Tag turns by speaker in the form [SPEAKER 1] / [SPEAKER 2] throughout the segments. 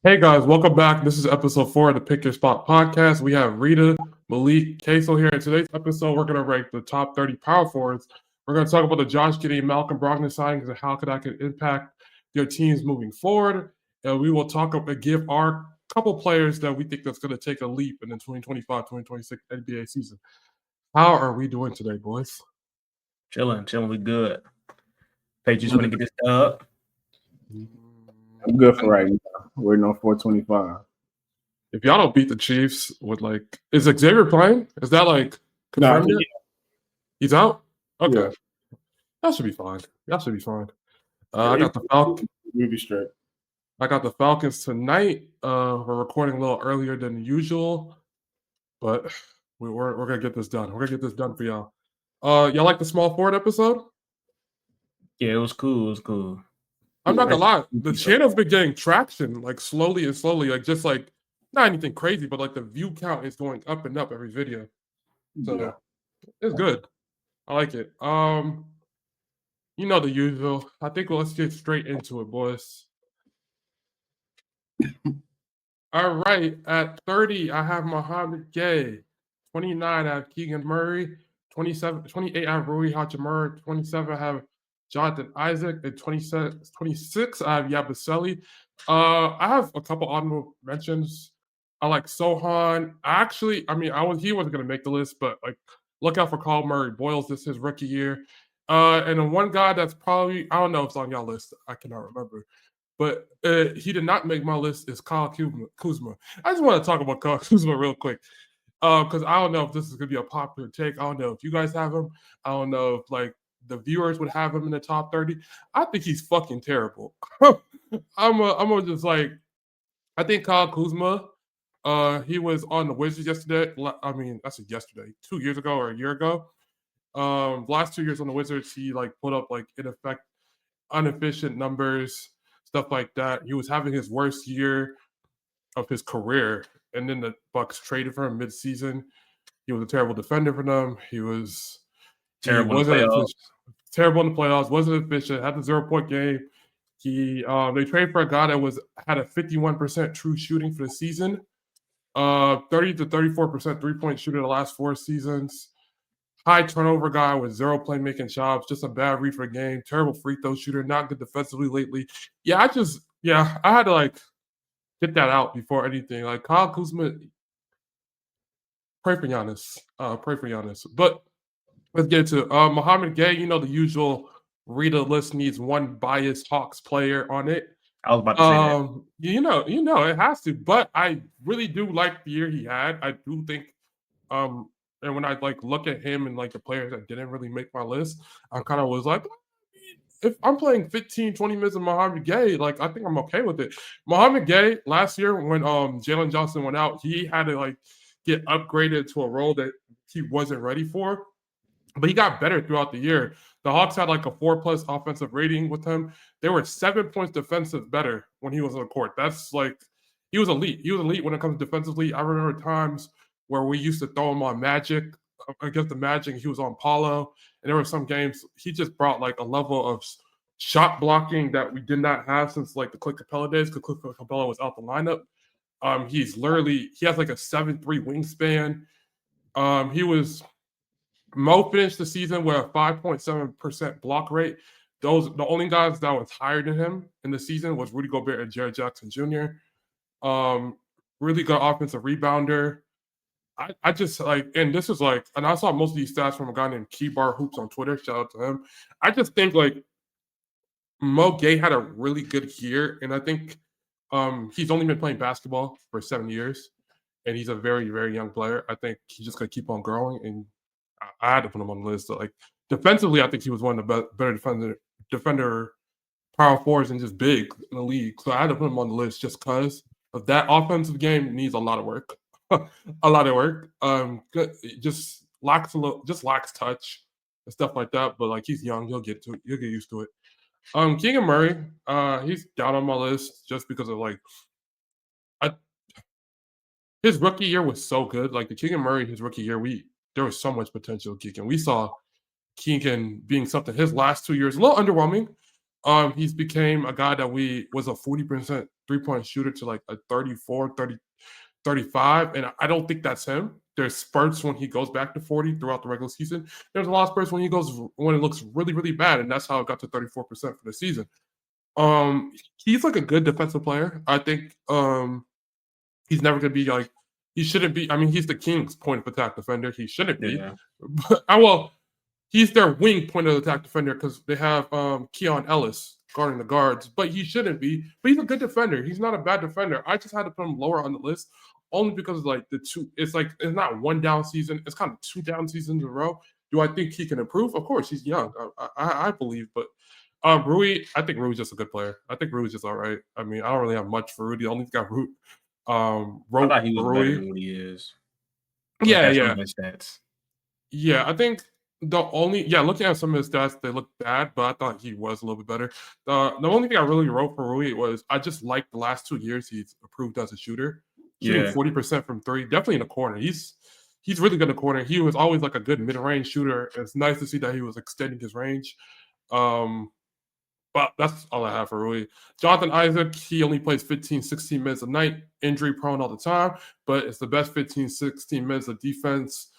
[SPEAKER 1] Hey guys, welcome back. This is episode 4 of the Pick Your Spot podcast. We have Rita, Malik, Kaso here. In today's episode, we're going to rank the top 30 power forwards. We're going to talk about the Josh Giddey, Malcolm Brogdon signings and how that could impact their teams moving forward. And we will talk and give our couple players that we think that's going to take a leap in the 2025-2026 NBA season. How are we doing today, boys?
[SPEAKER 2] Chilling, we good. Patriots want to get this dub.
[SPEAKER 3] I'm good for right now. We're on 425.
[SPEAKER 1] If y'all don't beat the Chiefs with is Xavier playing? Is that confirmed yet? He's out? Okay. Yeah. That should be fine. I got the Falcons.
[SPEAKER 3] We'll be straight.
[SPEAKER 1] I got the Falcons tonight. We're recording a little earlier than usual, but we're gonna get this done. We're gonna get this done for y'all. Y'all like the small forward episode?
[SPEAKER 2] Yeah, it was cool.
[SPEAKER 1] I'm not gonna lie, the channel's been getting traction, slowly, not anything crazy, but the view count is going up and up every video. So yeah. It's good. I like it. You know the usual. I think let's get straight into it, boys. All right, at 30, I have Mohamed Gay. 29, I have Keegan Murray. 28, I have Rui Hachimura. 27, I have Jonathan Isaac. At 26, I have Yabusele. I have a couple honorable mentions. I like Sohan. He wasn't going to make the list, but look out for Carl Murray Boyles. This is his rookie year. And then one guy that's probably, I don't know if it's on y'all list. I cannot remember. But he did not make my list is Kyle Kuzma. I just want to talk about Kyle Kuzma real quick. Because I don't know if this is going to be a popular take. I don't know if you guys have him. I don't know if the viewers would have him in the top 30. I think he's fucking terrible. I think Kyle Kuzma, he was on the Wizards yesterday. I said yesterday, 2 years ago or a year ago. Last 2 years on the Wizards, he put up inefficient numbers, stuff like that. He was having his worst year of his career, and then the Bucks traded for him mid-season. He was a terrible defender for them. He was terrible in the playoffs. Wasn't efficient. Had the 0-point game. They traded for a guy that had a 51% true shooting for the season. 30 to 34% three-point shooter the last 4 seasons. High turnover guy with 0 playmaking jobs. Just a bad read for the game. Terrible free throw shooter. Not good defensively lately. I had to get that out before anything. Kyle Kuzma, pray for Giannis. But let's get to Mohamed Gay. You know the usual Rita list needs one biased Hawks player on it.
[SPEAKER 2] I was about to say that.
[SPEAKER 1] You know it has to. But I really do like the year he had. I do think and when I look at him and the players that didn't really make my list, I kind of was if I'm playing 15, 20 minutes of Mohamed Gay, I think I'm okay with it. Mohamed Gay, last year when Jalen Johnson went out, he had to get upgraded to a role that he wasn't ready for. But he got better throughout the year. The Hawks had a 4+ offensive rating with him. They were 7 points defensive better when he was on the court. That's he was elite. He was elite when it comes to defensively. I remember times where we used to throw him on Magic, against the Magic, he was on Paulo. And there were some games he just brought a level of shot blocking that we did not have since the Clint Capella days, because Clint Capella was out the lineup. He has a 7'3" wingspan. Mo finished the season with a 5.7% block rate. The only guys that was higher than him in the season was Rudy Gobert and Jared Jackson Jr. Really good offensive rebounder. I just and this is and I saw most of these stats from a guy named Keybar Hoops on Twitter. Shout out to him. I just think Mo Gay had a really good year, and I think he's only been playing basketball for 7 years, and he's a very, very young player. I think he's just gonna keep on growing, and I had to put him on the list. So, defensively, I think he was one of the better defender power forwards and just big in the league. So I had to put him on the list just because of that. Offensive game needs a lot of work. Just lacks touch and stuff like that. But he's young, he'll get used to it. Keegan Murray, he's down on my list just because of his rookie year was so good. The Keegan Murray, his rookie year, there was so much potential. Keegan, we saw Keegan being something. His last 2 years a little underwhelming. He's became a guy that was a 40% 3-point shooter to like a 34, 30, 35, and I don't think that's him. There's spurts when he goes back to 40 throughout the regular season. There's a lot of spurts when it looks really, really bad, and that's how it got to 34% for the season. He's like a good defensive player. I think he's never going to be like, he shouldn't be. I mean, he's the Kings' point of attack defender. He shouldn't be.
[SPEAKER 2] Yeah.
[SPEAKER 1] But, well, he's their wing point of attack defender because they have Keon Ellis guarding the guards, but he shouldn't be. But he's a good defender. He's not a bad defender. I just had to put him lower on the list only because like it's not one down season. It's kind of 2 down seasons in a row. Do I think he can improve? Of course, he's young. I believe, but Rui, I think Rui's just a good player. I think Rui's just all right. I mean, I don't really have much for Rui. The only thing I wrote
[SPEAKER 2] I thought he was
[SPEAKER 1] Rui.
[SPEAKER 2] better than what he is.
[SPEAKER 1] Yeah.
[SPEAKER 2] Stats.
[SPEAKER 1] Yeah, I think looking at some of his stats, they look bad, but I thought he was a little bit better. The only thing I really wrote for Rui was I just like the last 2 years he's improved as a shooter. Shooting 40% from 3, definitely in the corner. He's really good in the corner. He was always like a good mid-range shooter. It's nice to see that he was extending his range. But that's all I have for Rui. Jonathan Isaac, he only plays 15, 16 minutes a night, injury prone all the time, but it's the best 15, 16 minutes of defense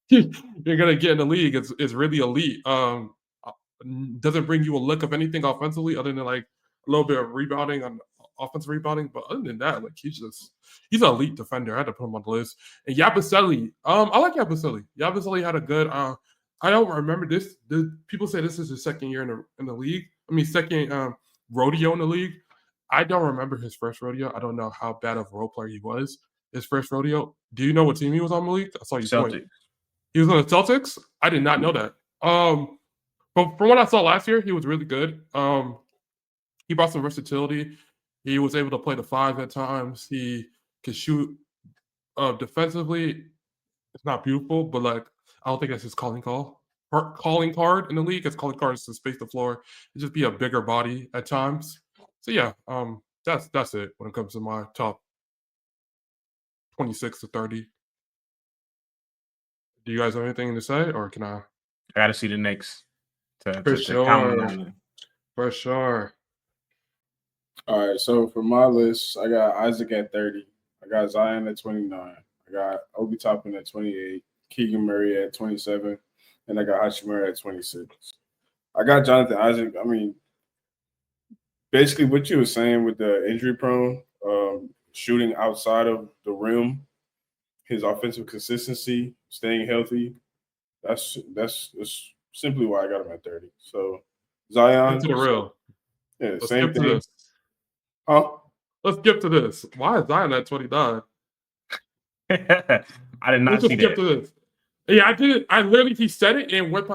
[SPEAKER 1] you're going to get in the league. It's really elite. Doesn't bring you a lick of anything offensively other than like a little bit of rebounding on offensive rebounding. But other than that, like he's an elite defender. I had to put him on the list. And Yabusele, I like Yabusele. Yabusele had a good, I don't remember this. People say this is his second year in the league. I mean, second rodeo in the league. I don't remember his first rodeo. I don't know how bad of a role player he was. His first rodeo. Do you know what team he was on, Malik? I saw you
[SPEAKER 2] Celtics.
[SPEAKER 1] point. He was on the Celtics? I did not know that. But from what I saw last year, he was really good. He brought some versatility. He was able to play the 5 at times. He could shoot defensively. It's not beautiful, but like I don't think that's his calling card in the league. His calling card is to space the floor and just be a bigger body at times. So yeah, that's it when it comes to my top 26 to 30. Do you guys have anything to say, or can I?
[SPEAKER 2] I got to see the Knicks.
[SPEAKER 1] For sure.
[SPEAKER 3] All right, so for my list, I got Isaac at 30. I got Zion at 29. I got Obi Toppin at 28. Keegan Murray at 27. And I got Hachimura at 26. I got Jonathan Isaac. I mean, basically what you were saying with the injury prone, shooting outside of the rim, his offensive consistency, staying healthy, that's simply why I got him at 30. So Zion.
[SPEAKER 1] To the real.
[SPEAKER 3] Yeah,
[SPEAKER 1] Let's
[SPEAKER 3] same
[SPEAKER 1] skip to
[SPEAKER 3] thing.
[SPEAKER 1] this.
[SPEAKER 3] Huh?
[SPEAKER 1] Let's skip to this. Why is Zion at 29?
[SPEAKER 2] I did not see
[SPEAKER 1] skip
[SPEAKER 2] that.
[SPEAKER 1] to this. Yeah, I did. I literally, he said it and went.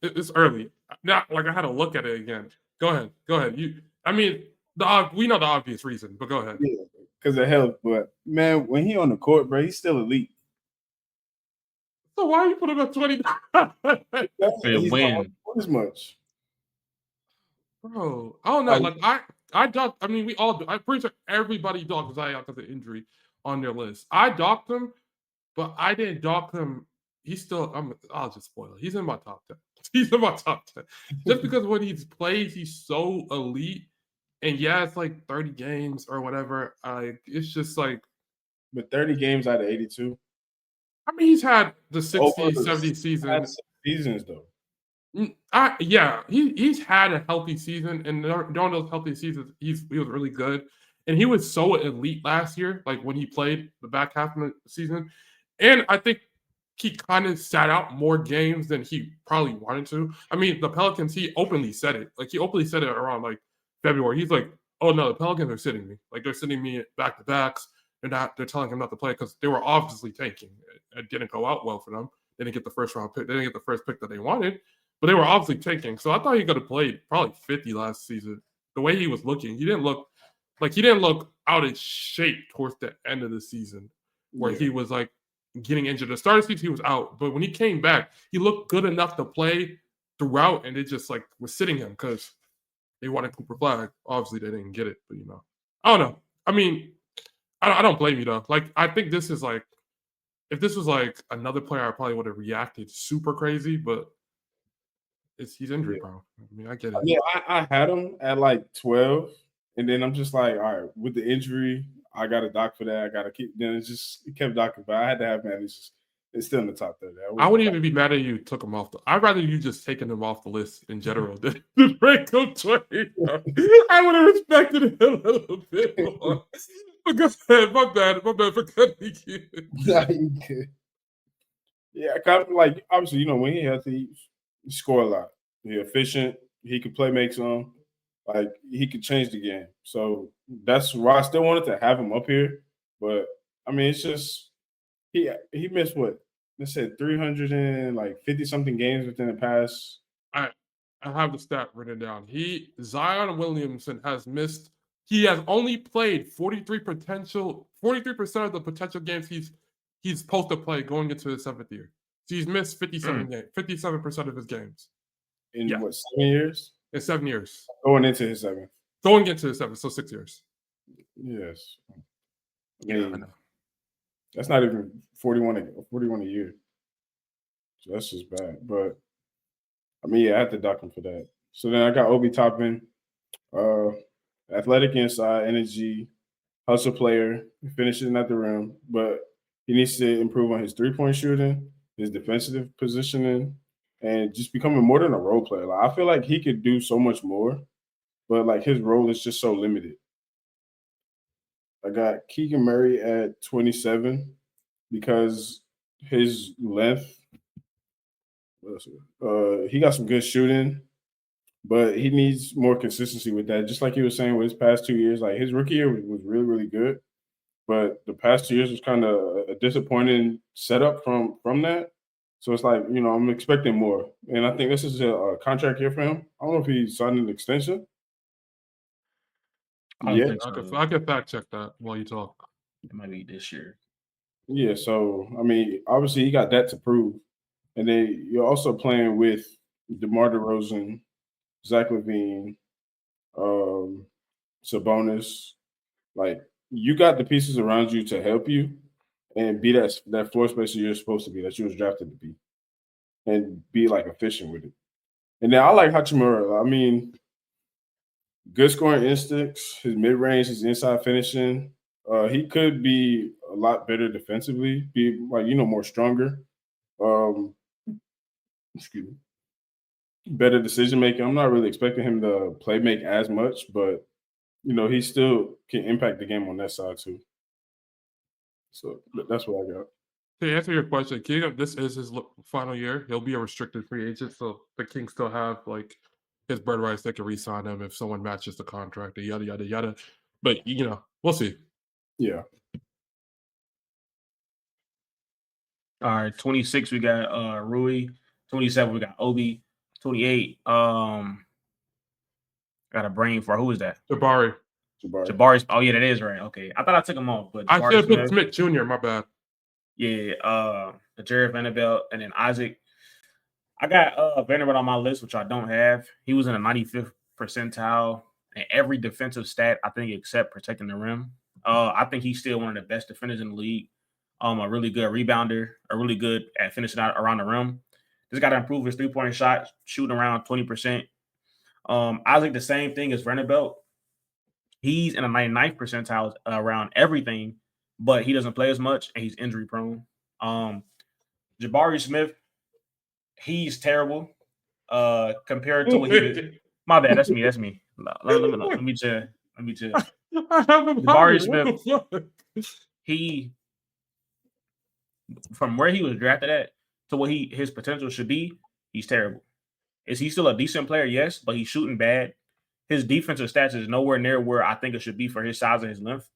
[SPEAKER 1] It's early. Not like I had to look at it again. Go ahead. We know the obvious reason, but go ahead.
[SPEAKER 3] Yeah, because of health. But man, when he on the court, bro, he's still elite.
[SPEAKER 1] So why are you putting him at 29?
[SPEAKER 3] He's not as much.
[SPEAKER 1] Bro, I don't know. Like I docked. I mean, we all do. I'm pretty sure everybody docked Zion because of injury on their list. I docked him, but I didn't dock him. He's still. I'll just spoil it. He's in my top 10. He's in my top 10 just because when he plays, he's so elite. And yeah, it's like 30 games or whatever. It's just like.
[SPEAKER 3] But 30 games out of 82.
[SPEAKER 1] I mean, he's had the 60, 70 seasons.
[SPEAKER 3] Seasons though.
[SPEAKER 1] He's had a healthy season, and during those healthy seasons, he was really good. And he was so elite last year, like when he played the back half of the season. And I think he kind of sat out more games than he probably wanted to. I mean, the Pelicans, he openly said it. Like, he openly said it around, like, February. He's like, oh, no, the Pelicans are sitting me. Like, they're sitting me back-to-backs. They're telling him not to play because they were obviously tanking. It didn't go out well for them. They didn't get the first-round pick. They didn't get the first pick that they wanted. But they were obviously tanking. So I thought he could have played probably 50 last season. The way he was looking, he didn't look out of shape towards the end of the season where he was like getting injured. The start of the season, he was out. But when he came back, he looked good enough to play throughout, and they just like was sitting him because they wanted Cooper Flag. Obviously, they didn't get it, but I don't know. I mean, I don't blame you though. Like, I think this is like, if this was like another player, I probably would have reacted super crazy, but he's injury prone. I mean, I get it.
[SPEAKER 3] Yeah, I had him at like 12, And then I'm just like, all right, with the injury, I got to dock for that. I got to keep. Then it kept docking, but I had to have man. It's still in the top 30.
[SPEAKER 1] I wouldn't even be mad at you took him off. I'd rather you just taking him off the list in general than Breakout Players. I would have respected it a little bit more. My bad for cutting you.
[SPEAKER 3] Nah, you good. Yeah, kind of like obviously, when he's healthy, he score a lot. He's efficient. He could play make some. Like he could change the game. So that's why I still wanted to have him up here. But I mean, it's just he missed what? Let's say 350 something games within the past.
[SPEAKER 1] I have the stat written down. Zion Williamson has missed. He has only played 43% of the potential games he's supposed to play going into his 7th year. So he's missed 57% of his games.
[SPEAKER 3] In what, 7 years?
[SPEAKER 1] In 7 years.
[SPEAKER 3] Going into his 7th.
[SPEAKER 1] Going into his 7th, so 6 years.
[SPEAKER 3] Yes.
[SPEAKER 1] I know.
[SPEAKER 3] That's not even 41 a year. So that's just bad. But I mean, yeah, I had to dock him for that. So then I got Obi Toppin, athletic inside, energy, hustle player, finishing at the rim, but he needs to improve on his 3-point shooting, his defensive positioning, and just becoming more than a role player. Like, I feel like he could do so much more, but like his role is just so limited. I got Keegan Murray at 27 because his length. He got some good shooting, but he needs more consistency with that. Just like he was saying with his past 2 years, like his rookie year was really, really good, but the past 2 years was kind of a disappointing setup from that. So it's like, I'm expecting more, and I think this is a contract year for him. I don't know if he signed an extension.
[SPEAKER 2] Yeah,
[SPEAKER 1] I can fact check that while you talk.
[SPEAKER 2] It might be this year.
[SPEAKER 3] Yeah, so I mean, obviously he got that to prove. And then you're also playing with DeMar DeRozan, Zach LaVine, Sabonis. Like, you got the pieces around you to help you and be that floor spacer you're supposed to be, that you was drafted to be, and be, like, efficient with it. And then I like Hachimura. I mean, good scoring instincts, his mid-range, his inside finishing. He could be a lot better defensively, be, like, more stronger. Excuse me. Better decision making. I'm not really expecting him to play make as much, but he still can impact the game on that side too. So that's what I got.
[SPEAKER 1] To answer your question, King, this is his final year. He'll be a restricted free agent, so the Kings still have like his bird rights. They can re-sign him if someone matches the contract. Yada yada yada. But we'll see.
[SPEAKER 3] Yeah.
[SPEAKER 2] All right, 26 we got Rui. 27 we got Obi. 28 got a brain for who is that?
[SPEAKER 1] Jabari.
[SPEAKER 2] Oh yeah, that is right. Okay, I thought I took him off, but
[SPEAKER 1] I should have put Smith Jr. My bad.
[SPEAKER 2] Yeah, Jared Vanderbilt and then Isaac. I got Vanderbilt on my list, which I don't have. He was in the 95th percentile in every defensive stat, I think, except protecting the rim. I think he's still one of the best defenders in the league. A really good rebounder, really good at finishing out around the rim. Just got to improve his 3-point shot, shooting around 20%. Isaac, the same thing as Vanderbilt. He's in the 99th percentile around everything, but he doesn't play as much, and he's injury prone. Jabari Smith, he's terrible compared to what he did. My bad, that's me. Let me chill. Jabari Smith, he from where he was drafted at to what his potential should be, he's terrible. Is he still a decent player? Yes, but he's shooting bad. His defensive stats is nowhere near where I think it should be for his size and his length.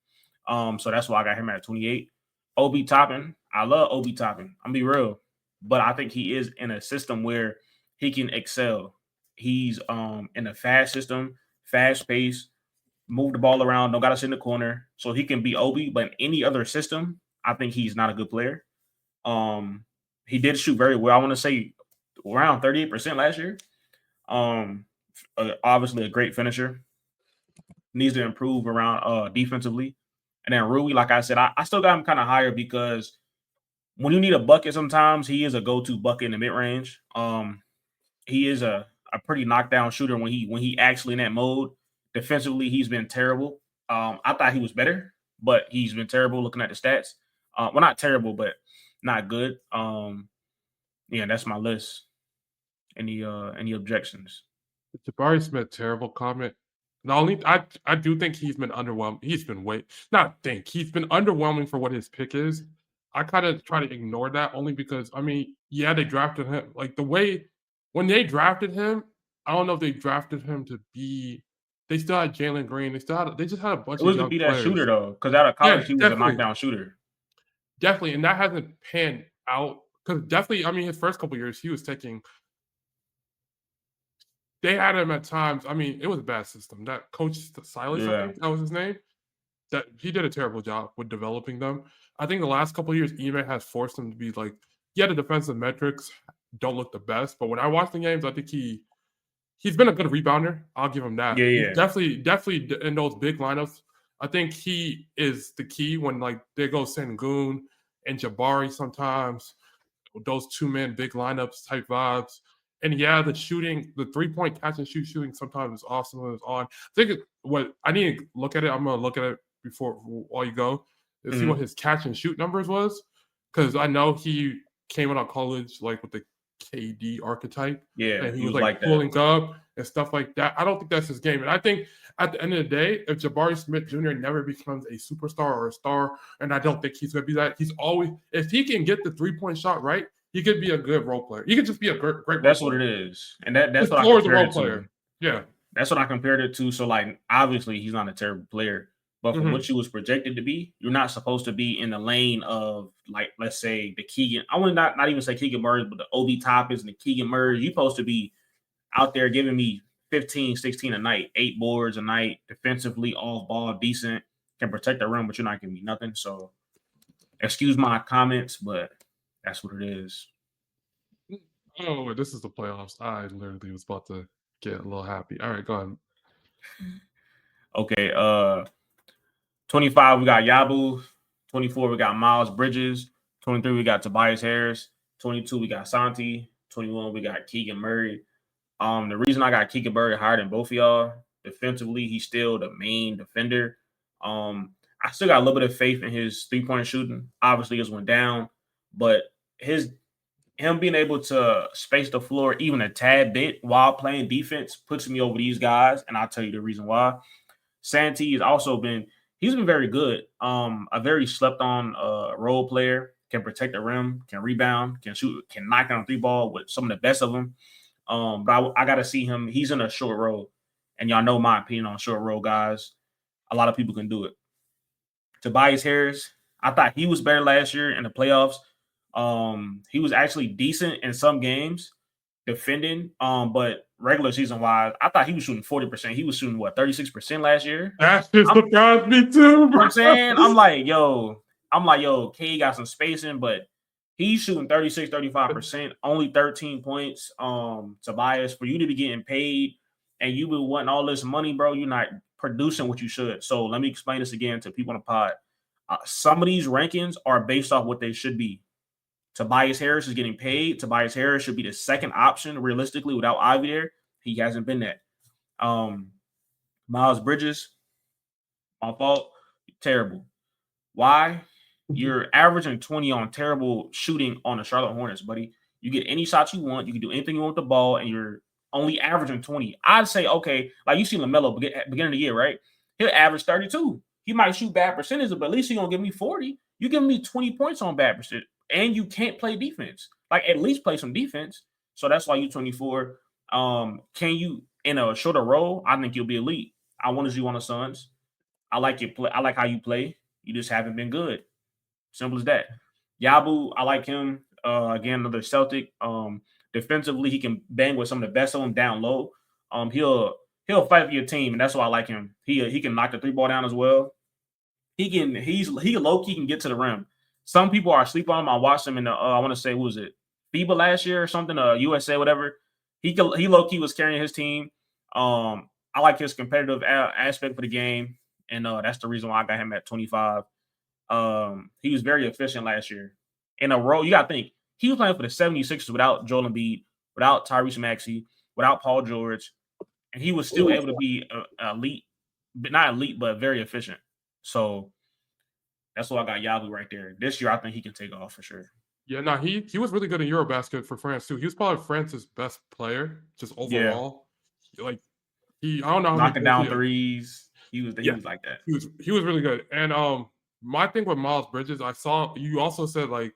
[SPEAKER 2] So that's why I got him at 28. Obi Toppin, I love Obi Toppin. I'm be real, but I think he is in a system where he can excel. He's in a fast system, fast pace, move the ball around, don't got to sit in the corner, so he can be Obi. But in any other system, I think he's not a good player. He did shoot very well. I want to say around 38% last year. Obviously a great finisher. Needs to improve around defensively. And then Rui, like I said, I still got him kind of higher because when you need a bucket, sometimes he is a go-to bucket in the mid-range. He is a pretty knockdown shooter when he actually in that mode Defensively, he's been terrible. I thought he was better, but he's been terrible looking at the stats. Well, not terrible, but not good. Yeah, that's my list. Any objections?
[SPEAKER 1] Jabari Smith, terrible comment. Not only I do think he's been underwhelmed. He's been he's been underwhelming for what his pick is. I kind of try to ignore that only because they drafted him like the way when they drafted him. I don't know if they drafted him to be. They still had Jalen Green. They just had a bunch of young players.
[SPEAKER 2] It was to be that shooter though, because out of college he was a knockdown shooter.
[SPEAKER 1] Definitely, and that hasn't panned out because definitely. His first couple years he was taking. They had him at times. It was a bad system. That coach Silas, I think that was his name. That he did a terrible job with developing them. I think the last couple of years, Ime has forced him to be like, the defensive metrics don't look the best. But when I watch the games, I think he's been a good rebounder. I'll give him that.
[SPEAKER 2] Yeah.
[SPEAKER 1] He's definitely in those big lineups. I think he is the key when like they go Sengun and Jabari sometimes. Those 2-man big lineups type vibes. And the shooting, the 3-point catch and shoot shooting sometimes is awesome when it's on. I think what I need to look at it. I'm gonna look at it while you go to see what his catch and shoot numbers was, because I know he came out of college like with the KD archetype.
[SPEAKER 2] Yeah,
[SPEAKER 1] and he was like pulling up and stuff like that. I don't think that's his game. And I think at the end of the day, if Jabari Smith Jr. never becomes a superstar or a star, and I don't think he's gonna be that, he's always if he can get the 3-point shot right. He could be a good role player. He could just be a great.
[SPEAKER 2] That's what it is, and that's what I compared it to.
[SPEAKER 1] Yeah,
[SPEAKER 2] that's what I compared it to. So, like, obviously, he's not a terrible player, but for what you was projected to be, you're not supposed to be in the lane of, like, let's say the Keegan. I would not even say Keegan Murray, but the Obi Toppins and the Keegan Murray. You're supposed to be out there giving me 15, 16 a night, 8 boards a night, defensively, off ball, decent, can protect the rim, but you're not giving me nothing. So, excuse my comments, but. That's what it is.
[SPEAKER 1] Oh, this is the playoffs. I literally was about to get a little happy. All right, go ahead.
[SPEAKER 2] Okay. 25, we got Yabu. 24, we got Miles Bridges. 23, we got Tobias Harris. 22, we got Santi. 21, we got Keegan Murray. The reason I got Keegan Murray higher than both of y'all, defensively, he's still the main defender. I still got a little bit of faith in his 3-point shooting. Obviously, it went down, but him being able to space the floor even a tad bit while playing defense puts me over these guys, and I'll tell you the reason why. Santi has also been very good. A very slept on role player, can protect the rim, can rebound, can shoot, can knock down a 3-ball with some of the best of them. But I got to see him. He's in a short roll, and y'all know my opinion on short roll guys. A lot of people can do it. Tobias Harris, I thought he was better last year in the playoffs. He was actually decent in some games defending, but regular season wise, I thought he was shooting 40%. He was shooting 36% last year.
[SPEAKER 1] That just surprised me too, bro.
[SPEAKER 2] I'm saying, I'm like, yo, K got some spacing, but he's shooting 36, 35%, only 13 points. Tobias, for you to be getting paid and you be wanting all this money, bro, you're not producing what you should. So let me explain this again to people on the pod. Some of these rankings are based off what they should be. Tobias Harris is getting paid. Tobias Harris should be the second option, realistically, without Ivy there. He hasn't been that. Miles Bridges, my fault, terrible. Why? You're averaging 20 on terrible shooting on the Charlotte Hornets, buddy. You get any shots you want. You can do anything you want with the ball, and you're only averaging 20. I'd say, okay, like you see LaMelo beginning of the year, right? He'll average 32. He might shoot bad percentage, but at least he's going to give me 40. You give me 20 points on bad percentage. And you can't play defense. Like, at least play some defense. So that's why you 24. Can you, in a shorter role, I think you'll be elite. I want to see you on the Suns. I like your play. I like how you play. You just haven't been good. Simple as that. Yabu, I like him. Again, another Celtic. Defensively, he can bang with some of the best of them down low. He'll fight for your team, and that's why I like him. He can knock the 3-ball down as well. He low-key can get to the rim. Some people are asleep on him. I watched him in the, I want to say, who was it? FIBA last year or something, USA, whatever. He low-key was carrying his team. I like his competitive aspect for the game, and that's the reason why I got him at 25. He was very efficient last year. In a row, you got to think, he was playing for the 76ers without Joel Embiid, without Tyrese Maxey, without Paul George, and he was still able to be elite not elite, but very efficient. So that's why I got Yalu right there. This year, I think he can take off for sure.
[SPEAKER 1] Yeah, no, he was really good in Eurobasket for France too. He was probably France's best player, just overall. Like I don't know how
[SPEAKER 2] knocking
[SPEAKER 1] many
[SPEAKER 2] down threes. He was like that.
[SPEAKER 1] He was really good. And my thing with Miles Bridges, I saw you also said like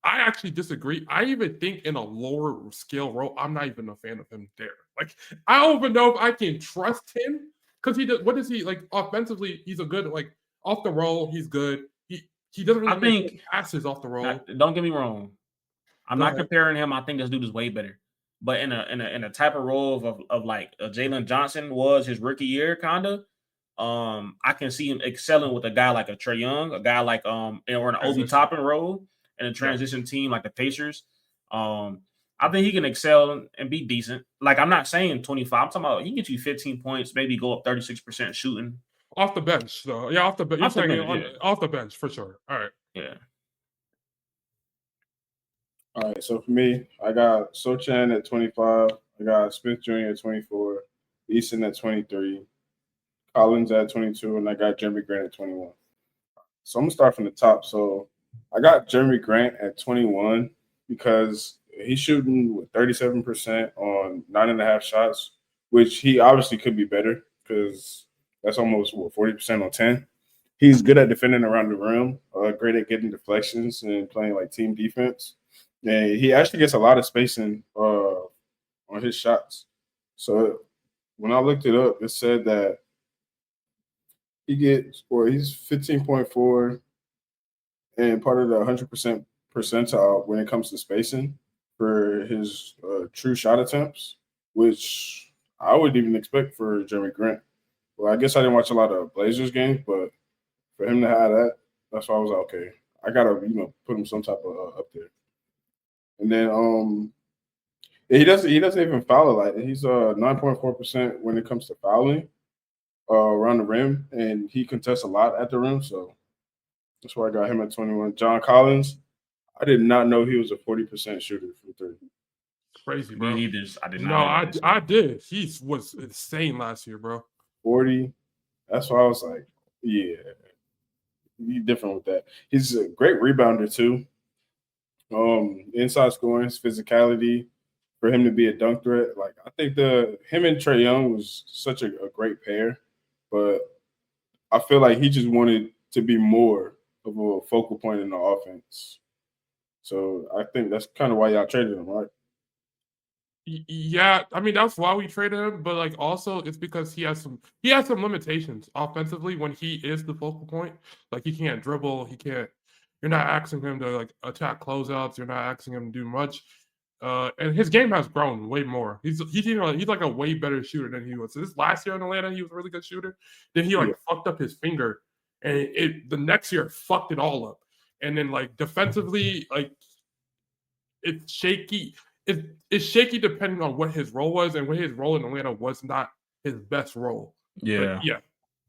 [SPEAKER 1] I actually disagree. I even think in a lower scale role, I'm not even a fan of him there. Like I don't even know if I can trust him because he does. What is he like offensively? He's a good like off the roll. He's good. He doesn't really make passes off the roll.
[SPEAKER 2] Don't get me wrong. I'm not comparing him. I think this dude is way better. But in a type of role of like Jalen Johnson was his rookie year, kinda. I can see him excelling with a guy like a Trae Young, a guy like or an Obi Toppin role in a transition team like the Pacers. I think he can excel and be decent. Like I'm not saying 25. I'm talking about he can get you 15 points, maybe go up 36% shooting.
[SPEAKER 1] Off the bench, though. Yeah, off the bench. Off the bench for sure. All right.
[SPEAKER 2] Yeah.
[SPEAKER 3] All right. So for me, I got Sochan at 25. I got Smith Jr. at 24. Easton at 23. Collins at 22. And I got Jeremy Grant at 21. So I'm going to start from the top. So I got Jeremy Grant at 21 because he's shooting with 37% on 9.5 shots, which he obviously could be better because that's almost 40% on 10. He's good at defending around the rim, great at getting deflections and playing like team defense. And he actually gets a lot of spacing on his shots. So when I looked it up, it said that he's 15.4 and part of the 100% percentile when it comes to spacing for his true shot attempts, which I wouldn't even expect for Jeremy Grant. Well, I guess I didn't watch a lot of Blazers games, but for him to have that, that's why I was like, okay, I gotta put him some type of up there. And then he doesn't even foul a lot. He's 9.4% when it comes to fouling around the rim, and he contests a lot at the rim. So that's why I got him at 21. John Collins, I did not know he was a 40% shooter from three.
[SPEAKER 1] Crazy, bro.
[SPEAKER 2] I did not.
[SPEAKER 1] No, I did. He was insane last year, bro.
[SPEAKER 3] 40. That's why I was like, yeah, he's different with that. He's a great rebounder too. Inside scoring, his physicality, for him to be a dunk threat. Like I think him and Trae Young was such a great pair, but I feel like he just wanted to be more of a focal point in the offense. So I think that's kind of why y'all traded him, right?
[SPEAKER 1] Yeah, I mean that's why we traded him, but like also it's because he has some limitations offensively when he is the focal point. Like he can't dribble, you're not asking him to like attack closeouts, you're not asking him to do much. And his game has grown way more. He's like a way better shooter than he was. So this last year in Atlanta, he was a really good shooter. Then he fucked up his finger, and the next year fucked it all up. And then like defensively, like it's shaky. It's shaky depending on what his role was, and what his role in Atlanta was not his best role.
[SPEAKER 2] Yeah,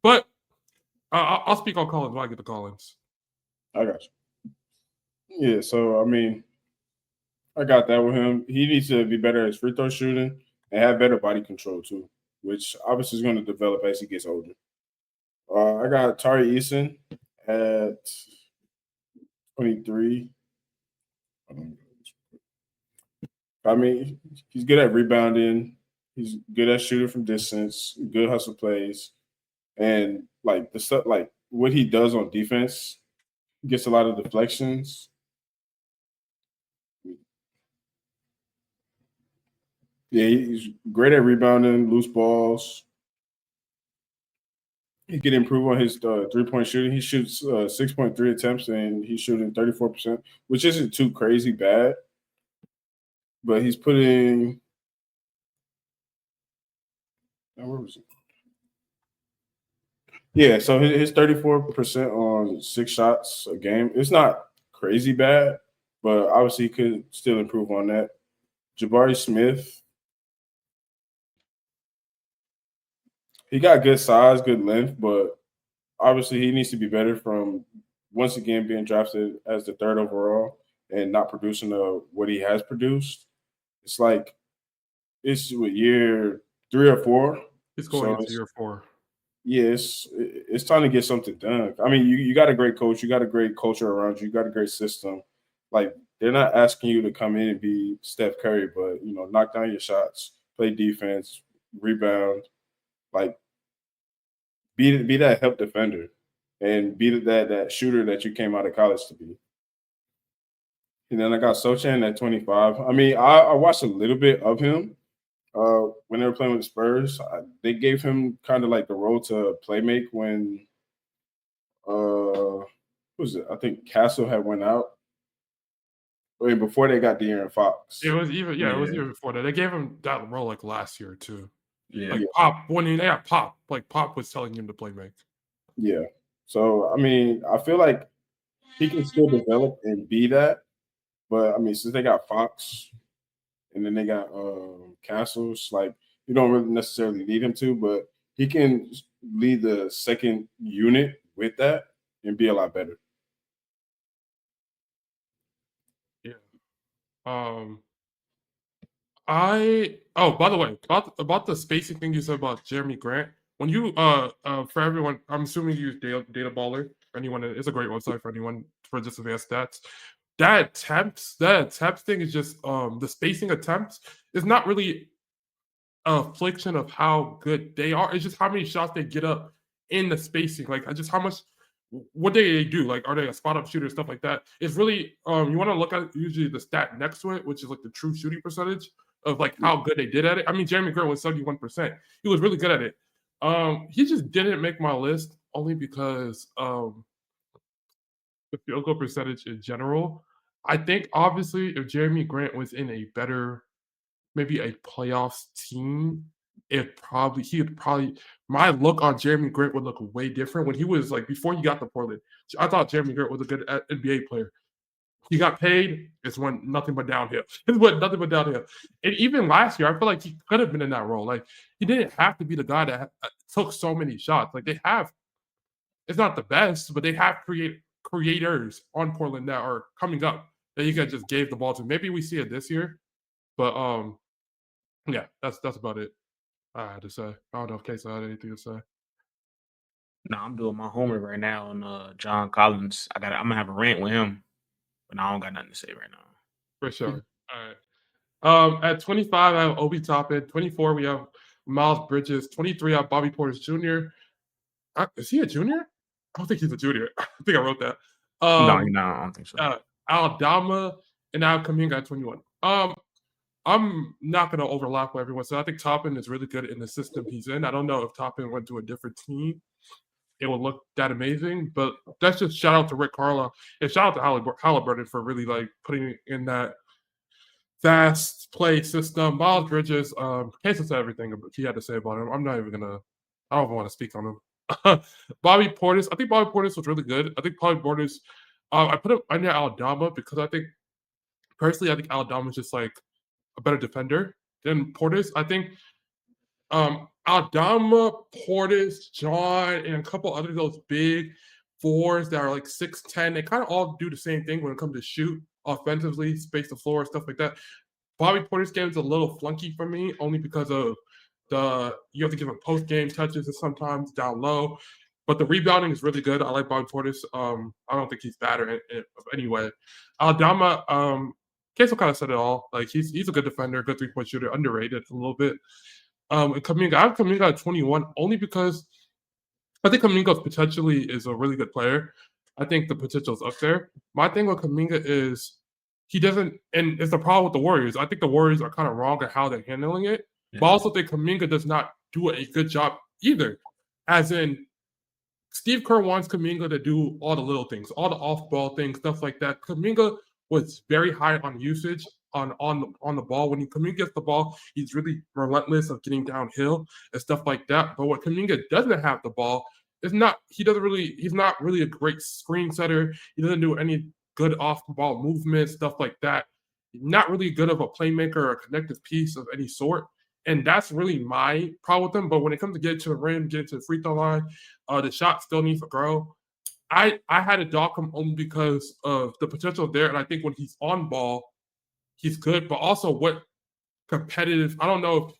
[SPEAKER 1] But I'll speak on Collins when I get to Collins.
[SPEAKER 3] I got you. Yeah, so I mean, I got that with him. He needs to be better at his free throw shooting and have better body control too, which obviously is going to develop as he gets older. I got Tari Eason at 23. I mean, he's good at rebounding. He's good at shooting from distance, good hustle plays. And like the stuff, like what he does on defense, he gets a lot of deflections. Yeah, he's great at rebounding, loose balls. He can improve on his 3-point shooting. He shoots 6.3 attempts, and he's shooting 34%, which isn't too crazy bad. But he's putting where was he? Yeah, so his 34% on 6 shots a game. It's not crazy bad, but obviously he could still improve on that. Jabari Smith, he got good size, good length, but obviously he needs to be better from once again being drafted as the 3rd overall and not producing what he has produced. It's like it's year 3 or 4.
[SPEAKER 1] He's going into year 4.
[SPEAKER 3] yes, it's time to get something done. I mean, you got a great coach, you got a great culture around you, you got a great system. Like they're not asking you to come in and be Steph Curry, but knock down your shots, play defense, rebound, like be that help defender, and be that shooter that you came out of college to be. And then I got Sochan at 25. I mean, I watched a little bit of him when they were playing with the Spurs. They gave him kind of like the role to play make when who was it? I think Castle had went out. I mean, before they got De'Aaron Fox.
[SPEAKER 1] It was even before that. They gave him that role like last year too.
[SPEAKER 2] Yeah.
[SPEAKER 1] Like Pop, when they got Pop, like Pop was telling him to play make.
[SPEAKER 3] Yeah. So I mean, I feel like he can still develop and be that. But I mean, since they got Fox and then they got Castles, like you don't really necessarily need him to, but he can lead the second unit with that and be a lot better.
[SPEAKER 1] Yeah. By the way, about the spacing thing you said about Jeremy Grant. When you for everyone, I'm assuming you use Data Baller. Anyone, it's a great website for anyone for just advanced stats. That attempts thing is just the spacing attempts is not really a reflection of how good they are. It's just how many shots they get up in the spacing. Like just how much. What they do, like are they a spot up shooter, stuff like that? It's really you want to look at usually the stat next to it, which is like the true shooting percentage of like how good they did at it. I mean, Jeremy Grant was 71%. He was really good at it. He just didn't make my list only because the field goal percentage in general. I think obviously if Jeremy Grant was in a better, maybe a playoffs team, my look on Jeremy Grant would look way different when he was like before he got to Portland. I thought Jeremy Grant was a good NBA player. He got paid. It's went nothing but downhill. It went nothing but downhill. And even last year, I feel like he could have been in that role. Like he didn't have to be the guy that took so many shots. Like they have, it's not the best, but they have creators on Portland that are coming up that you guys just gave the ball to. Maybe we see it this year, but yeah, that's about it. I had to say. I don't know if Casey had anything to say.
[SPEAKER 2] No, I'm doing my homework right now on John Collins. I'm gonna have a rant with him, but I don't got nothing to say right now.
[SPEAKER 1] For sure. All right. At 25, I have Obi Toppin. 24, we have Miles Bridges. 23, I have Bobby Portis Jr. Is he a junior? I don't think he's a junior. I think I wrote that.
[SPEAKER 2] No, I don't think so.
[SPEAKER 1] Aldama and now Kuminga at 21. I'm not going to overlap with everyone. So I think Toppin is really good in the system he's in. I don't know if Toppin went to a different team, it would look that amazing. But that's just shout out to Rick Carlisle and shout out to Halliburton for really like putting in that fast play system. Miles Bridges, Casey said everything he had to say about him. I'm not even gonna. I don't even want to speak on him. Bobby Portis. I think Bobby Portis was really good. I think Bobby Portis. I put him under Aldama because I think personally, I think Aldama is just like a better defender than Portis. I think Aldama, Portis, John, and a couple other those big fours that are like 6'10", they kind of all do the same thing when it comes to shoot offensively, space the floor, stuff like that. Bobby Portis game is a little flunky for me, only because of you have to give him post game touches and sometimes down low. But the rebounding is really good. I like Bobby Portis. I don't think he's bad anyway. Aldama, Queso kind of said it all. Like he's a good defender, good 3-point shooter, underrated a little bit. And Kuminga, I have Kuminga at 21 only because I think Kuminga potentially is a really good player. I think the potential is up there. My thing with Kuminga is he doesn't, and it's the problem with the Warriors. I think the Warriors are kind of wrong at how they're handling it. Yeah. But I also think Kuminga does not do a good job either. As in, Steve Kerr wants Kuminga to do all the little things, all the off-ball things, stuff like that. Kuminga was very high on usage on the ball. When Kuminga gets the ball, he's really relentless of getting downhill and stuff like that. But when Kuminga doesn't have the ball, he's not really a great screen setter. He doesn't do any good off-ball movement, stuff like that. Not really good of a playmaker or a connective piece of any sort. And that's really my problem with him. But when it comes to getting to the rim, getting to the free throw line, the shot still needs to grow. I had to dock him only because of the potential there. And I think when he's on ball, he's good. But also what competitive, I don't know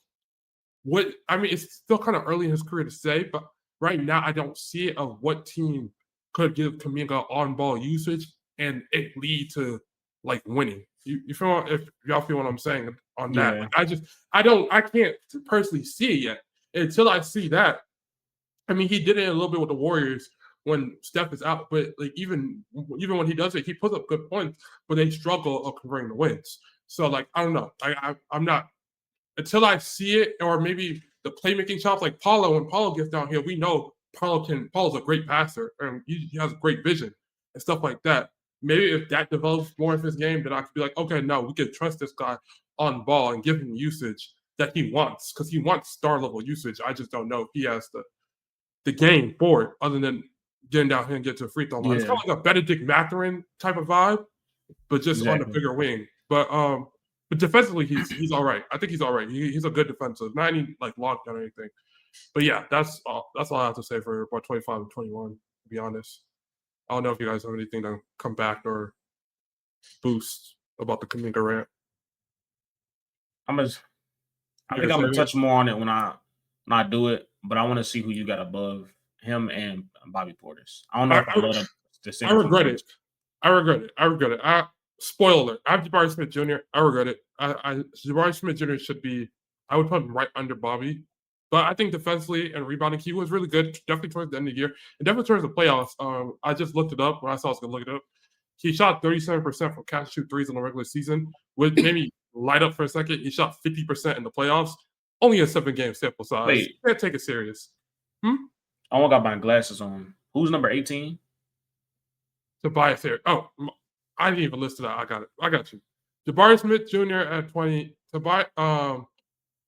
[SPEAKER 1] it's still kind of early in his career to say, but right now I don't see it of what team could give Kuminga on-ball usage and it lead to like winning. You feel if y'all feel what I'm saying on that?
[SPEAKER 2] Yeah.
[SPEAKER 1] Like, I can't personally see it yet. Until I see that, I mean, he did it a little bit with the Warriors when Steph is out, but like even when he does it, he puts up good points, but they struggle of converting the wins. So like I don't know, I'm not until I see it, or maybe the playmaking shots like Paulo. When Paulo gets down here, we know Paulo's a great passer and he has great vision and stuff like that. Maybe if that develops more of his game, then I could be like, okay, no, we can trust this guy on ball and give him usage that he wants because he wants star level usage. I just don't know if he has the game for it other than getting down here and get to a free throw line. It's kind of like a Benedict Mathurin type of vibe, but just on a bigger wing. But defensively, he's all right. I think he's all right. He's a good defensive, not any like lockdown or anything. But yeah, that's all I have to say for about 25 and 21. To be honest, I don't know if you guys have anything to come back or boost about the Kuminga rant.
[SPEAKER 2] I think I'm gonna touch more on it when I do it, but I want to see who you got above him and Bobby Portis. I don't know if I love the
[SPEAKER 1] I regret it. I regret it. Spoiler alert. I have Jabari Smith Jr. I regret it. Jabari Smith Jr. should be, I would put him right under Bobby. But I think defensively and rebounding, he was really good, definitely towards the end of the year. And definitely towards the playoffs. I just looked it up when I saw I was going to look it up. He shot 37% from catch shoot threes in the regular season. Which made me light up for a second. He shot 50% in the playoffs. Only a 7-game sample size.
[SPEAKER 2] Wait.
[SPEAKER 1] You can't take it serious.
[SPEAKER 2] I don't got my glasses on. Who's number 18?
[SPEAKER 1] Tobias Harris. Oh, I didn't even list it out. I got it. I got you. Jabari Smith Jr. at 20.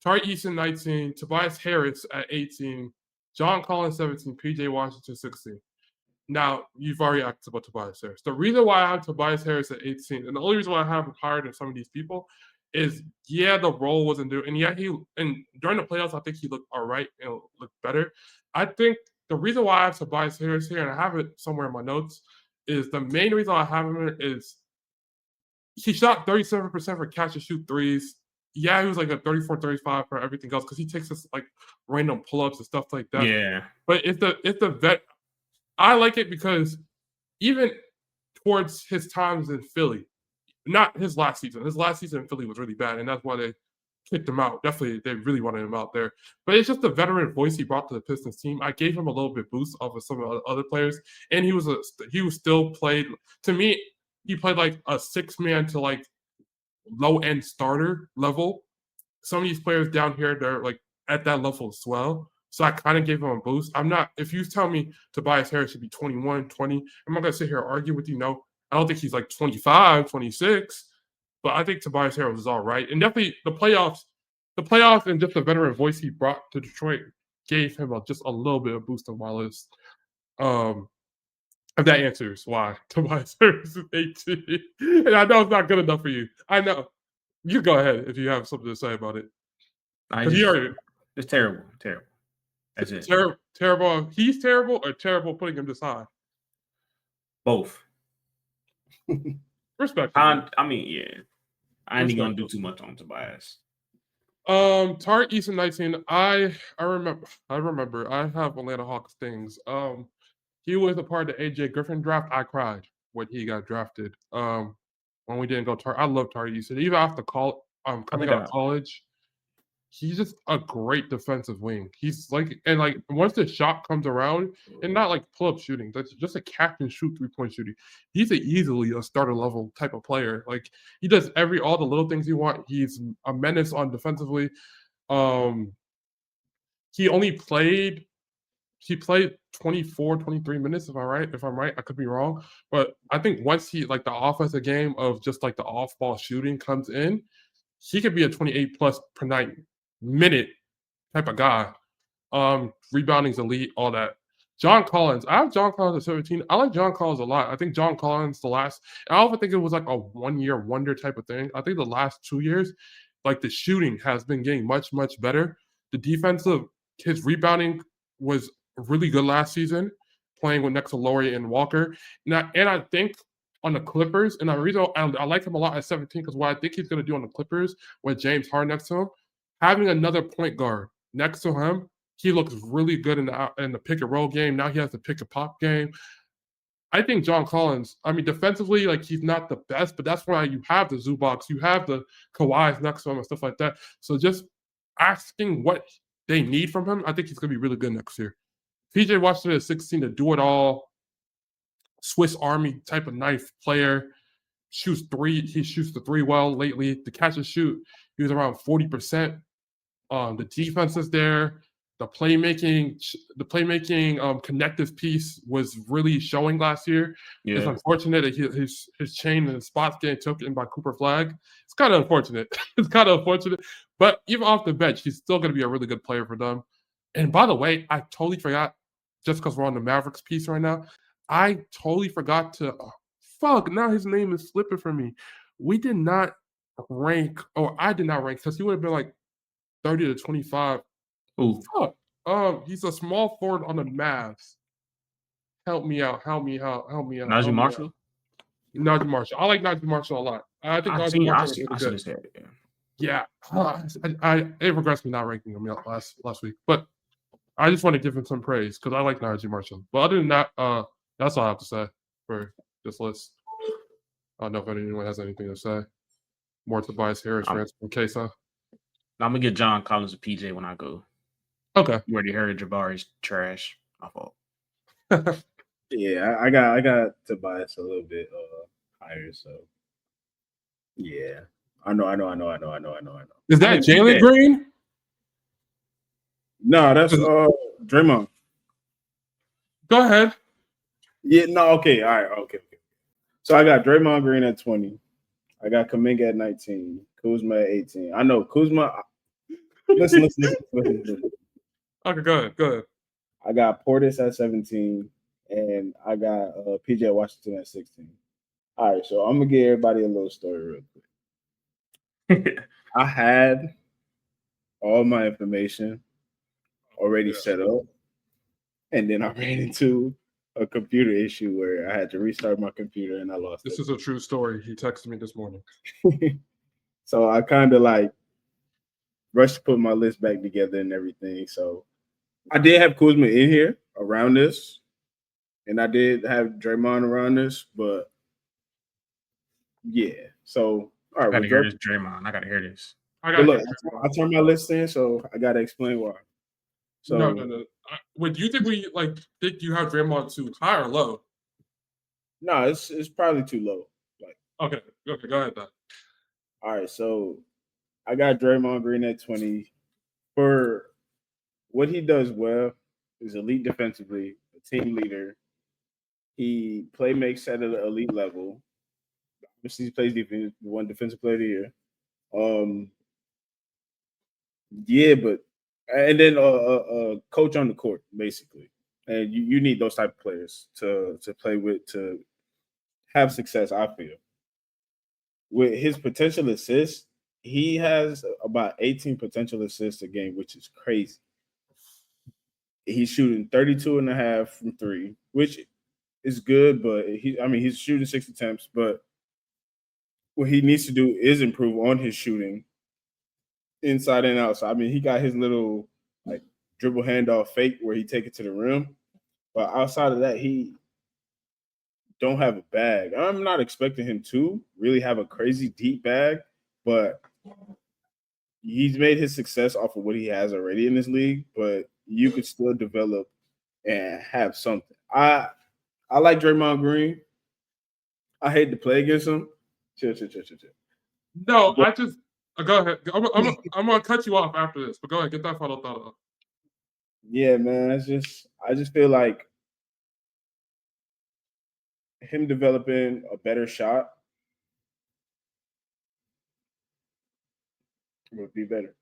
[SPEAKER 1] Tari Eason 19. Tobias Harris at 18. John Collins 17. PJ Washington 16. Now, you've already asked about Tobias Harris. The reason why I have Tobias Harris at 18, and the only reason why I have him higher than some of these people is, the role wasn't due. And during the playoffs, I think he looked all right and looked better. I think the reason why I have Tobias Harris here, and I have it somewhere in my notes, is the main reason I have him here is he shot 37% for catch and shoot threes. Yeah, he was like a 34-35 for everything else because he takes us like random pull-ups and stuff like that.
[SPEAKER 2] Yeah.
[SPEAKER 1] But if the vet, I like it because even towards his times in Philly, not his last season. His last season in Philly was really bad, and that's why they kicked him out. Definitely, they really wanted him out there. But it's just the veteran voice he brought to the Pistons team. I gave him a little bit boost off of some of the other players, and he was still played. To me, he played like a 6-man to like low-end starter level. Some of these players down here, they're like at that level as well. So I kind of gave him a boost. If you tell me Tobias Harris should be 21, 20, I'm not going to sit here and argue with you. No, I don't think he's like 25, 26, but I think Tobias Harris is all right. And definitely the playoffs and just the veteran voice he brought to Detroit gave him just a little bit of boost on my list. If that answers why Tobias Harris is 18. And I know it's not good enough for you. I know. You go ahead if you have something to say about it.
[SPEAKER 2] It's terrible. That's it.
[SPEAKER 1] Terrible. He's terrible or terrible putting him this high?
[SPEAKER 2] Both.
[SPEAKER 1] Respect.
[SPEAKER 2] I mean, yeah. I ain't gonna do too much on Tobias.
[SPEAKER 1] Tari Eason 19. I remember. I have Atlanta Hawks things. He was a part of the AJ Griffin draft. I cried when he got drafted. When we didn't go Tari. I love Tari Eason. Even after coming out of college, he's just a great defensive wing. He's once the shot comes around, and not like pull-up shooting, that's just a catch and shoot 3-point shooting. He's easily a starter level type of player. Like he does all the little things you want. He's a menace on defensively. He played 24, 23 minutes, if I'm right. I could be wrong. But I think once the offensive game of just like the off-ball shooting comes in, he could be a 28 plus per night minute type of guy. Rebounding's elite, all that. John Collins. I have John Collins at 17. I like John Collins a lot. I think John Collins I don't think it was like a 1-year wonder type of thing. I think the last 2 years, like the shooting has been getting much, much better. The his rebounding was really good last season, playing with next to Laurie and Walker. And I think on the Clippers, and the reason I like him a lot at 17 because what I think he's going to do on the Clippers with James Harden next to him, having another point guard next to him, He looks really good in the pick and roll game. Now he has the pick and pop game. I think John Collins, I mean, defensively, like he's not the best, but that's why you have the Zubaks, you have the Kawhis next to him and stuff like that. So just asking what they need from him, I think he's going to be really good next year. PJ Washington is 16 to do it all, Swiss Army type of knife player. Shoots three. He shoots the three well lately. The catch and shoot, he was around 40%. The defense is there. The playmaking connective piece was really showing last year. Yeah. It's unfortunate that his chain and his spots getting taken by Cooper Flagg. It's kind of unfortunate. But even off the bench, he's still going to be a really good player for them. And by the way, I totally forgot, just because we're on the Mavericks piece right now, I totally forgot to now his name is slipping from me. We did not rank, or I did not rank, because he would have been like 30 to 25.
[SPEAKER 2] Ooh.
[SPEAKER 1] Fuck. He's a small forward on the Mavs. Help me out.
[SPEAKER 2] Najee Marshall?
[SPEAKER 1] Najee Marshall. I like Najee Marshall a lot. I think Najee Marshall is really good. Yeah. It regrets me not ranking him last week. But I just want to give him some praise because I like Najee Marshall. But other than that, that's all I have to say for this list. I don't know if anyone has anything to say. More Tobias Harris fans from Queso.
[SPEAKER 2] I'm going to get John Collins a PJ when I go.
[SPEAKER 1] Okay.
[SPEAKER 2] You already heard Jabari's trash. My fault.
[SPEAKER 3] Yeah, I got Tobias a little bit higher, so yeah. I know.
[SPEAKER 1] Is that Jalen Green?
[SPEAKER 3] No, that's Draymond.
[SPEAKER 1] Go ahead.
[SPEAKER 3] Yeah, no, okay, all right, okay. So I got Draymond Green at 20. I got Kuminga at 19. Kuzma at 18. I know Kuzma. Listen.
[SPEAKER 1] Okay, go ahead.
[SPEAKER 3] I got Portis at 17, and I got PJ Washington at 16. All right, so I'm gonna give everybody a little story real quick. I had all my information already set up, and then I ran into a computer issue where I had to restart my computer and I lost it.
[SPEAKER 1] This is a true story. He texted me this morning.
[SPEAKER 3] So I kind of like rushed to put my list back together and everything. So I did have Kuzma in here around this, and I did have Draymond around this, but yeah. So all right,
[SPEAKER 2] I gotta hear this, Draymond. I gotta hear this.
[SPEAKER 3] I turned my list in, so I gotta explain why. So
[SPEAKER 1] no. Would you think think you have Draymond too high or low?
[SPEAKER 3] No, it's probably too low.
[SPEAKER 1] Okay, go ahead then.
[SPEAKER 3] All right, so I got Draymond Green at 20. For what he does well, is elite defensively, a team leader. He makes at an elite level. Obviously, he plays defense, won defensive player of the year. Yeah, but and then a coach on the court, basically. And you need those type of players to play with to have success, I feel. With his potential assists, he has about 18 potential assists a game, which is crazy. He's shooting 32.5 from three, which is good, but he's shooting 6 attempts, but what he needs to do is improve on his shooting inside and outside. I mean, he got his little dribble handoff fake where he take it to the rim, but outside of that, he don't have a bag. I'm not expecting him to really have a crazy deep bag, but he's made his success off of what he has already in this league, but you could still develop and have something. I like Draymond Green. I hate to play against him. Chill.
[SPEAKER 1] No, I just go ahead. I'm gonna cut you off after this, but go ahead, get that final thought up.
[SPEAKER 3] Yeah, man. I just feel like him developing a better shot would be better.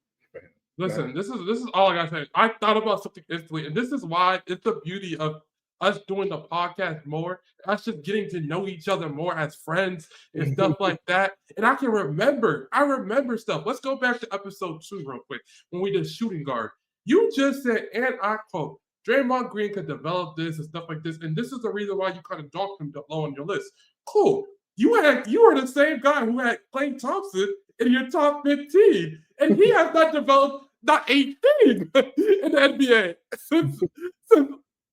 [SPEAKER 1] Listen, this is all I gotta say. I thought about something instantly, and this is why it's the beauty of us doing the podcast more, us just getting to know each other more as friends and stuff like that. And I remember stuff. Let's go back to episode 2 real quick when we did shooting guard. You just said, and I quote, Draymond Green could develop this and stuff like this, and this is the reason why you kind of docked him low on your list. Cool. You were the same guy who had Klay Thompson in your top 15, and he has not developed not a thing in the NBA since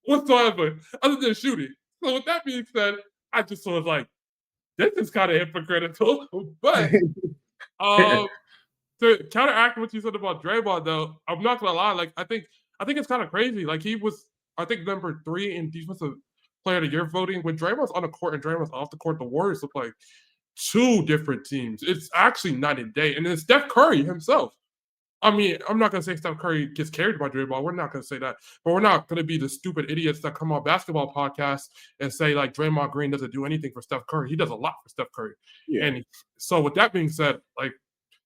[SPEAKER 1] whatsoever, other than shooting. So with that being said, I just was like, this is kind of hypocritical. But to counteract what you said about Draymond, though, I'm not gonna lie. Like I think it's kind of crazy. Like he was, I think, number 3 in defensive player of the year voting. When Draymond's on the court and Draymond's off the court, the Warriors look like 2 different teams. It's actually night and day. And then Steph Curry himself. I mean, I'm not gonna say Steph Curry gets carried by Draymond. We're not gonna say that, but we're not gonna be the stupid idiots that come on basketball podcasts and say like Draymond Green doesn't do anything for Steph Curry. He does a lot for Steph Curry.
[SPEAKER 3] Yeah.
[SPEAKER 1] And so with that being said, like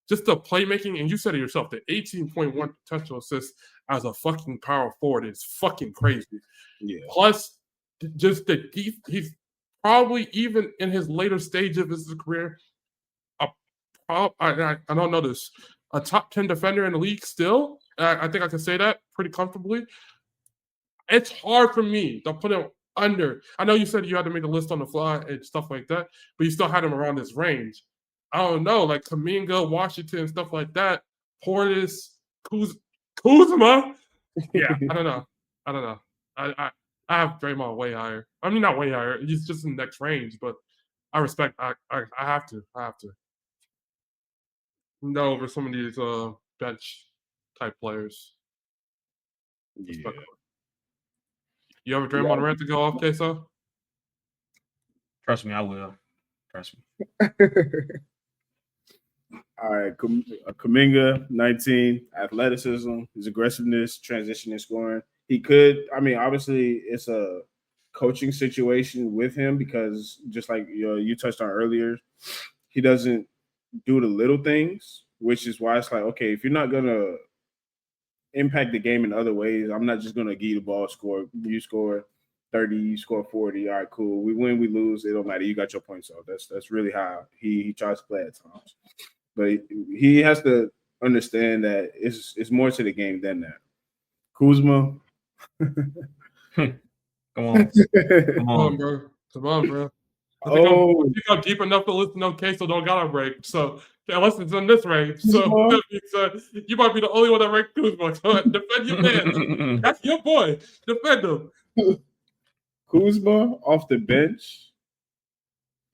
[SPEAKER 1] just the playmaking, and you said it yourself, the 18.1 potential assists as a fucking power forward is fucking crazy.
[SPEAKER 3] Yeah.
[SPEAKER 1] Plus, just the he's probably even in his later stage of his career. I don't know this. A top 10 defender in the league still. I think I can say that pretty comfortably. It's hard for me to put him under. I know you said you had to make a list on the fly and stuff like that, but you still had him around this range. I don't know, like Kuminga, Washington, stuff like that. Portis, Kuzma. Yeah, I don't know. I have Draymond way higher. I mean, not way higher. He's just in the next range, but I respect. I have to. No, over some of these bench type players.
[SPEAKER 3] Yeah.
[SPEAKER 1] You have a Draymond rant to go off, Queso?
[SPEAKER 2] Trust me, I will. Trust me.
[SPEAKER 3] All right, Kuminga, 19, athleticism, his aggressiveness, transition and scoring. He could, I mean, obviously it's a coaching situation with him because just like you touched on earlier, he doesn't do the little things, which is why it's like, okay, if you're not going to impact the game in other ways, I'm not just going to give you the ball, you score 30, you score 40, all right, cool. We win, we lose, it don't matter. You got your points off. That's really how he tries to play at times. But he has to understand that it's more to the game than that. Kuzma.
[SPEAKER 2] Come on,
[SPEAKER 1] bro. Come on, bro. I think I'm deep enough to listen to Queso don't got a break. So unless it's in this range. So you might be the only one that ranked Kuzma. So defend your man. That's your boy. Defend him.
[SPEAKER 3] Kuzma off the bench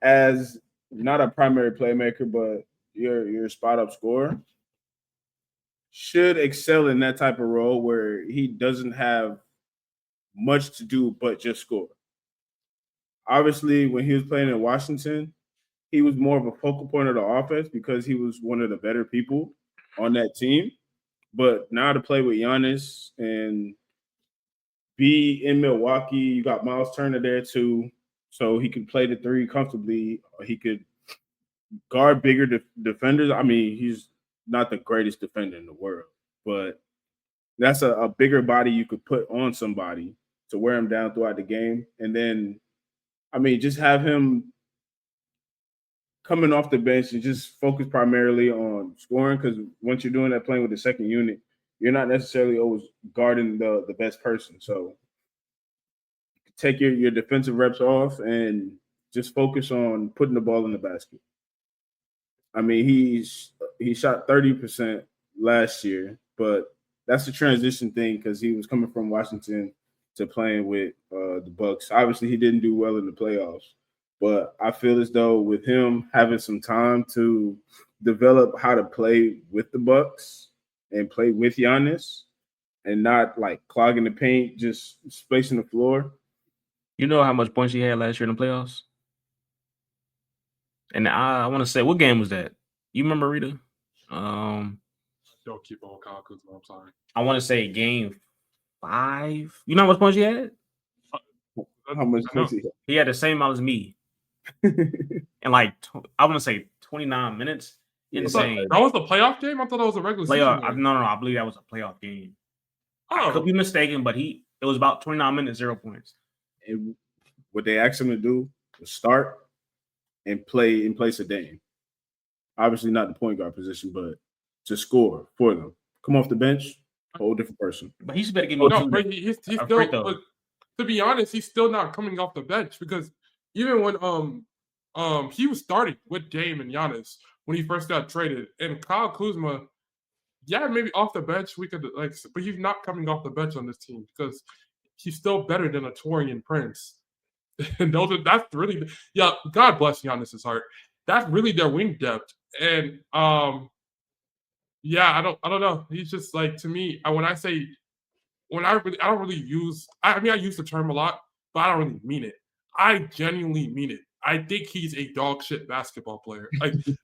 [SPEAKER 3] as not a primary playmaker, but your spot up scorer should excel in that type of role where he doesn't have much to do but just score. Obviously, when he was playing in Washington, he was more of a focal point of the offense because he was one of the better people on that team. But now to play with Giannis and be in Milwaukee, you got Miles Turner there too, so he could play the 3 comfortably. He could guard bigger defenders. I mean, he's not the greatest defender in the world, but that's a bigger body you could put on somebody to wear him down throughout the game. And then, I mean, just have him coming off the bench and just focus primarily on scoring, because once you're doing that, playing with the second unit, you're not necessarily always guarding the best person. So take your defensive reps off and just focus on putting the ball in the basket. I mean, he shot 30% last year, but that's a transition thing because he was coming from Washington to playing with the Bucks. Obviously, he didn't do well in the playoffs, but I feel as though with him having some time to develop how to play with the Bucks and play with Giannis and not like clogging the paint, just spacing the floor.
[SPEAKER 2] You know how much points he had last year in the playoffs? And I want to say, what game was that? You remember, Rita?
[SPEAKER 1] Don't keep on Kyle Kuzma. I'm sorry.
[SPEAKER 2] I want to say game 5. You know how much points he had?
[SPEAKER 3] How much points he had?
[SPEAKER 2] He had the same amount as me. And like, I want to say 29 minutes. Insane.
[SPEAKER 1] That was the playoff game? I thought that was a regular season game.
[SPEAKER 2] No, I believe that was a playoff game.
[SPEAKER 1] Oh.
[SPEAKER 2] I could be mistaken, but it was about 29 minutes, 0 points.
[SPEAKER 3] And what they asked him to do was start and play in place of Dame. Obviously not the point guard position, but to score for them. Come off the bench, a whole different person.
[SPEAKER 2] But he's better give me
[SPEAKER 1] he's still, but to be honest, he's still not coming off the bench because even when he was starting with Dame and Giannis when he first got traded, and Kyle Kuzma yeah, maybe off the bench we could but he's not coming off the bench on this team because he's still better than a Torian Prince. And that's really God bless Giannis's heart. That's really their wing depth. And yeah, I don't know. He's just like, to me, I don't really use, I use the term a lot, but I don't really mean it. I genuinely mean it. I think he's a dog shit basketball player.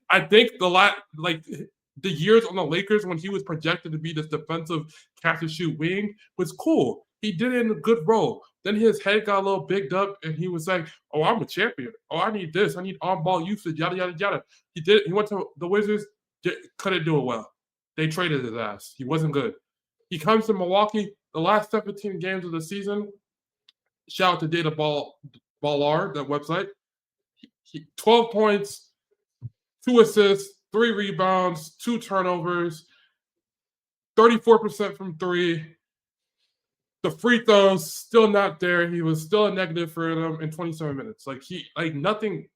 [SPEAKER 1] I think the years on the Lakers when he was projected to be this defensive catch and shoot wing was cool. He did it in a good role. Then his head got a little bigged up, and he was like, "Oh, I'm a champion. Oh, I need this. I need on-ball usage. Yada yada yada." He did. He went to the Wizards. Couldn't do it well. They traded his ass. He wasn't good. He comes to Milwaukee. The last 17 games of the season. Shout out to Data Ballar, that website. 12 points, 2 assists, 3 rebounds, 2 turnovers, 34% from 3. The free throws still not there. He was still a negative for them in 27 minutes. Nothing.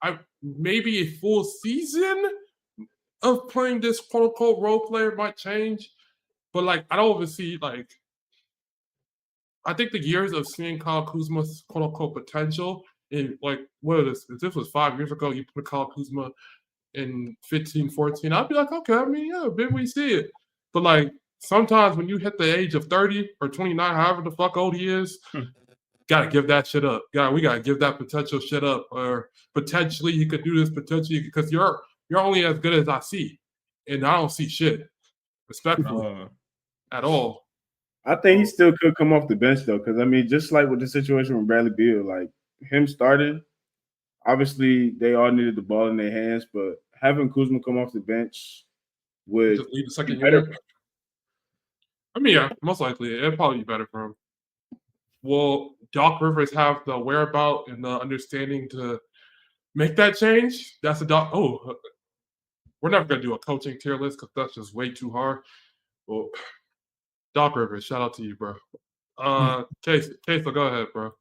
[SPEAKER 1] I maybe a full season of playing this quote unquote role player might change, but I don't even see I think the years of seeing Kyle Kuzma's quote unquote potential in what is this? If this was 5 years ago, you put Kyle Kuzma in 15, 14, I'd be like, okay, maybe we see it. But sometimes when you hit the age of 30 or 29, however the fuck old he is, gotta give that shit up. We gotta give that potential shit up. Or potentially he could do this potentially because you're only as good as I see. And I don't see shit. Respectfully. At all.
[SPEAKER 3] I think he still could come off the bench though, because just like with the situation with Bradley Beal, him starting, obviously they all needed the ball in their hands, but having Kuzma come off the bench would
[SPEAKER 1] just leave the second year. Yeah, most likely it'd probably be better for him. Will Doc Rivers have the whereabout and the understanding to make that change? That's we're never gonna do a coaching tier list because that's just way too hard. Well, Doc Rivers, shout out to you, bro. Case, go ahead, bro.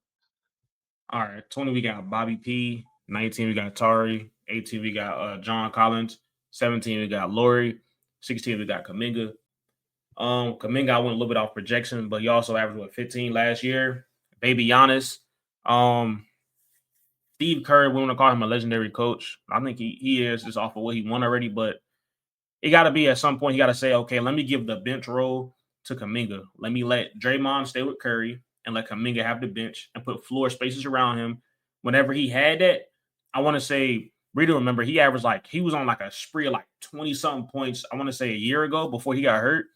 [SPEAKER 2] All right, 20 we got Bobby P. 19 we got Tari. 18 we got John Collins. 17 we got Laurie. 16 we got Kuminga. Kuminga, I went a little bit off projection, but he also averaged 15 last year. Baby Giannis. Steve Kerr, we want to call him a legendary coach. I think he is just off of what he won already, but it got to be at some point, he got to say, okay, let me give the bench role to Kuminga. Let me let Draymond stay with Curry and let Kuminga have the bench and put floor spaces around him. Whenever he had that, I want to say, Rita, remember, he averaged he was on a spree of 20-something points, I want to say a year ago before he got hurt.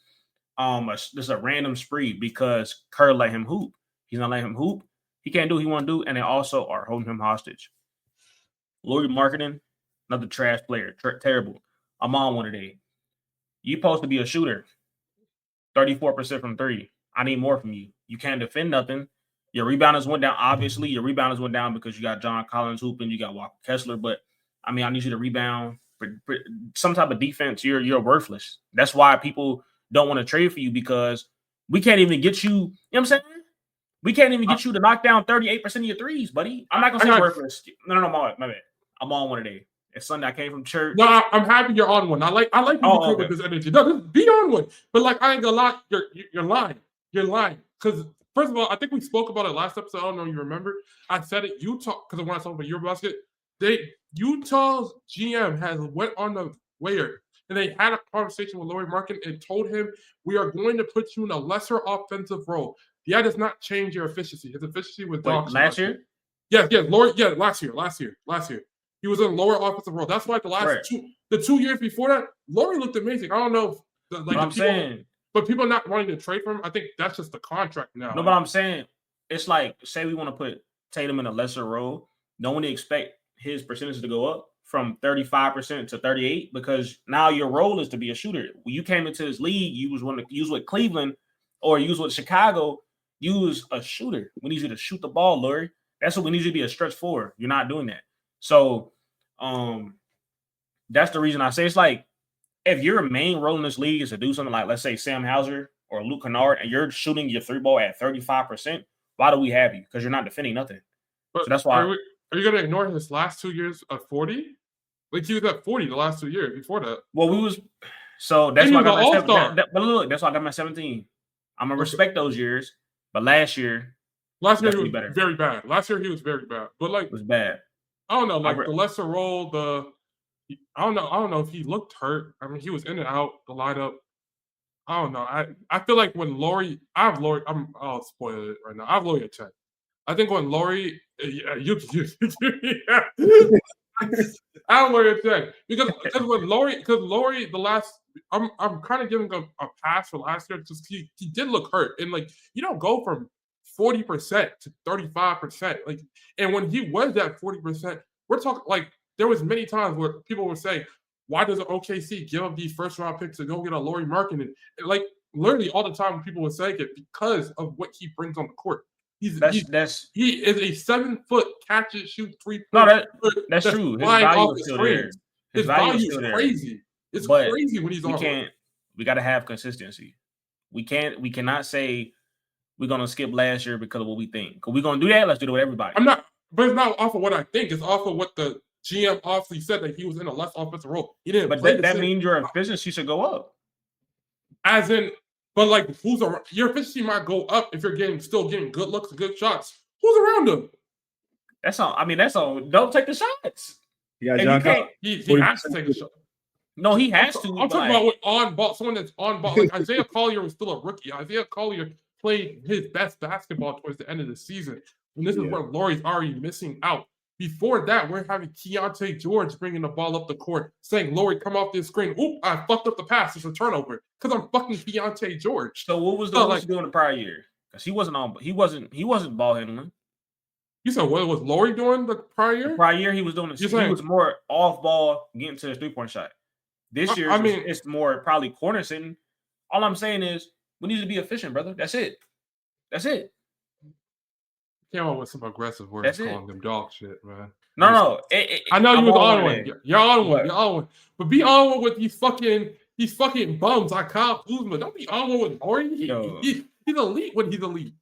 [SPEAKER 2] Just a random spree because Kerr let him hoop. He's not letting him hoop. He can't do what he want to do, and they also are holding him hostage. Laurie Marketing, another trash player, terrible. I'm on one today. You supposed to be a shooter. 34% from 3. I need more from you. You can't defend nothing. Your rebounders went down. Obviously, your rebounders went down because you got John Collins hooping, you got Walker Kessler. But I need you to rebound for some type of defense. You're worthless. That's why people don't want to trade for you because we can't even get you. You know what I'm saying? We can't even get you to knock down 38% of your threes, buddy. I'm not gonna say worthless. No, my bad. I'm on one today. It's Sunday. I came from church.
[SPEAKER 1] No, I'm happy you're on one. I like when you come with this energy. No, just be on one. But I ain't gonna lie, you're lying. You're lying. Because first of all, I think we spoke about it last episode. I don't know if you remember. I said it. Utah, because when I talked about your basket, Utah's GM has went on the wire and they had a conversation with Laurie Markin and told him, we are going to put you in a lesser offensive role. That does not change your efficiency. His efficiency was
[SPEAKER 2] last year?
[SPEAKER 1] Yes, Laurie. Yeah, last year. He was in a lower offensive role. That's why the 2 years before that, Laurie looked amazing. I don't know. But people not wanting to trade for him, I think that's just the contract now.
[SPEAKER 2] No, but I'm saying it's say we want to put Tatum in a lesser role. Don't want to expect his percentage to go up from 35% to 38% because now your role is to be a shooter. When you came into this league, you was wanting to use with Cleveland or use with Chicago. Use a shooter. We need you to shoot the ball, Laurie. That's what we need you to be a stretch forward. You're not doing that. So that's the reason I say it's if your main role in this league is to do something like, let's say, Sam Hauser or Luke Kennard, and you're shooting your 3-ball at 35%, why do we have you? Because you're not defending nothing.
[SPEAKER 1] But
[SPEAKER 2] so that's why.
[SPEAKER 1] Are you going to ignore his last 2 years of 40? He was at 40 the last 2 years before that.
[SPEAKER 2] Well, So that's
[SPEAKER 1] And
[SPEAKER 2] why
[SPEAKER 1] he
[SPEAKER 2] I
[SPEAKER 1] was
[SPEAKER 2] got
[SPEAKER 1] an
[SPEAKER 2] my
[SPEAKER 1] all-star.
[SPEAKER 2] but look, that's why I got my 17. I'm gonna respect those years, but last year
[SPEAKER 1] Last year he
[SPEAKER 2] definitely
[SPEAKER 1] was
[SPEAKER 2] better.
[SPEAKER 1] very bad. Last year he was very bad. But like,
[SPEAKER 2] It was bad.
[SPEAKER 1] I don't know, like the lesser role, I don't know if he looked hurt. I mean, he was in and out the lineup. I don't know. I feel like when I'll spoil it right now. I have Laurie at 10. I think when Laurie, yeah, yeah. I have Laurie at 10 because when Laurie, the last, I'm kind of giving him a pass for last year because he did look hurt, and like you don't go from 40% to 35%, like, and when he was at 40%, we're talking like there was many times where people would say, why does OKC give up these first round picks to go get a Laurie Markkinen? And like literally all the time people would say it because of what he brings on the court. He is a 7-foot catch and shoot 3-point.
[SPEAKER 2] No, that's true. His value is still there.
[SPEAKER 1] His value is crazy. It's crazy when he's on.
[SPEAKER 2] We got to have consistency. We cannot say we're gonna skip last year because of what we think. Because we're gonna do that. Let's do it with everybody.
[SPEAKER 1] But it's not off of what I think. It's off of what the GM obviously said that he was in a less offensive role. He didn't.
[SPEAKER 2] But that means your efficiency should go up.
[SPEAKER 1] As in, but like, your efficiency might go up if you're still getting good looks and good shots. Who's around him?
[SPEAKER 2] That's all. I mean, that's all. Don't take the shots.
[SPEAKER 3] Yeah, John.
[SPEAKER 1] He has to take a shot.
[SPEAKER 2] No, he has to.
[SPEAKER 1] I'm talking about on ball. Someone that's on ball. Like Isaiah Collier was still a rookie. Isaiah Collier played his best basketball towards the end of the season, and this is where Laurie's already missing out. Before that, we're having Keontae George bringing the ball up the court, saying, Laurie, come off this screen. Oop, I fucked up the pass. It's a turnover because I'm fucking Keontae George.
[SPEAKER 2] So what was the doing the prior year? Because he wasn't ball handling.
[SPEAKER 1] You said what was Laurie doing the prior year?
[SPEAKER 2] The prior year he was doing he was more off ball getting to his 3-point shot. This year, it's more probably corner sitting. All I'm saying is we need to be efficient, brother. That's it.
[SPEAKER 1] Came up with some aggressive words calling them dog shit, man.
[SPEAKER 2] No.
[SPEAKER 1] I know you was on one. You're on one. But be on one with these fucking bums like Kyle Kuzma. Don't be on one with Laurie. He's elite when he's elite.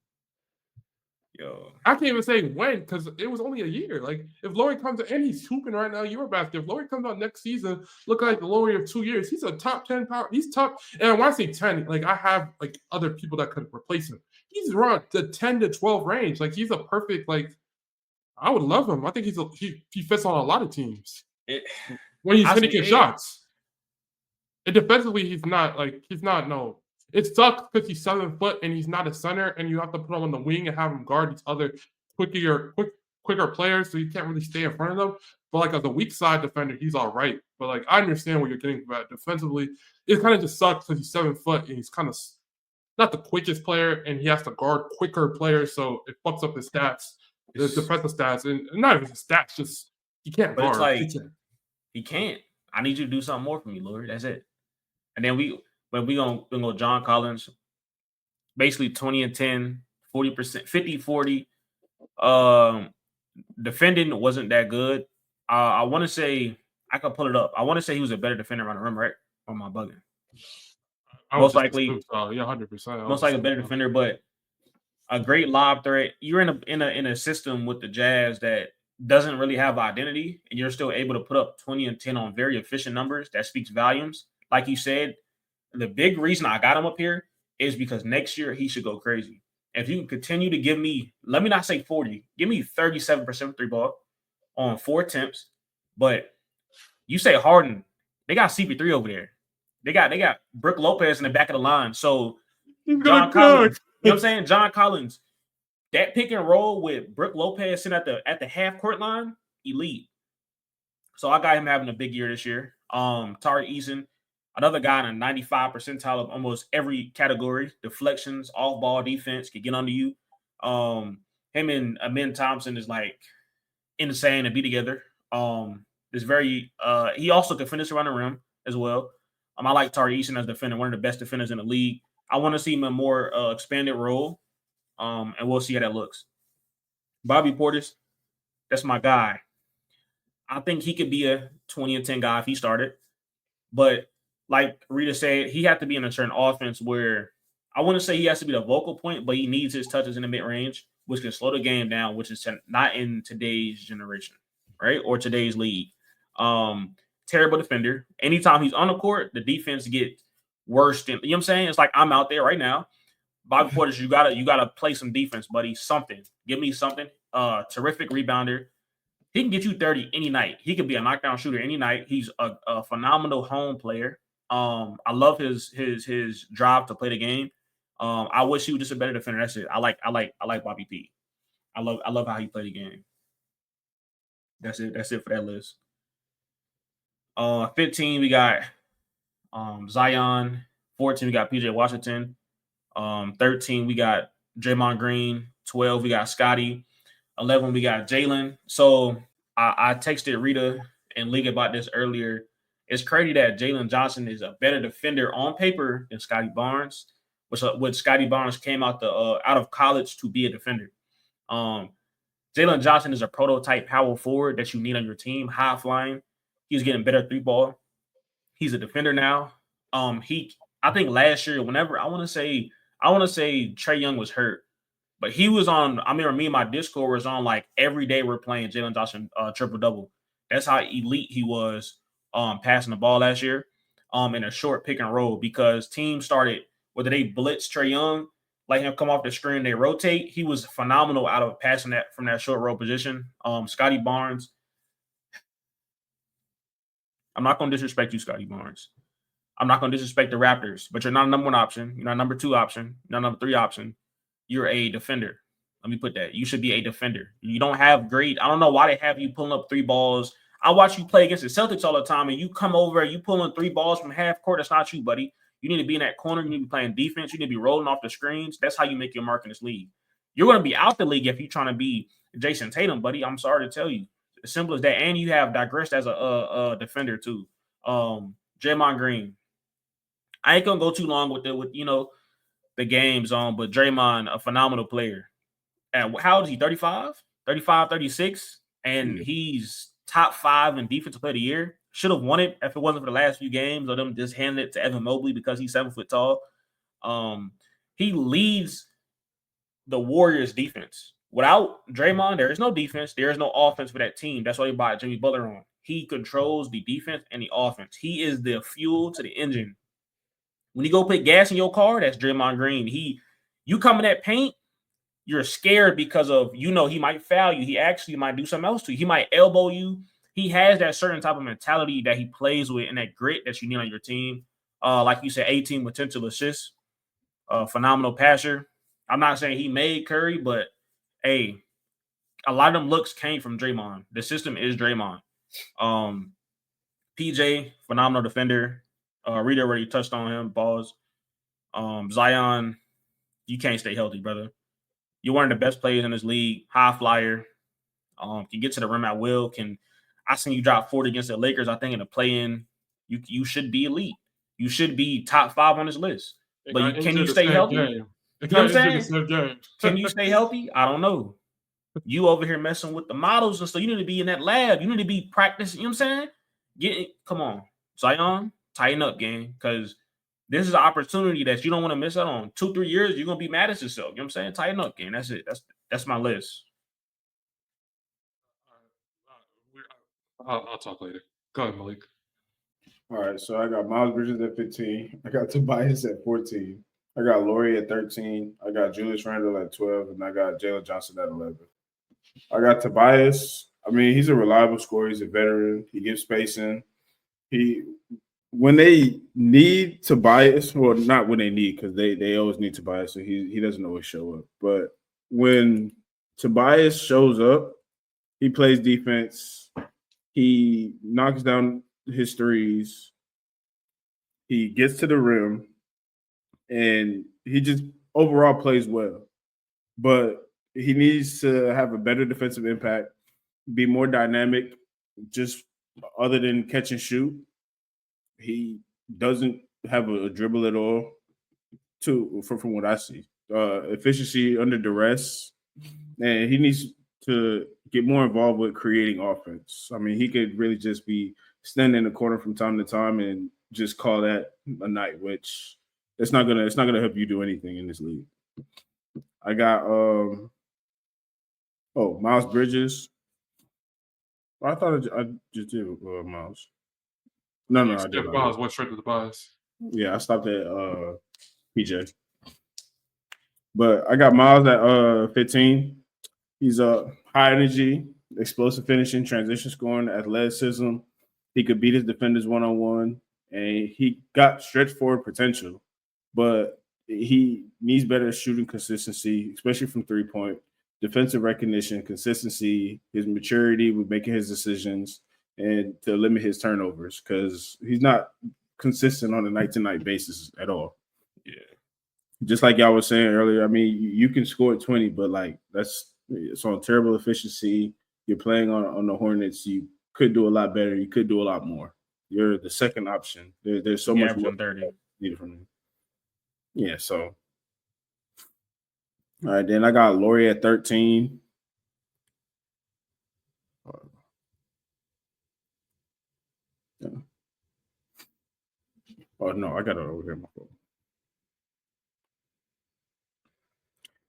[SPEAKER 2] Yo.
[SPEAKER 1] I can't even say when because it was only a year. Like if Laurie comes in and he's hooping right now, Eurobasket. If Laurie comes out next season, look like the Laurie of 2 years. He's a top 10 power. He's top. And when I say 10, like I have like other people that could replace him. He's around the 10 to 12 range. Like he's a perfect, like I would love him. I think he fits on a lot of teams. When he's finishing shots. And defensively, he's not. It sucks because he's 7 foot and he's not a center, and you have to put him on the wing and have him guard these other quicker players, so you can't really stay in front of them. But like as a weak side defender, he's all right. But like I understand what you're getting from that. Defensively, it kind of just sucks because he's 7 foot and he's kind of not the quickest player, and he has to guard quicker players, so it fucks up his stats, the defensive stats, and not even his stats. Just he can't guard.
[SPEAKER 2] It's like he can't. I need you to do something more for me, Lord. That's it. And then we go John Collins, basically 20 and 10, 40%, 50-40. Defending wasn't that good. I want to say I could pull it up. I want to say he was a better defender around the rim, right? Or am I bugging? Most likely,
[SPEAKER 1] 100%.
[SPEAKER 2] Most likely a better defender, but a great lob threat. You're in a system with the Jazz that doesn't really have identity, and you're still able to put up 20 and 10 on very efficient numbers. That speaks volumes. Like you said, the big reason I got him up here is because next year he should go crazy. If you can continue to give me, let me not say 40, give me 37% three ball on 4 attempts. But you say Harden, they got CP3 over there. They got Brook Lopez in the back of the line. So John Collins, you know what I'm saying? John Collins, that pick and roll with Brook Lopez sitting at the half court line, elite. So I got him having a big year this year. Tari Eason, another guy in a 95 percentile of almost every category. Deflections, off-ball defense, can get under you. Him and Amin Thompson is like insane to be together. He also can finish around the rim as well. I like Tari Eason as a defender, one of the best defenders in the league. I want to see him in a more expanded role, and we'll see how that looks. Bobby Portis, that's my guy. I think he could be a 20 and 10 guy if he started. But like Rita said, he had to be in a certain offense where I want to say he has to be the vocal point, but he needs his touches in the mid-range, which can slow the game down, which is not in today's generation, right? Or today's league. terrible defender. Anytime he's on the court, the defense gets worse than, you know what I'm saying? It's like I'm out there right now. Bobby Portis, you gotta play some defense, buddy. Something. Give me something. Terrific rebounder. He can get you 30 any night. He could be a knockdown shooter any night. He's a phenomenal home player. I love his drive to play the game. I wish he was just a better defender. That's it. I like Bobby P. I love how he played the game. That's it for that list. 15 we got Zion. 14 we got PJ Washington. 13 we got Draymond Green. 12 we got Scotty. 11 we got Jalen. So I texted Rita and League about this earlier. It's crazy that Jalen Johnson is a better defender on paper than Scotty Barnes, which Scotty Barnes came out of college to be a defender. Jalen Johnson is a prototype power forward that you need on your team, high flying. He's getting better three ball. He's a defender now. I think last year, whenever I want to say Trae Young was hurt, but he was on. I remember me and my Discord was on like every day we're playing Jalen Johnson triple double. That's how elite he was passing the ball last year in a short pick and roll, because teams started, whether they blitz Trae Young, let him come off the screen, they rotate. He was phenomenal out of passing that from that short roll position. Scotty Barnes. I'm not going to disrespect you, Scotty Barnes. I'm not going to disrespect the Raptors, but you're not a number one option. You're not a number two option. You're not a number three option. You're a defender. Let me put that. You should be a defender. You don't have great. I don't know why they have you pulling up three balls. I watch you play against the Celtics all the time, and you come over and you pulling three balls from half court. That's not you, buddy. You need to be in that corner. You need to be playing defense. You need to be rolling off the screens. That's how you make your mark in this league. You're going to be out the league if you're trying to be Jason Tatum, buddy. I'm sorry to tell you. As simple as that. And you have digressed as a defender too. Draymond Green. I ain't gonna go too long with the games but Draymond, a phenomenal player. And how old is he? 35, 36, and he's top 5 in defensive player of the year. Should have won it if it wasn't for the last few games of them just handing it to Evan Mobley because he's 7 foot tall. He leads the Warriors defense. Without Draymond, there is no defense. There is no offense for that team. That's why they brought Jimmy Butler on. He controls the defense and the offense. He is the fuel to the engine. When you go put gas in your car, that's Draymond Green. You come in that paint, you're scared because of, he might foul you. He actually might do something else to you. He might elbow you. He has that certain type of mentality that he plays with and that grit that you need on your team. Like you said, 18 potential assists, phenomenal passer. I'm not saying he made Curry, but hey, a lot of them looks came from Draymond. The system is Draymond. PJ, phenomenal defender. Rita already touched on him. Balls. Zion, you can't stay healthy, brother. You're one of the best players in this league. High flyer. Can get to the rim at will. I seen you drop 40 against the Lakers. I think in the play-in, you should be elite. You should be top 5 on this list. But can you stay healthy? You know what I'm saying? Can you stay healthy? I don't know. You over here messing with the models and stuff. You need to be in that lab. You need to be practicing. You know what I'm saying? Come on, Zion. Tighten up, gang, because this is an opportunity that you don't want to miss out on. 2-3 years, you're going to be mad at yourself. You know what I'm saying? Tighten up, gang. That's it. That's my list.
[SPEAKER 1] I'll talk later. Go ahead, Malik.
[SPEAKER 3] All right, so I got Miles Bridges at 15. I got Tobias at 14. I got Laurie at 13. I got Julius Randle at 12. And I got Jalen Johnson at 11. I got Tobias. I mean, he's a reliable scorer. He's a veteran. He gives spacing. When they need Tobias, well, not when they need, because they always need Tobias, so he doesn't always show up. But when Tobias shows up, he plays defense. He knocks down his threes. He gets to the rim, and he just overall plays well. But he needs to have a better defensive impact, be more dynamic, just other than catch and shoot. He doesn't have a dribble at all, from what I see. Efficiency under duress, and he needs to get more involved with creating offense. I mean, he could really just be standing in the corner from time to time and just call that a night, which it's not gonna help you do anything in this league. I got Miles Bridges. I thought I just did Miles. No,
[SPEAKER 1] You
[SPEAKER 3] I did
[SPEAKER 1] skipped
[SPEAKER 3] not.
[SPEAKER 1] Miles. Went straight to the buys.
[SPEAKER 3] Yeah, I stopped at PJ. But I got Miles at 15. He's high energy, explosive finishing, transition scoring, athleticism. He could beat his defenders one-on-one, and he got stretch forward potential. But he needs better shooting consistency, especially from three-point, defensive recognition, consistency, his maturity with making his decisions, and to limit his turnovers because he's not consistent on a night-to-night basis at all.
[SPEAKER 1] Yeah.
[SPEAKER 3] Just like y'all was saying earlier, I mean, you can score 20, but like it's on terrible efficiency. You're playing on the Hornets. You could do a lot better. You could do a lot more. You're the second option. There's so much more
[SPEAKER 2] 30
[SPEAKER 3] needed from you. Yeah, so all right, then I got Laurie at 13. Oh no, I got it over here. My phone.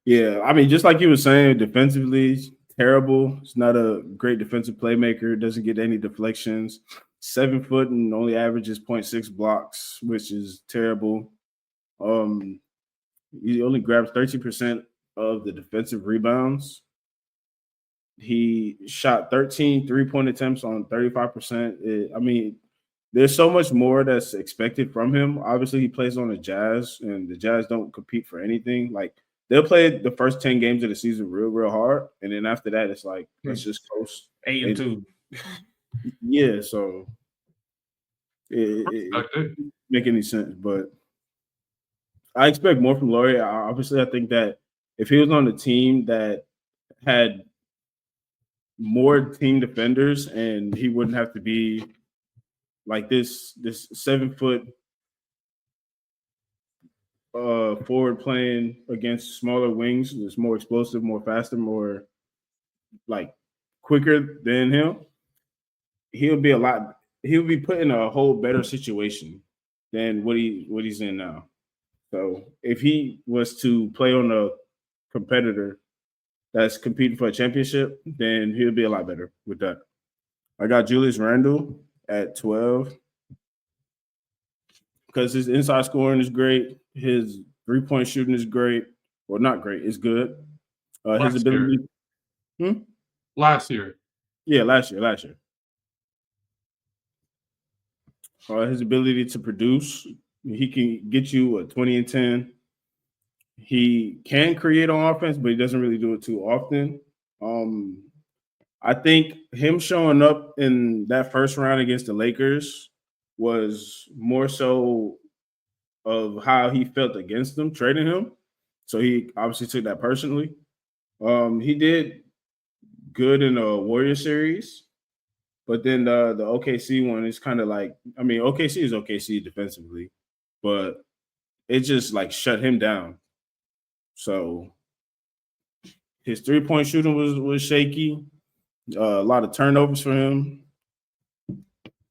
[SPEAKER 3] Yeah, I mean, just like you were saying, defensively, terrible. It's not a great defensive playmaker. Doesn't get any deflections. 7 foot and only averages 0.6 blocks, which is terrible. He only grabs 13% of the defensive rebounds. He shot 13 3-point attempts on 35%. I mean, there's so much more that's expected from him. Obviously, he plays on the Jazz, and the Jazz don't compete for anything. Like, they'll play the first 10 games of the season real hard, and then after that, it's like, let's just coast.
[SPEAKER 2] 8-2.
[SPEAKER 3] Yeah, so it make any sense, but I expect more from Laurie. Obviously, I think that if he was on the team that had more team defenders, and he wouldn't have to be like this 7 foot forward playing against smaller wings, that's more explosive, more faster, more like quicker than him, he'll be put in a whole better situation than what he's in now. So if he was to play on a competitor that's competing for a championship, then he'll be a lot better with that. I got Julius Randle at 12 because his inside scoring is great. His 3-point shooting is great. Well, not great. It's good. His ability.
[SPEAKER 1] Last year.
[SPEAKER 3] Yeah, last year. His ability to produce. He can get you a 20 and 10. He can create on offense, but he doesn't really do it too often. I think him showing up in that first round against the Lakers was more so of how he felt against them, trading him. So he obviously took that personally. He did good in the Warrior series, but then the OKC one is kind of like, I mean, OKC is OKC defensively, but it just like shut him down. So his 3-point shooting was shaky. A lot of turnovers for him.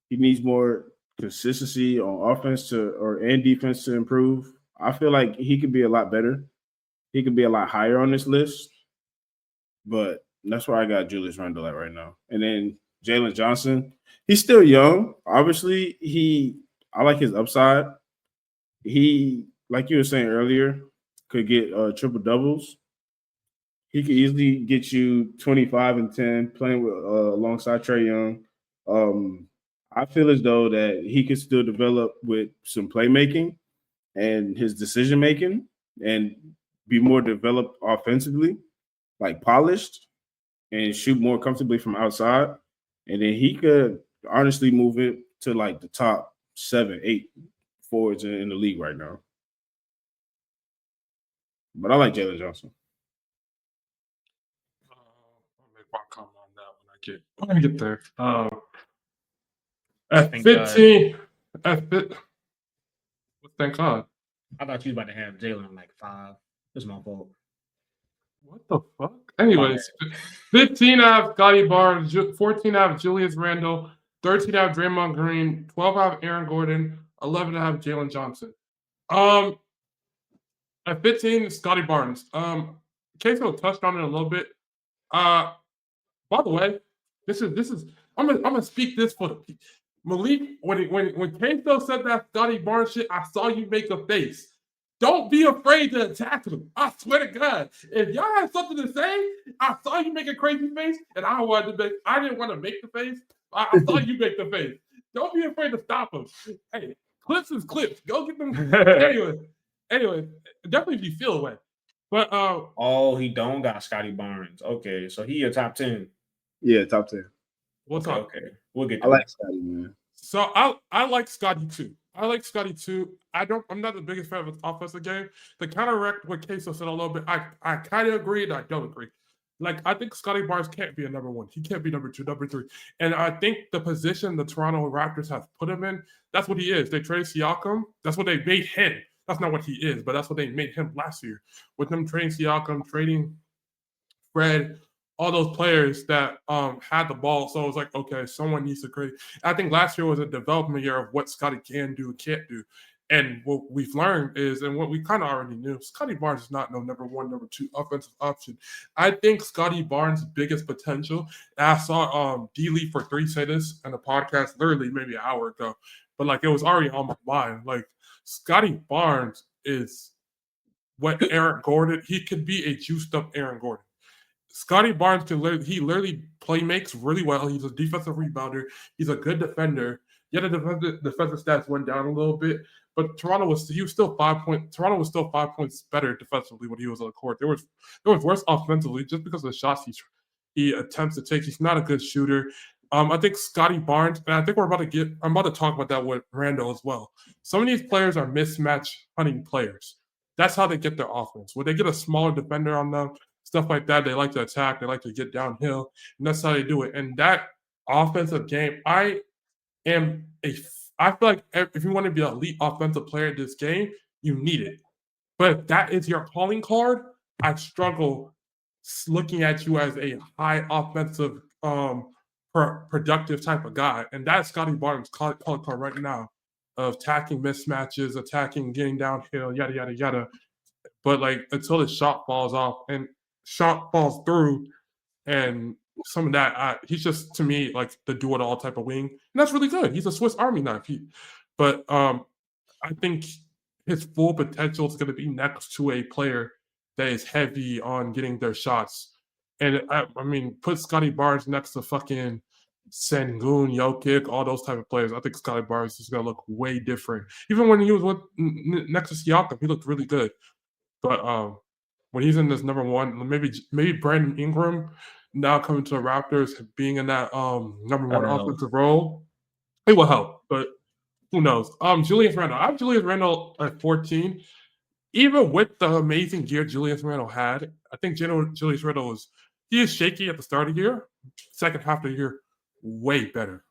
[SPEAKER 3] He needs more consistency on offense and defense to improve. I feel like he could be a lot better. He could be a lot higher on this list, but that's where I got Julius Randle at right now. And then Jalen Johnson, he's still young. Obviously, I like his upside. He, like you were saying earlier, could get triple doubles. He could easily get you 25 and 10 playing with alongside Trae Young. I feel as though that he could still develop with some playmaking and his decision making and be more developed offensively, like polished, and shoot more comfortably from outside. And then he could honestly move it to like the top 7, 8 forwards in the league right now. But I like Jalen Johnson.
[SPEAKER 1] I'll make my comment on that when I get there. At 15, thank God.
[SPEAKER 2] I thought you were about to have Jalen like 5. It's my fault.
[SPEAKER 1] What the fuck? Anyways, 15 I have Scotty Barnes, 14 I have Julius Randle, 13 I have Draymond Green, 12 I have Aaron Gordon, 11 I have Jalen Johnson. At 15, Scotty Barnes. Queso touched on it a little bit. By the way, this is I'm gonna speak this for Malik, when Queso said that Scotty Barnes shit, I saw you make a face. Don't be afraid to attack him. I swear to God. If y'all have something to say, I saw you make a crazy face, and I didn't want to make the face. I saw you make the face. Don't be afraid to stop him. Hey, clips is clips. Go get them. Anyway, definitely if you feel away. But
[SPEAKER 2] he don't got Scotty Barnes. Okay, so he a top 10.
[SPEAKER 3] Yeah, top 10.
[SPEAKER 1] We'll talk.
[SPEAKER 2] Okay, we'll get.
[SPEAKER 3] I like Scotty, man.
[SPEAKER 1] So I like Scotty too. I'm not the biggest fan of his offensive game. To counteract what Queso said a little bit, I kind of agree and I don't agree. Like, I think Scotty Barnes can't be a number one. He can't be number two, number three. And I think the position the Toronto Raptors have put him in, that's what he is. They traded Siakam. That's what they made him. That's not what he is, but that's what they made him last year. With them trading Siakam, trading Fred, all those players that had the ball. So it was like, okay, someone needs to create. I think last year was a development year of what Scotty can do and can't do. And what we've learned is, and what we kind of already knew, Scotty Barnes is not no number one, number two offensive option. I think Scotty Barnes' biggest potential, and I saw D-Lee for 3 say this in a podcast literally maybe an hour ago, but like it was already on my mind. Like, Scotty Barnes is what Aaron Gordon, he could be a juiced up Aaron Gordon. Scotty Barnes literally play makes really well. He's a defensive rebounder. He's a good defender. Yeah, the defensive stats went down a little bit, but Toronto was still 5 points better defensively when he was on the court. There was worse offensively just because of the shots he attempts to take. He's not a good shooter. I think Scotty Barnes, and I think I'm about to talk about that with Randall as well. Some of these players are mismatch hunting players. That's how they get their offense. When they get a smaller defender on them, stuff like that, they like to attack, they like to get downhill, and that's how they do it. And that offensive game, I feel like if you want to be an elite offensive player in this game, you need it. But if that is your calling card, I struggle looking at you as a high offensive, productive type of guy. And that's Scotty Barnes' calling card right now of attacking mismatches, attacking, getting downhill, yada, yada, yada. But like until the shot falls off and shot falls through and some of that, he's just, to me, like the do-it-all type of wing. And that's really good. He's a Swiss Army knife. But I think his full potential is going to be next to a player that is heavy on getting their shots. And I mean, put Scotty Barnes next to fucking Sengun, Jokic, all those type of players. I think Scotty Barnes is going to look way different. Even when he was next to Siakam, he looked really good. But when he's in this number one, maybe Brandon Ingram now coming to the Raptors, being in that number one offensive role, it will help. But who knows? Julius Randle. I have Julius Randle at 14. Even with the amazing year Julius Randle had, I think Julius Randle he is shaky at the start of the year. Second half of the year, way better.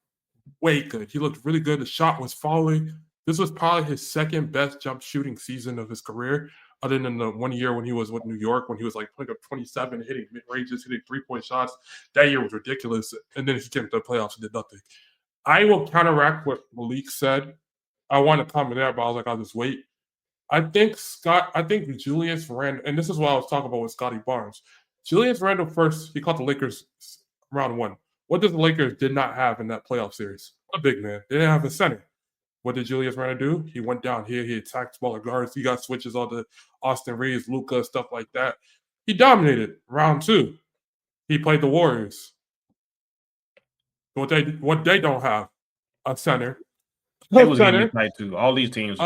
[SPEAKER 1] Way good. He looked really good. The shot was falling. This was probably his second best jump shooting season of his career, other than the 1 year when he was with New York, when he was like putting up 27, hitting mid-ranges, hitting 3-point shots. That year was ridiculous. And then he came to the playoffs and did nothing. I will counteract what Malik said. I want to comment there, but I was like, I'll just wait. I think Julius Randle, and this is what I was talking about with Scotty Barnes. Julius Randle first, he caught the Lakers round 1. What did the Lakers did not have in that playoff series? A big man. They didn't have a center. What did Julius Randle do? He went down here. He attacked smaller guards. He got switches on the Austin Reeves, Luka, stuff like that. He dominated round 2. He played the Warriors. What they don't have, a center.
[SPEAKER 2] They was getting tight too. All these teams.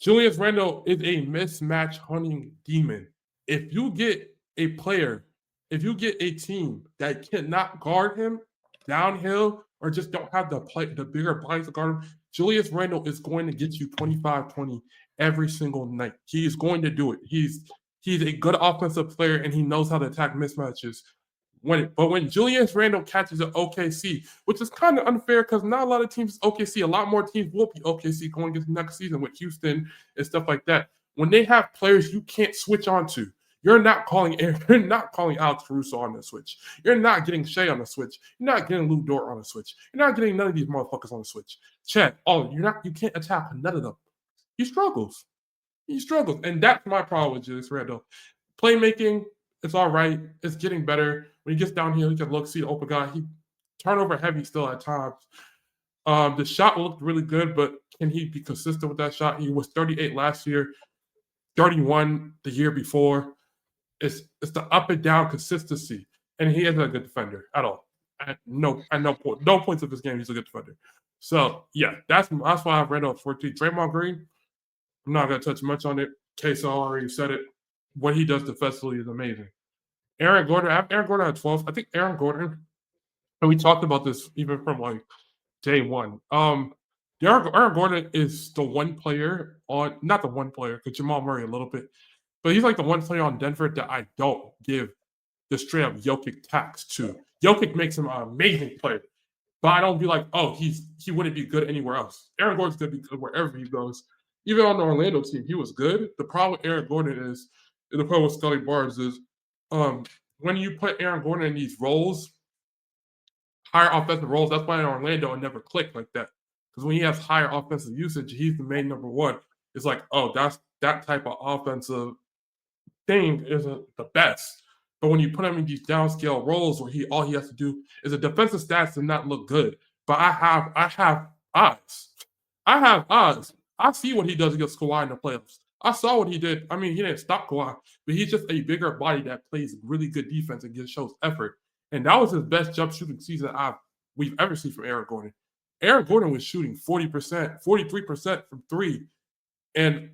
[SPEAKER 1] Julius Randle is a mismatch hunting demon. If you get a team that cannot guard him downhill or just don't have the bigger bodies to guard him, Julius Randle is going to get you 25-20 every single night. He is going to do it. He's a good offensive player and he knows how to attack mismatches. But when Julius Randle catches an OKC, which is kind of unfair because not a lot of teams OKC, a lot more teams will be OKC going into next season with Houston and stuff like that. When they have players you can't switch onto, you're not calling Alex Caruso on the switch. You're not getting Shea on the switch. You're not getting Lou Dort on the switch. You're not getting none of these motherfuckers on the switch. Chet, you can't attack none of them. He struggles. And that's my problem with Julius Randle. Playmaking, it's all right. It's getting better. When he gets down here, he can see the open guy. He turnover heavy still at times. The shot looked really good, but can he be consistent with that shot? He was 38 last year, 31 the year before. It's the up and down consistency, and he isn't a good defender at all. No points of his game, he's a good defender. So yeah, that's why I've read up 14. Draymond Green, I'm not gonna touch much on it. Queso already said it. What he does defensively is amazing. Aaron Gordon, I have Aaron Gordon at 12. I think Aaron Gordon, and we talked about this even from like day one. Aaron Gordon is the one player on, not the one player, because Jamal Murray a little bit, but he's like the one player on Denver that I don't give the straight up Jokic tax to. Jokic makes him an amazing player, but I don't be like, oh, he wouldn't be good anywhere else. Aaron Gordon's gonna be good wherever he goes. Even on the Orlando team, he was good. The problem with Aaron Gordon is, and the problem with Scotty Barnes is, when you put Aaron Gordon in these roles, higher offensive roles, that's why in Orlando it never clicked like that. Because when he has higher offensive usage, he's the main number one. It's like, oh, that type of offensive thing isn't the best. But when you put him in these downscale roles where all he has to do is the defensive stats do not look good. But I have eyes. I have eyes. I see what he does against Kawhi in the playoffs. I saw what he did. I mean, he didn't stop Kawhi, but he's just a bigger body that plays really good defense and shows effort. And that was his best jump shooting season we've ever seen from Aaron Gordon. Aaron Gordon was shooting 40%, 43% from three, and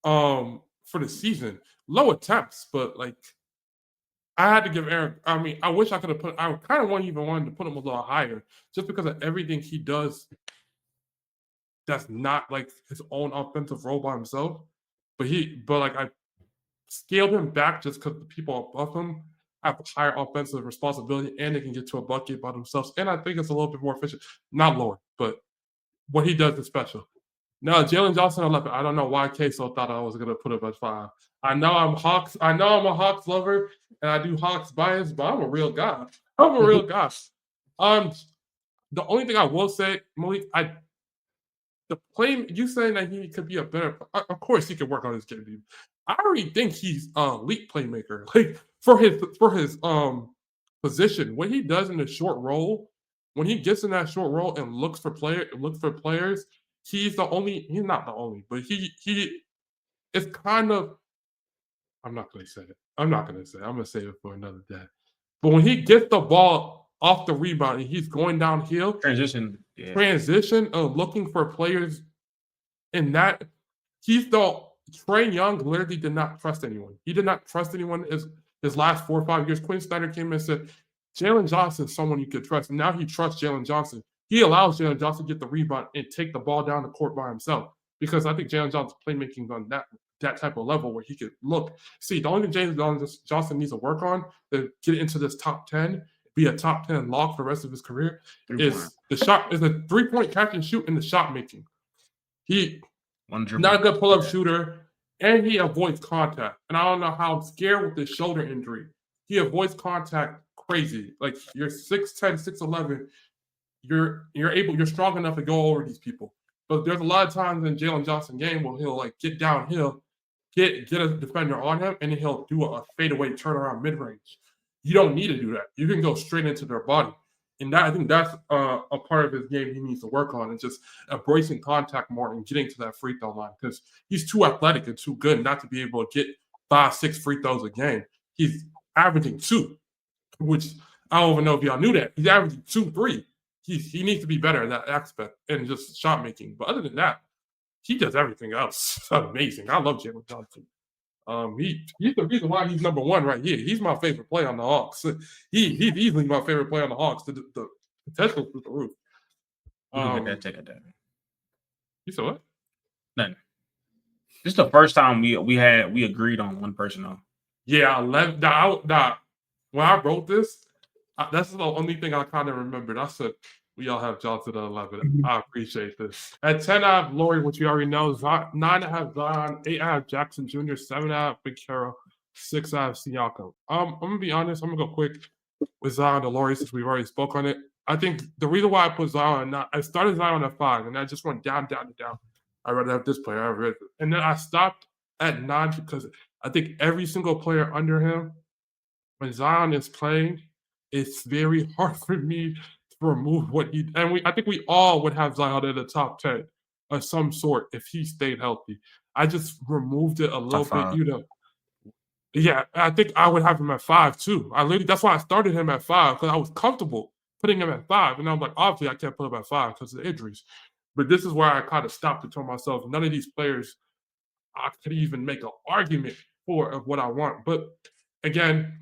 [SPEAKER 1] for the season, low attempts, but like I had to give Aaron. I mean, I wish I could have put. I kind of wanted to put him a little higher, just because of everything he does. That's not like his own offensive role by himself, but I scaled him back just because the people above him have higher offensive responsibility and they can get to a bucket by themselves. And I think it's a little bit more efficient. Not lower, but what he does is special. Now, Jalen Johnson 11. I don't know why Queso thought I was going to put him at 5. I know I'm a Hawks lover and I do Hawks bias, but I'm a real guy. The only thing I will say, Malik, you saying that he could be a better, of course he could work on his game, dude. I already think he's elite playmaker. Like for his position, what he does in the short roll, when he gets in that short roll and looks for players, he's not the only, but he is kind of, I'm not going to say it. I'm going to save it for another day. But when he gets the ball off the rebound and he's going downhill, transition looking for players in that, Trae Young literally did not trust anyone. He did not trust anyone his last 4 or 5 years. Quinn Snyder came in and said, Jalen Johnson is someone you could trust. And now he trusts Jalen Johnson. He allows Jalen Johnson to get the rebound and take the ball down the court by himself. Because I think Jalen Johnson's playmaking on that type of level where he could look. See, the only thing Jalen Johnson needs to work on to get into this top 10, be a top 10 lock for the rest of his career, is the 3-point catch and shoot and the shot making. He not a good pull-up shooter, and he avoids contact. And I don't know how I'm scared with this shoulder injury. He avoids contact crazy. Like you're 6'10", 6'11", you're strong enough to go over these people. But there's a lot of times in Jalen Johnson game where he'll like get downhill, get a defender on him, and then he'll do a fadeaway turnaround mid-range. You don't need to do that. You can go straight into their body. And I think that's a part of his game he needs to work on, and just embracing contact more and getting to that free throw line, because he's too athletic and too good not to be able to get 5-6 free throws a game. He's averaging 2, which I don't even know if y'all knew that. He's averaging 2-3. He needs to be better in that aspect and just shot making. But other than that, he does everything else. It's amazing. I love Jalen Johnson. He's the reason why he's number 1 right here. He's my favorite player on the Hawks. He's easily my favorite player on the Hawks. The potential through the roof.
[SPEAKER 2] Take it down.
[SPEAKER 1] You said what?
[SPEAKER 2] Nothing. This is the first time we agreed on one person though.
[SPEAKER 1] Yeah, when I wrote this, that's the only thing I kind of remembered. I said we all have Johnson at 11. I appreciate this. At 10, I have Laurie, which we already know. 9, I have Zion. 8, I have Jackson Jr. 7, I have Big Hero. 6, I have Siakam. I'm going to be honest. I'm going to go quick with Zion to Laurie since we've already spoke on it. I think the reason why I put Zion, I started Zion at 5, and I just went down. I'd rather have this player. And then I stopped at 9 because I think every single player under him, when Zion is playing, it's very hard for me remove what he and I think we all would have Zion in the top 10 of some sort if he stayed healthy. I just removed it a little bit, Yeah, I think I would have him at 5 too. That's why I started him at 5 because I was comfortable putting him at 5, and I'm like, obviously I can't put him at 5 because of the injuries. But this is where I kind of stopped and told myself, none of these players I could even make an argument for of what I want. But again,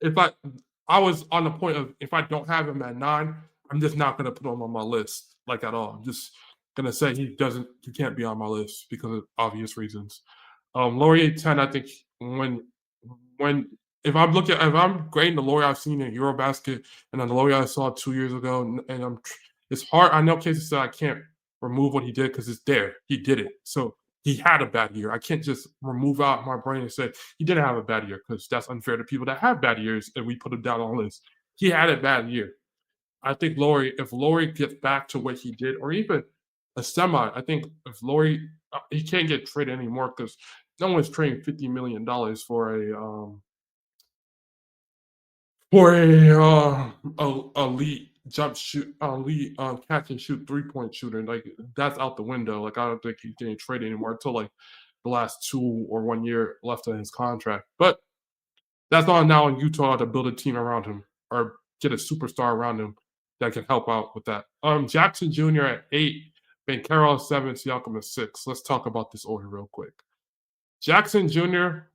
[SPEAKER 1] if I was on the point of if I don't have him at 9, I'm just not going to put him on my list like at all. I'm just going to say he can't be on my list because of obvious reasons. Laurier 10, I think when if I'm grading the Laurier I've seen in Eurobasket and then the Laurier I saw 2 years ago, and it's hard. I know cases that I can't remove what he did because it's there. He did it. So he had a bad year. I can't just remove out my brain and say he didn't have a bad year because that's unfair to people that have bad years and we put him down on the list. He had a bad year. I think if Laurier gets back to what he did, or even a semi, I think if Laurier, he can't get traded anymore because no one's trading $50 million for a elite jump shoot, elite catch and shoot 3-point shooter. Like that's out the window. Like I don't think he's getting traded anymore until like the last 2 or 1 year left of his contract. But that's all now in Utah to build a team around him or get a superstar around him that can help out with that. Jackson Jr. at 8, Banchero at 7, Siakam at 6. Let's talk about this order real quick. Jackson Jr.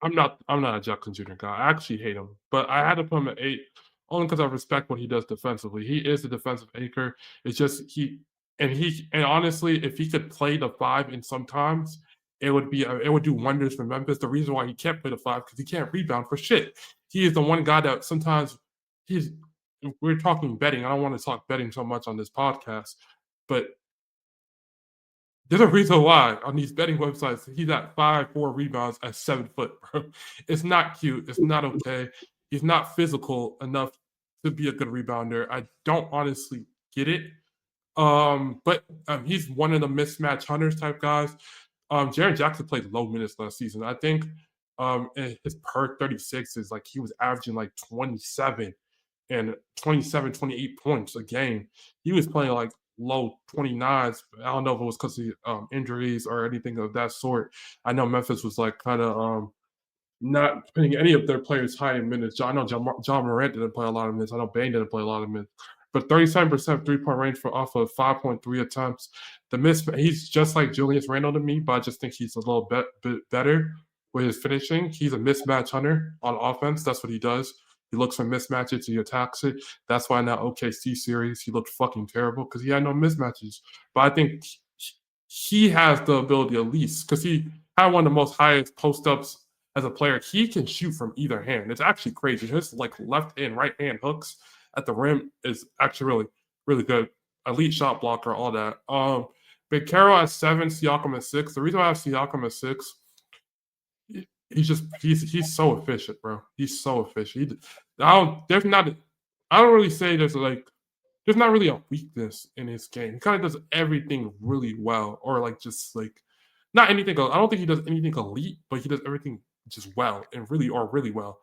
[SPEAKER 1] I'm not a Jackson Jr. guy. I actually hate him, but I had to put him at 8 only because I respect what he does defensively. He is a defensive anchor. It's just and honestly, if he could play the 5 in sometimes, it would do wonders for Memphis. The reason why he can't play the 5 because he can't rebound for shit. He is the one guy that sometimes we're talking betting. I don't want to talk betting so much on this podcast, but there's a reason why on these betting websites he's at 5'4" rebounds at 7 foot, bro. It's not cute. It's not okay. He's not physical enough to be a good rebounder. I don't honestly get it. But he's one of the mismatch hunters type guys. Jaren Jackson played low minutes last season. I think his per 36 is like he was averaging like 27 and 27, 28 points a game. He was playing like low 29s. I don't know if it was because of injuries or anything of that sort. I know Memphis was like kind of not putting any of their players high in minutes. I know John Morant didn't play a lot of minutes. I know Bane didn't play a lot of minutes. But 37% 3-point range off of 5.3 attempts. He's just like Julius Randle to me, but I just think he's a little bit better with his finishing. He's a mismatch hunter on offense. That's what he does. He looks for mismatches. He attacks it. That's why in that OKC series he looked fucking terrible because he had no mismatches. But I think he has the ability at least because he had one of the most highest post-ups as a player. He can shoot from either hand. It's actually crazy. His like left and right hand hooks at the rim is actually really, really good. Elite shot blocker, all that. Banchero at 7, Siakam at 6. The reason why I have Siakam at 6, he's so efficient, bro. He's so efficient. I don't really say there's not really a weakness in his game. He kind of does everything really well, or like just like not anything. I don't think he does anything elite, but he does everything just well and really well.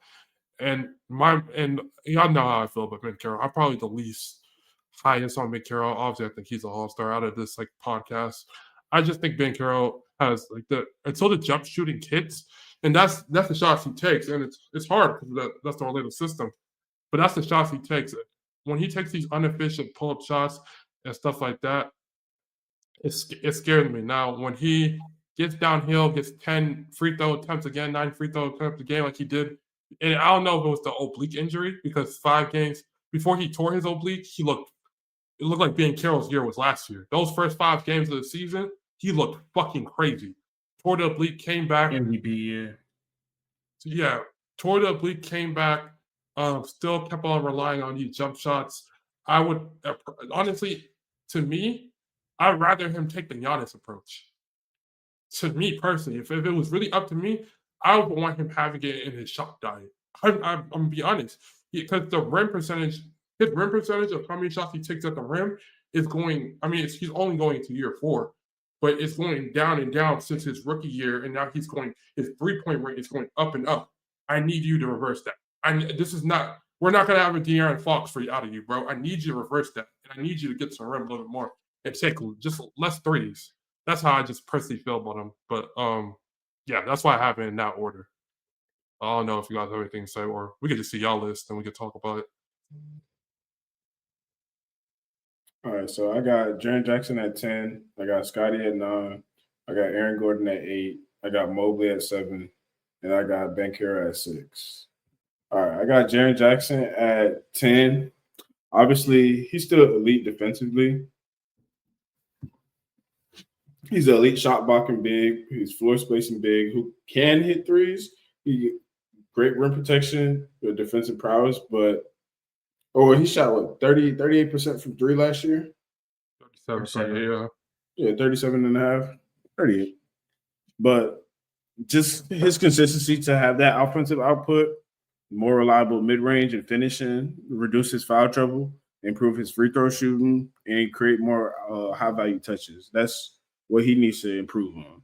[SPEAKER 1] And y'all know how I feel about Banchero. I'm probably the least highest on Banchero. Obviously, I think he's an all-star out of this like podcast. I just think Banchero has like until the jump shooting hits, and that's the shots he takes, and it's hard because that's the Orlando system. But that's the shots he takes. When he takes these inefficient pull-up shots and stuff like that, it scares me. Now, when he gets downhill, gets 10 free throw attempts again, 9 free throw attempts a game like he did, and I don't know if it was the oblique injury because 5 games before he tore his oblique, it looked like Banchero's year was last year. Those first 5 games of the season, he looked fucking crazy. Tore the oblique, came back.
[SPEAKER 2] MVP,
[SPEAKER 1] yeah. Tore the oblique, came back. Still kept on relying on these jump shots. I would honestly, to me, I'd rather him take the Giannis approach. To me personally, if it was really up to me, I would want him having it in his shot diet. I'm gonna be honest, because the rim percentage, his rim percentage of how many shots he takes at the rim is going. I mean, he's only going to year 4, but it's going down and down since his rookie year, and now his 3-point rate is going up and up. I need you to reverse that. This is not we're not gonna have a De'Aaron Fox for you out of you, bro. I need you to reverse that, and I need you to get to the rim a little bit more and take just less threes. That's how I just personally feel about him. But yeah, that's why I have it in that order. I don't know if you guys have anything to say, or we could just see y'all list and we could talk about it.
[SPEAKER 3] All right, so I got Jaren Jackson at 10. I got Scotty at 9. I got Aaron Gordon at 8. I got Mobley at 7. And I got Bankera at 6. All right, I got Jaren Jackson at 10. Obviously, he's still elite defensively. He's an elite shot blocking big. He's floor spacing big who can hit threes. He great rim protection with defensive prowess, but he shot what 38% from 3 last year.
[SPEAKER 1] 37,
[SPEAKER 3] yeah, 37.5, 38. But just his consistency to have that offensive output, more reliable mid-range and finishing, reduce his foul trouble, improve his free throw shooting, and create more high-value touches. That's what he needs to improve on.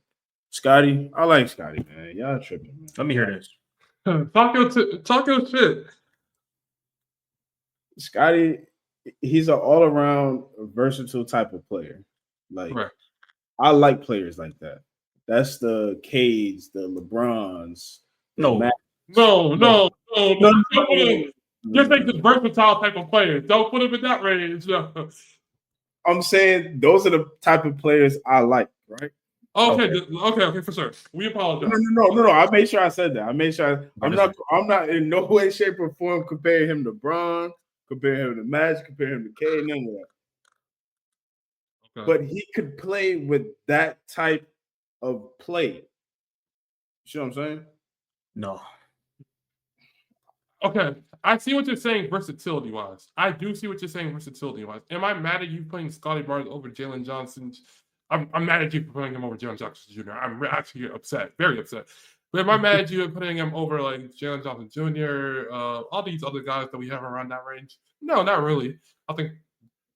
[SPEAKER 3] Scotty, I like Scotty, man. Y'all tripping, man.
[SPEAKER 2] Let me hear this.
[SPEAKER 1] Talk your shit.
[SPEAKER 3] Scotty, he's an all-around versatile type of player. Like,
[SPEAKER 1] right.
[SPEAKER 3] I like players like that. That's the Cades, the LeBrons.
[SPEAKER 1] No. Just like this versatile type of players. Don't put him in that range.
[SPEAKER 3] I'm saying those are the type of players I like, right?
[SPEAKER 1] Okay, for sure. We apologize.
[SPEAKER 3] No. I made sure I said that. I made sure I'm not in no way, shape, or form comparing him to Bron, comparing him to Magic, comparing him to K, none of that. Okay. But he could play with that type of play. You see what I'm saying?
[SPEAKER 2] No.
[SPEAKER 1] Okay, I see what you're saying versatility-wise. I do see what you're saying versatility-wise. Am I mad at you putting Scotty Barnes over Jalen Johnson? I'm mad at you for putting him over Jalen Johnson Jr. I'm actually upset, very upset. But am I mad at you for putting him over like Jalen Johnson Jr., all these other guys that we have around that range? No, not really. I think,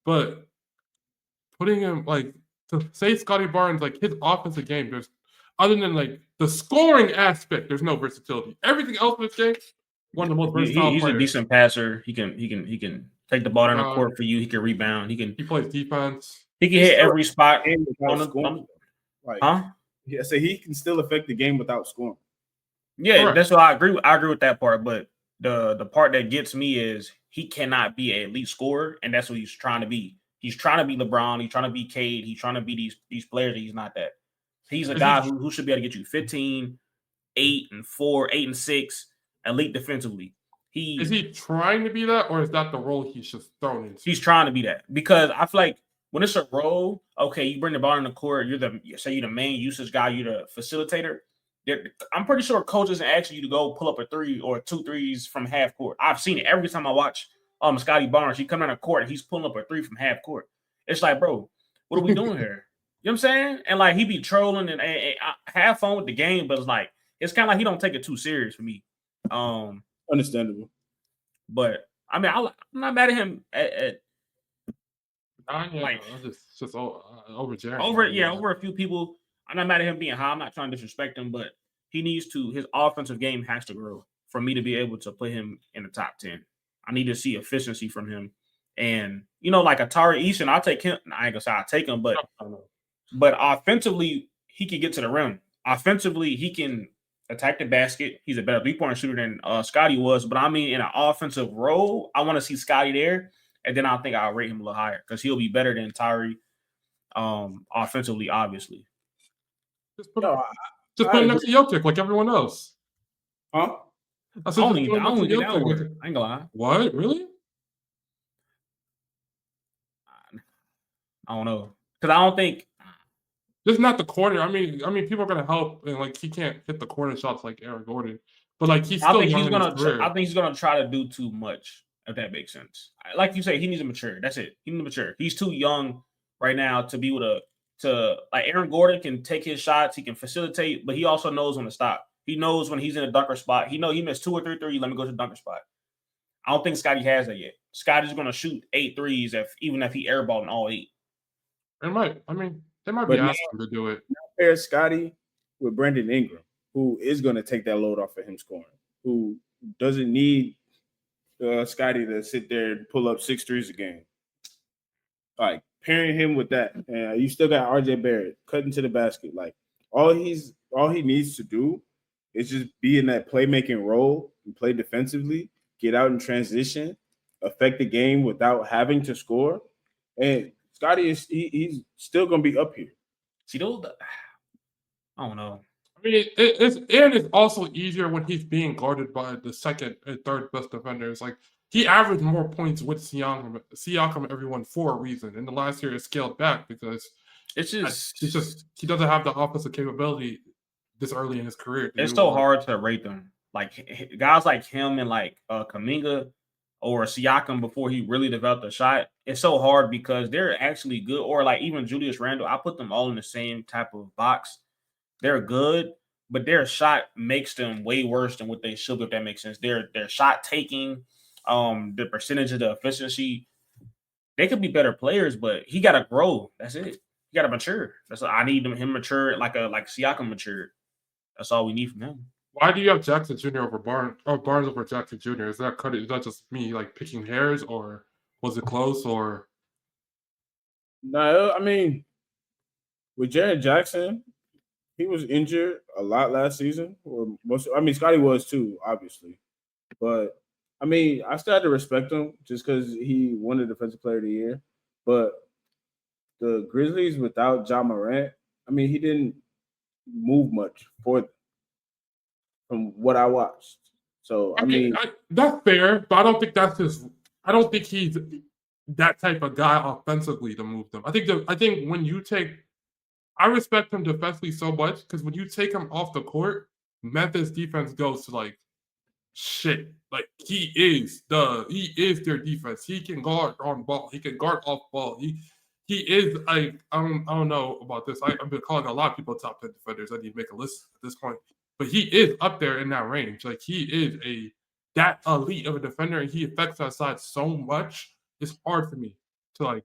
[SPEAKER 1] but putting him like to say Scotty Barnes, like his offensive game, there's other than like the scoring aspect, there's no versatility. Everything else in this game, one of the most versatile
[SPEAKER 2] he's
[SPEAKER 1] players.
[SPEAKER 2] A decent passer. He can take the ball down the court for you. He can rebound. He plays
[SPEAKER 1] defense.
[SPEAKER 2] He can hit every spot.
[SPEAKER 3] Yeah, so he can still affect the game without scoring.
[SPEAKER 2] Yeah, correct. That's what I agree. I agree with that part. But the part that gets me is he cannot be an elite scorer, and that's what he's trying to be. He's trying to be LeBron. He's trying to be Cade. He's trying to be these players, and he's not that. He's a guy who should be able to get you 15, 8 and 4, 8 and 6, elite defensively.
[SPEAKER 1] Is he trying to be that, or is that the role he's just thrown into?
[SPEAKER 2] He's trying to be that because I feel like when it's a role, okay, you bring the ball in the court, you're the main usage guy, you're the facilitator. I'm pretty sure coaches are asking you to go pull up a 3 or 2 threes from half court. I've seen it every time I watch Scotty Barnes. He come down the court and he's pulling up a 3 from half court. It's like, bro, what are we doing here? You know what I'm saying? And like he be trolling and have fun with the game, but it's kind of like he don't take it too serious for me.
[SPEAKER 3] Understandable.
[SPEAKER 2] But I mean, I'm not mad at him
[SPEAKER 1] just over Jared.
[SPEAKER 2] Over a few people. I'm not mad at him being high. I'm not trying to disrespect him, but his offensive game has to grow for me to be able to put him in the top 10. I need to see efficiency from him. And, like Atari Easton, I'll take him. I ain't gonna say I'll take him, but offensively, he can get to the rim. Offensively, he can attack the basket. He's a better three-point shooter than Scotty was. But I mean, in an offensive role, I want to see Scotty there. And then I think I'll rate him a little higher because he'll be better than Tyree offensively, obviously.
[SPEAKER 1] Just put him next to Jokic like everyone else.
[SPEAKER 3] Huh?
[SPEAKER 2] I only get that word. I ain't gonna lie.
[SPEAKER 1] What? Really?
[SPEAKER 2] I don't know. Because I don't think
[SPEAKER 1] just not the corner. I mean, people are gonna help, and like he can't hit the corner shots like Aaron Gordon, but like he's still. I think
[SPEAKER 2] he's gonna try to do too much. If that makes sense. Like you say, he needs to mature. That's it. He needs to mature. He's too young right now to be able to like Aaron Gordon can take his shots. He can facilitate, but he also knows when to stop. He knows when he's in a dunker spot. He missed 2 or 3 threes. Let me go to the dunker spot. I don't think Scotty has that yet. Scotty's going to shoot 8 threes even if he airballing all 8.
[SPEAKER 1] They might be asking him to do it.
[SPEAKER 3] Pair Scotty with Brandon Ingram, who is going to take that load off of him scoring, who doesn't need Scotty to sit there and pull up 6 threes a game. Like pairing him with that, and you still got RJ Barrett cutting to the basket. Like all he needs to do is just be in that playmaking role and play defensively, get out in transition, affect the game without having to score. And Scotty he's still gonna be up here.
[SPEAKER 2] See those? I don't know.
[SPEAKER 1] I mean, it's also easier when he's being guarded by the second and third best defenders. Like he averaged more points with Siakam everyone for a reason. In the last year, it scaled back because
[SPEAKER 2] It's just
[SPEAKER 1] he doesn't have the offensive capability this early in his career.
[SPEAKER 2] It's so hard to rate them. Like guys like him and like Kuminga or Siakam before he really developed a shot. It's so hard because they're actually good. Or like even Julius Randle, I put them all in the same type of box. They're good, but their shot makes them way worse than what they should be, if that makes sense. Their shot taking, the percentage of the efficiency, they could be better players, but he got to grow. That's it. He got to mature. That's what I need him mature like Siakam matured. That's all we need from him.
[SPEAKER 1] Why do you have Jackson Jr. over Barnes? Or Barnes over Jackson Jr.? Is that just me like picking hairs, or was it close? Or
[SPEAKER 3] no, I mean, with Jaren Jackson, he was injured a lot last season. Scotty was too, obviously. But I mean, I still had to respect him just because he won the Defensive Player of the Year. But the Grizzlies without Ja Morant, I mean, he didn't move much for them from what I watched. So I mean,
[SPEAKER 1] that's fair, but I don't think that's his. I don't think he's that type of guy offensively to move them. I think when you take, I respect him defensively so much because when you take him off the court, Memphis defense goes to like shit. Like he is their defense. He can guard on ball. He can guard off ball. He is like I don't know about this. I've been calling a lot of people top 10 defenders. I need to make a list at this point. But he is up there in that range. Like he is that elite of a defender, and he affects that side so much. It's hard for me to like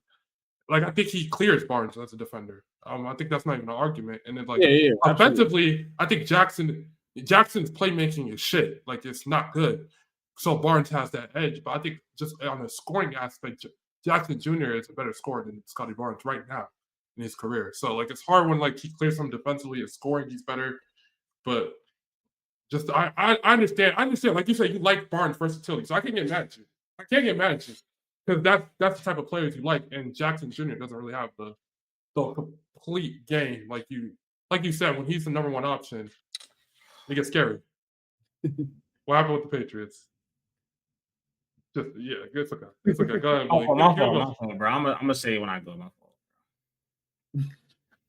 [SPEAKER 1] I think he clears Barnes as a defender. I think that's not even an argument. And then offensively, I think Jackson's playmaking is shit. Like it's not good. So Barnes has that edge. But I think just on the scoring aspect, Jackson Jr. is a better scorer than Scotty Barnes right now in his career. So like it's hard when like he clears him defensively and scoring, he's better. But just I understand. Like you said, you like Barnes' versatility, so I can't get mad at you. Because that's the type of players you like, and Jackson Jr. doesn't really have the complete game like you said. When he's the number one option, it gets scary. What happened with the Patriots? It's okay. Go ahead, Blake.
[SPEAKER 2] My fault, bro. I'm gonna say it when I go. My fault.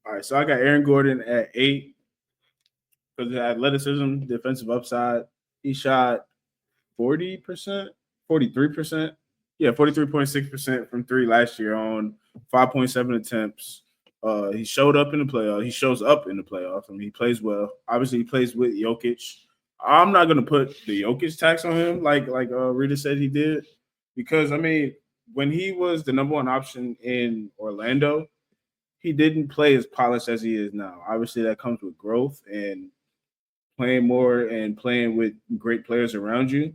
[SPEAKER 3] All right, so I got Aaron Gordon at 8. Because of athleticism, defensive upside, he shot 40%, 43%. Yeah, 43.6% from 3 last year on 5.7 attempts. He showed up in the playoffs. He shows up in the playoffs. I mean, he plays well. Obviously, he plays with Jokic. I'm not going to put the Jokic tax on him like Rita said he did. Because, I mean, when he was the number one option in Orlando, he didn't play as polished as he is now. Obviously, that comes with growth and playing more and playing with great players around you.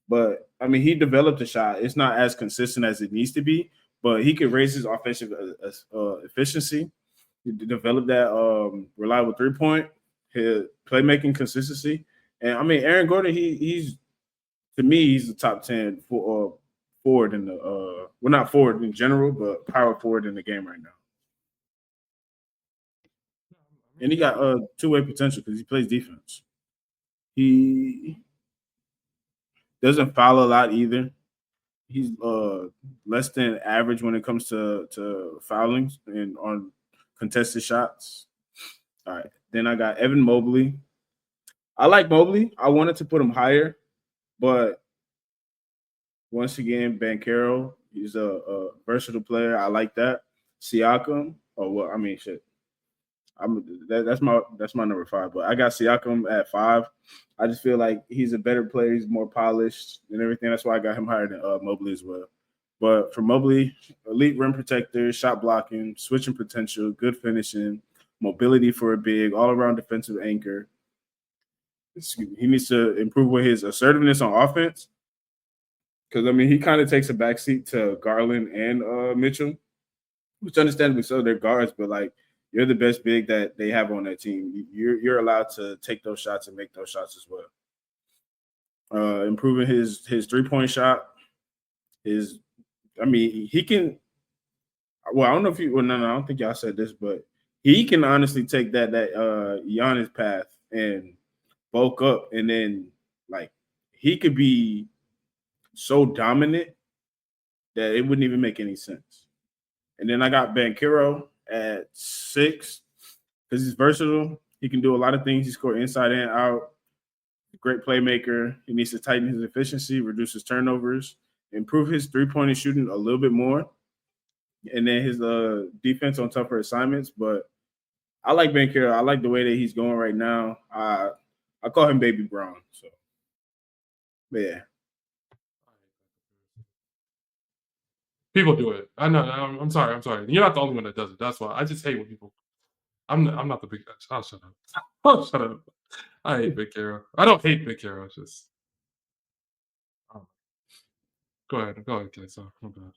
[SPEAKER 3] But, I mean, he developed a shot. It's not as consistent as it needs to be, but he could raise his offensive efficiency. He developed that reliable three-point, his playmaking consistency. And, I mean, Aaron Gordon, he's to me, he's the top 10 forward in the not forward in general, but power forward in the game right now. And he got two-way potential because he plays defense. He doesn't foul a lot either. He's less than average when it comes to fouling and on contested shots. All right. Then I got Evan Mobley. I like Mobley. I wanted to put him higher, but once again, Banchero, he's a versatile player. I like that. Siakam. That's my number 5. But I got Siakam at 5. I just feel like he's a better player. He's more polished and everything. That's why I got him higher than Mobley as well. But for Mobley, elite rim protector, shot blocking, switching potential, good finishing, mobility for a big, all-around defensive anchor. He needs to improve with his assertiveness on offense Because, I mean, he kind of takes a backseat to Garland and Mitchell, which understandably so, they're guards, but, like, you're the best big that they have on that team. You're allowed to take those shots and make those shots as well. Improving his 3-point shot is, I mean, he can. Well, I don't know if you. Well, no, I don't think y'all said this, but he can honestly take that Giannis path and bulk up, and then like he could be so dominant that it wouldn't even make any sense. And then I got Banchero at 6 because he's versatile. He can do a lot of things. He scored inside and out. Great playmaker. He needs to tighten his efficiency, reduce his turnovers, improve his 3-point shooting a little bit more, and then his defense on tougher assignments. But I like Banchero. I like the way that he's going right now. I call him Baby Brown. So, but yeah.
[SPEAKER 1] People do it. I know. I'm sorry. You're not the only one that does it. That's why I just hate when people. I'm not the big. I'll shut up. I'll shut up. I hate Big Hero. I don't hate Big Hero. It's just. Go ahead, guys. My bad.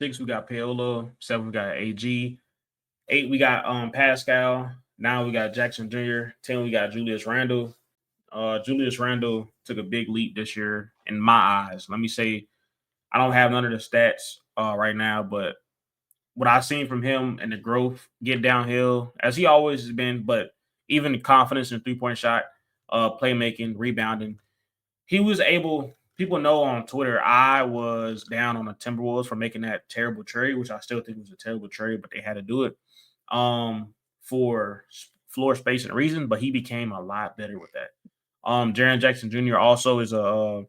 [SPEAKER 2] 6, we got Paolo. 7, we got AG. 8, we got Pascal. 9, we got Jackson Jr. 10, we got Julius Randle. Julius Randle took a big leap this year in my eyes. Let me say, I don't have none of the stats right now, but what I've seen from him and the growth get downhill, as he always has been, but even the confidence in 3-point shot, playmaking, rebounding, he was able. People know on Twitter I was down on the Timberwolves for making that terrible trade, which I still think was a terrible trade, but they had to do it for floor space and reason. But he became a lot better with that. Jaren Jackson Jr. also is a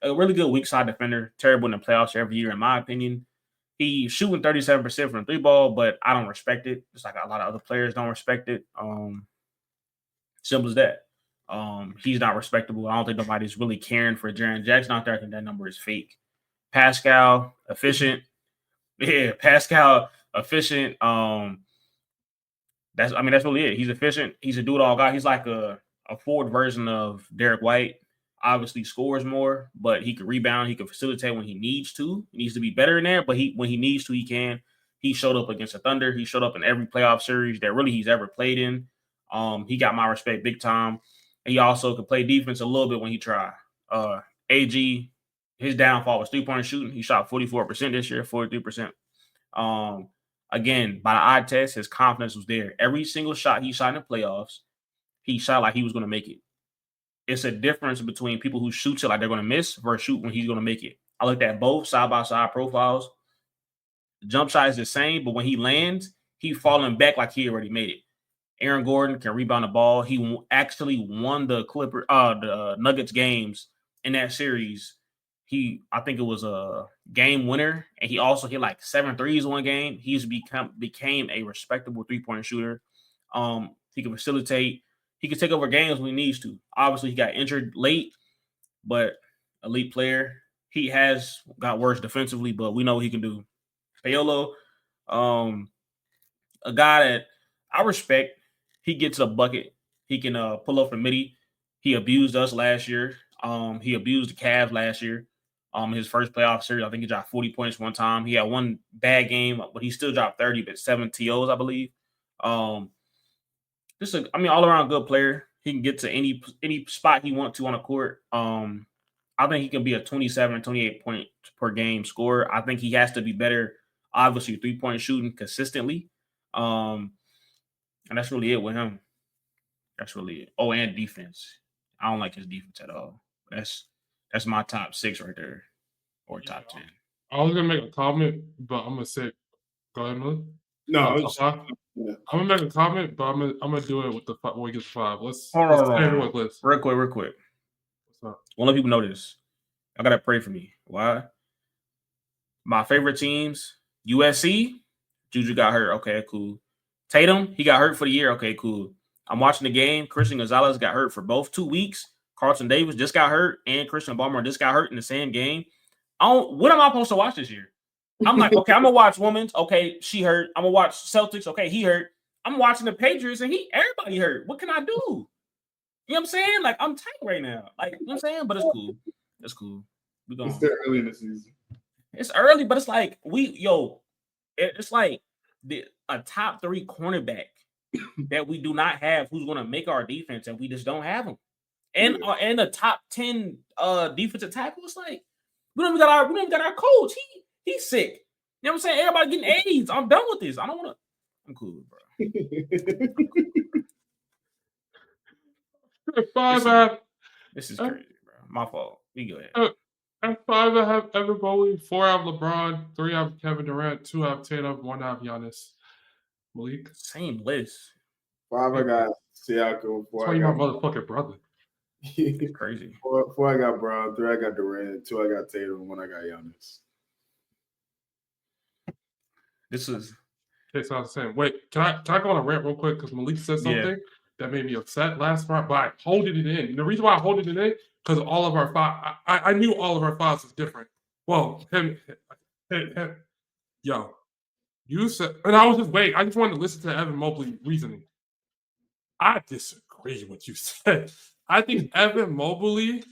[SPEAKER 2] really good weak side defender. Terrible in the playoffs every year, in my opinion. He's shooting 37% from the 3-ball, but I don't respect it. Just like a lot of other players don't respect it. Simple as that. He's not respectable. I don't think nobody's really caring for Jaren Jackson out there. I think that number is fake. Pascal, efficient. Yeah, Pascal, efficient. That's really it. He's efficient. He's a do-it-all guy. He's like a forward version of Derek White. Obviously scores more, but he can rebound. He can facilitate when he needs to. He needs to be better in there, but when he needs to, he can. He showed up against the Thunder. He showed up in every playoff series that really he's ever played in. He got my respect big time. He also could play defense a little bit when he tried. AG, his downfall was 3-point shooting. He shot 44% this year, 43%. Again, by the eye test, his confidence was there. Every single shot he shot in the playoffs, he shot like he was going to make it. It's a difference between people who shoot it like they're going to miss versus shoot when he's going to make it. I looked at both side-by-side profiles. The jump shot is the same, but when he lands, he's falling back like he already made it. Aaron Gordon can rebound the ball. He actually won the Nuggets games in that series. I think it was a game winner, and he also hit like 7 threes one game. He's became a respectable 3-point shooter. He can facilitate. He can take over games when he needs to. Obviously, he got injured late, but elite player. He has got worse defensively, but we know what he can do. Paolo, a guy that I respect. He gets a bucket. He can pull up from midi. He abused us last year. He abused the Cavs last year. His first playoff series, I think he dropped 40 points one time. He had one bad game, but he still dropped 30, but 7 TOs, I believe. All around good player. He can get to any spot he wants to on the court. I think he can be a 27, 28 point per game scorer. I think he has to be better, obviously, 3-point shooting consistently. And that's really it with him. That's really it. Oh, and defense. I don't like his defense at all. That's my top 6 right there, or top 10.
[SPEAKER 1] I was gonna make a comment, but I'm gonna say, go ahead, Miller.
[SPEAKER 3] No,
[SPEAKER 1] I'm gonna make a comment, but I'm gonna do it with the when we get to 5. Let's
[SPEAKER 2] hold on. Real quick.
[SPEAKER 1] What's up?
[SPEAKER 2] Won't let people know this. I gotta pray for me. Why? My favorite teams: USC. Juju got hurt. Okay, cool. Tatum, he got hurt for the year. Okay, cool. I'm watching the game. Christian Gonzalez got hurt for both 2 weeks. Carlton Davis just got hurt, and Christian Balmer just got hurt in the same game. What am I supposed to watch this year? I'm like, okay, I'm gonna watch women's. Okay, she hurt. I'm gonna watch Celtics. Okay, he hurt. I'm watching the Patriots, and everybody hurt. What can I do? You know what I'm saying? Like, I'm tight right now. Like, you know what I'm saying? But it's cool. It's cool.
[SPEAKER 3] It's still early in the season.
[SPEAKER 2] It's early, but it's like it's like a top 3 cornerback that we do not have who's going to make our defense, and we just don't have him. And a top 10 defensive tackle. It's like we don't even got our coach. He's sick. You know what I'm saying? Everybody getting AIDS. I'm done with this. I don't want to. I'm cool, bro. This is crazy, bro. My fault. You go ahead.
[SPEAKER 1] At 5, I have Evan Mobley. 4, I have LeBron. 3, I have Kevin Durant. 2, I have Tatum. 1, I have Giannis. Malik.
[SPEAKER 2] Same list.
[SPEAKER 3] 5, I got Siakam. 4,
[SPEAKER 1] That's why you're my motherfucking brother.
[SPEAKER 2] Crazy.
[SPEAKER 3] 4, I got Brown. 3, I got Durant. 2, I got Tatum. 1, I got Giannis.
[SPEAKER 2] This is.
[SPEAKER 1] Okay, so I was saying, wait, can I go on a rant real quick? Because Malik said something that made me upset last round, but I holded it in. And the reason why I holded it in, because all of our five, I knew all of our files was different. Well, him, yo, you said, and I was just waiting. I just wanted to listen to Evan Mobley reasoning. I disagree with what you said. I think Evan Mobley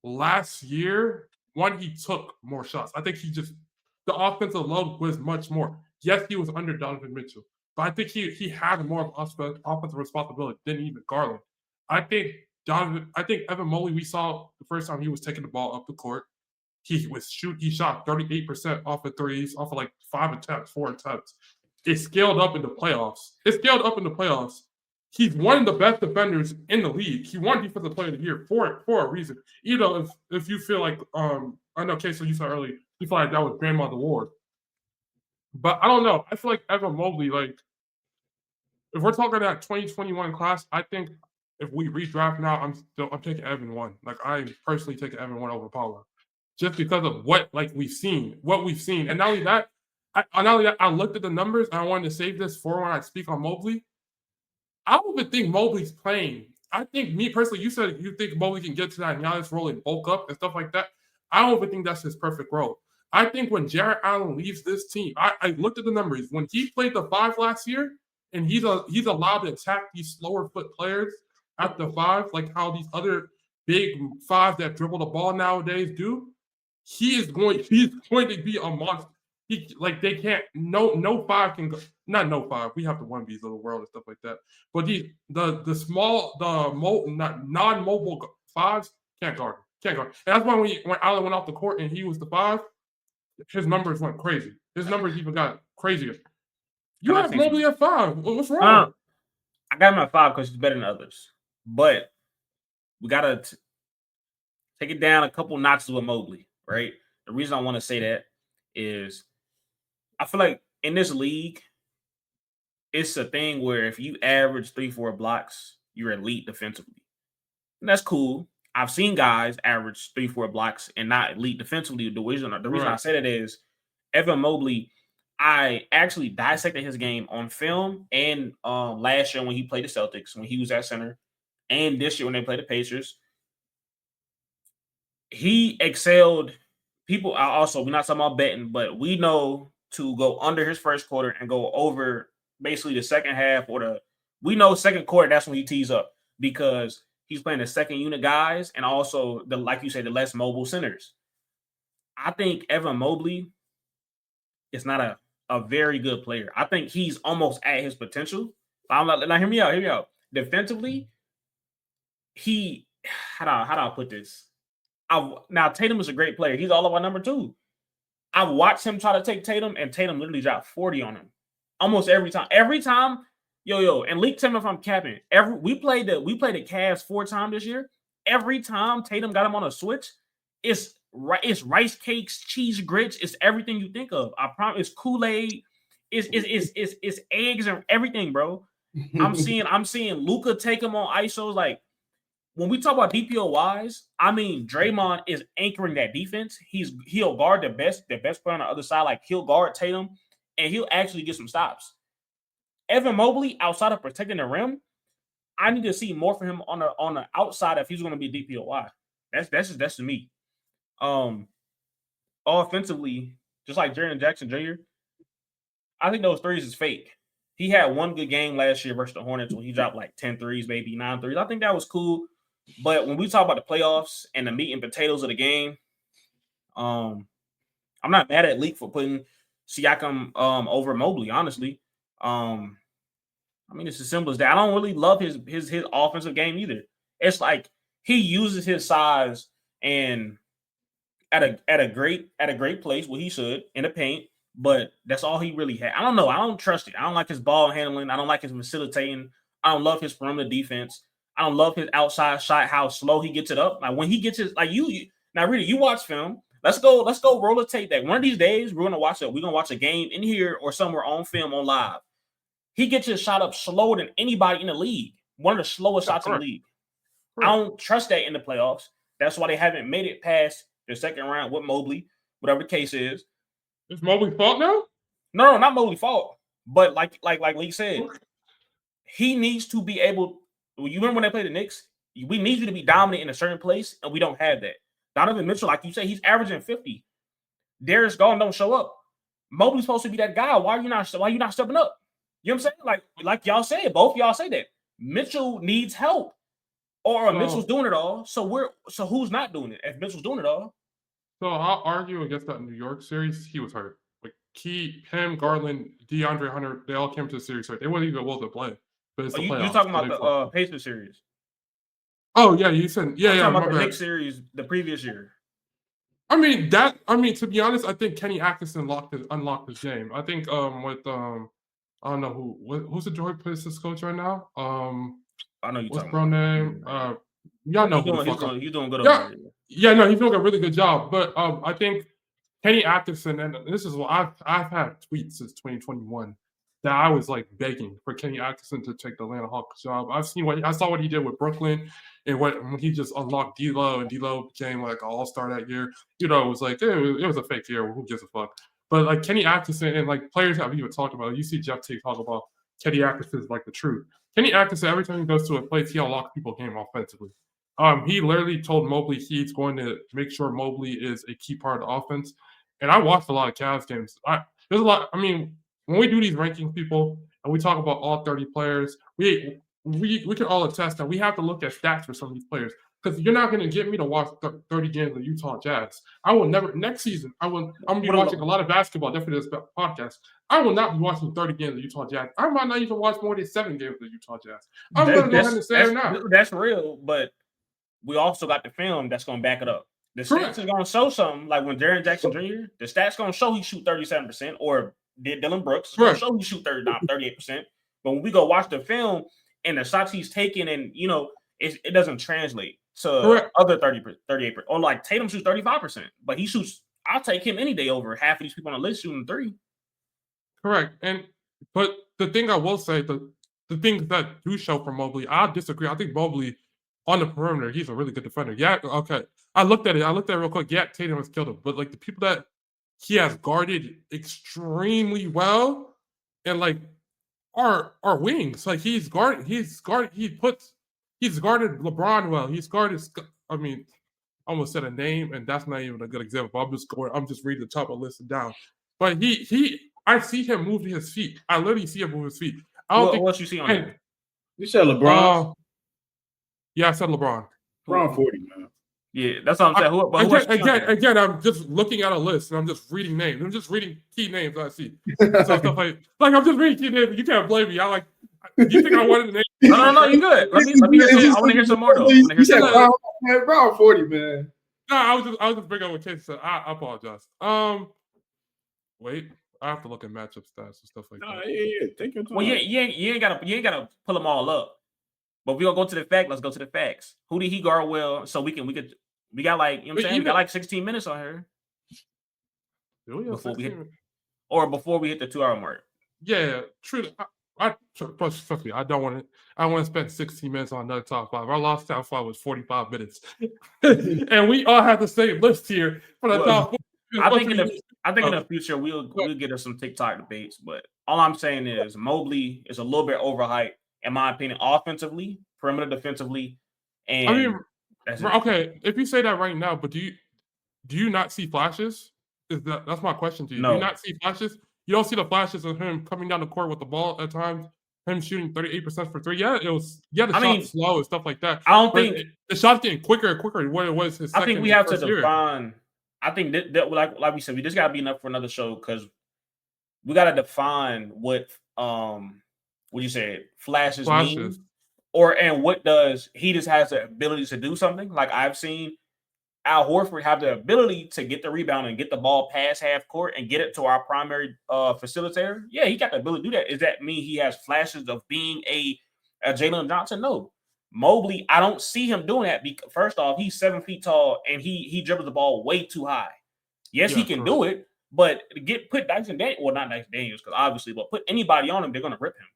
[SPEAKER 1] last year, he took more shots. I think the offensive load was much more. Yes, he was under Donovan Mitchell, but I think he had more of offensive responsibility than even Garland. I think Evan Mobley, we saw the first time he was taking the ball up the court. He shot 38% off of threes, off of like 4 attempts. It scaled up in the playoffs. He's one of the best defenders in the league. He won Defensive Player of the Year for a reason. You know, if you feel like I know Casey, you said earlier, you feel like that was Grandma's award. But I don't know. I feel like Evan Mobley, like, if we're talking that 2021 class, I think if we redraft now, I'm taking Evan 1. Like, I personally take Evan 1 over Paulo, just because of what we've seen. And not only that, I looked at the numbers and I wanted to save this for when I speak on Mobley. I don't even think Mobley's playing. I think, me personally, you said you think Mobley can get to that Giannis role and bulk up and stuff like that. I don't even think that's his perfect role. I think when Jarrett Allen leaves this team, I looked at the numbers. When he played the 5 last year, and he's allowed to attack these slower foot players at the 5, like how these other big 5s that dribble the ball nowadays do, he's going to be a monster. They can't, no 5 can go, not no 5. We have the 1Bs of the world and stuff like that. But non-mobile 5s can't guard. And that's why when Allen went off the court and he was the 5, his numbers went crazy. His numbers even got crazier. You have Mobley at 5. What's wrong?
[SPEAKER 2] I got him at 5 because he's better than others. But we got to take it down a couple notches with Mobley, right? The reason I want to say that is I feel like in this league, it's a thing where if you average 3-4 blocks, you're elite defensively. And that's cool. I've seen guys average 3-4 blocks and not elite defensively. The reason I say that is Evan Mobley, I actually dissected his game on film and last year when he played the Celtics, when he was at center, and this year when they played the Pacers. He excelled. We're not talking about betting, but we know to go under his first quarter and go over basically the second half we know second quarter, that's when he tees up because he's playing the second unit guys and also like you said, the less mobile centers. I think Evan Mobley is not a very good player. I think he's almost at his potential. Now hear me out. Defensively, how do I put this? Now Tatum is a great player. He's all of our number 2. I've watched him try to take Tatum, and Tatum literally dropped 40 on him almost every time. Every time, and Leak, tell me if I'm capping. We played the Cavs 4 times this year. Every time Tatum got him on a switch, it's rice cakes, cheese grits, it's everything you think of. I promise. It's Kool-Aid, it's eggs and everything, bro. I'm seeing Luka take him on ISOs. Like when we talk about DPOYs, I mean Draymond is anchoring that defense. He'll guard the best player on the other side. Like he'll guard Tatum, and he'll actually get some stops. Evan Mobley, outside of protecting the rim, I need to see more from him on the outside if he's going to be DPOY. That's just me. Offensively, just like Jaren Jackson Jr., I think those threes is fake. He had one good game last year versus the Hornets when he dropped like 10 threes, maybe 9 threes. I think that was cool. But when we talk about the playoffs and the meat and potatoes of the game, I'm not mad at Leak for putting Siakam over Mobley, honestly. I mean, it's as simple as that. I don't really love his offensive game either. It's like he uses his size and at a great place where he should in the paint, but that's all he really had. I don't know. I don't trust it. I don't like his ball handling. I don't like his facilitating. I don't love his perimeter defense. I don't love his outside shot, how slow he gets it up. Like when he gets his you now really you watch film. Let's go roll a tape that one of these days we're gonna watch a game in here or somewhere on film on live. He gets his shot up slower than anybody in the league. One of the slowest shots in the league. I don't trust that in the playoffs. That's why they haven't made it past the second round with Mobley, whatever the case is.
[SPEAKER 1] It's Mobley's fault now?
[SPEAKER 2] No, not Mobley's fault. But like Lee said, he needs to be able. You remember when they played the Knicks? We need you to be dominant in a certain place, and we don't have that. Donovan Mitchell, like you say, he's averaging 50. Darius Garland don't show up. Mobley's supposed to be that guy. Why are you not stepping up? You know what I'm saying? Like y'all said, both y'all say that. Mitchell needs help. Or Mitchell's doing it all. So who's not doing it? If Mitchell's doing it all.
[SPEAKER 1] So I'll argue against that New York series. He was hurt. Like him, Garland, DeAndre Hunter, they all came to the series hurt. They wasn't even able to play. But it's the playoffs.
[SPEAKER 2] You're talking about the Pacers series.
[SPEAKER 1] Oh yeah, you said
[SPEAKER 2] I'm talking about the Knicks series the previous year.
[SPEAKER 1] I mean, to be honest, I think Kenny Atkinson unlocked his game. I think with I don't know who's the Detroit Pistons coach right now.
[SPEAKER 2] I know you.
[SPEAKER 1] What's bro name? Y'all know
[SPEAKER 2] he's doing good over here.
[SPEAKER 1] Yeah, no, he's doing a really good job. But I think Kenny Atkinson, and this is what I've had tweets since 2021 that I was like begging for Kenny Atkinson to take the Atlanta Hawks job. I saw what he did with Brooklyn, and when he just unlocked D'Lo, and D'Lo became like an all-star that year. You know, it was like it was a fake year. Who gives a fuck? But like Kenny Atkinson and like players have even talked about it. You see Jeff Teague talk about Kenny Atkinson is like the truth. Kenny Atkinson, every time he goes to a place, he unlocks people's game offensively. He literally told Mobley he's going to make sure Mobley is a key part of the offense. And I watched a lot of Cavs games. There's a lot. I mean, when we do these rankings, people, and we talk about all 30 players, we can all attest that we have to look at stats for some of these players. Because you're not going to get me to watch 30 games of the Utah Jazz. I will never. Next season, I'm going to be watching a lot of basketball, definitely this podcast. I will not be watching 30 games of the Utah Jazz. I might not even watch more than 7 games of the Utah Jazz. I'm going to go ahead and say it now.
[SPEAKER 2] That's real, but we also got the film that's going to back it up. The stats is going to show something, like when Jaren Jackson Jr., the stats going to show he shoot 37%, or did Dylan Brooks, it's going to show he shoot 38%. But when we go watch the film and the shots he's taking, and, you know, it doesn't translate to other 38%. Or like Tatum shoots 35%, but he shoots, I'll take him any day over half of these people on the list shooting 3.
[SPEAKER 1] Correct. But the thing I will say, the things that do show from Mobley, I disagree. I think Mobley on the perimeter, he's a really good defender. Yeah, okay. I looked at it real quick. Yeah, Tatum has killed him. But like the people that he has guarded extremely well and like are wings. Like he's guarded LeBron well. He's guarded, I mean, I almost said a name, and that's not even a good example. I'm just reading the top of the list down. But I see him move to his feet. I literally see him move his feet.
[SPEAKER 2] What you see on him?
[SPEAKER 3] You said LeBron?
[SPEAKER 1] Yeah, I said LeBron.
[SPEAKER 3] LeBron 40, man.
[SPEAKER 2] Yeah, that's what I'm saying.
[SPEAKER 1] Again, I'm just looking at a list and I'm just reading names. I'm just reading key names I see. So stuff like I'm just reading key names. You can't blame me. You think I wanted to name?
[SPEAKER 2] No, you good. Let me hear some. I want to hear some more though.
[SPEAKER 3] You said Brown 40, man.
[SPEAKER 1] No, I was just bringing up what Casey said. I apologize. Wait, I have to look at matchup stats and stuff like that.
[SPEAKER 3] Yeah. Take your time.
[SPEAKER 2] Well, you ain't gotta pull them all up. But we're gonna go to the fact. Let's go to the facts. Who did he guard well? So we got like, you know what I'm saying? We got like 16 minutes on here. Before we hit the 2-hour mark.
[SPEAKER 1] Yeah, true. Trust me, I don't want to spend 16 minutes on another top 5. Our last top 5 was 45 minutes. And we all have the same list here for the top 4.
[SPEAKER 2] I think in the future we'll get us some TikTok debates, but all I'm saying is Mobley is a little bit overhyped, in my opinion, offensively, perimeter defensively, and
[SPEAKER 1] I mean, okay, if you say that right now, but do you not see flashes? That's my question to you. No. Do you not see flashes? You don't see the flashes of him coming down the court with the ball at times, him shooting 38% for 3. Yeah, the shot's slow and stuff like that.
[SPEAKER 2] I don't think
[SPEAKER 1] the shot's getting quicker and quicker than what it was his second.
[SPEAKER 2] I think we have to define. I think that like we said, we just gotta be enough for another show because we gotta define what you said flashes mean, and what does he just has the ability to do something. Like I've seen Al Horford have the ability to get the rebound and get the ball past half court and get it to our primary facilitator. Yeah, he got the ability to do that. Does that mean he has flashes of being a Jalen Johnson? No. Mobley, I don't see him doing that because first off, he's 7 feet tall and he dribbles the ball way too high. Yes, he can do it, but put Dyson Daniels, well, not Dyson Daniels, because obviously, but put anybody on him, they're gonna rip him.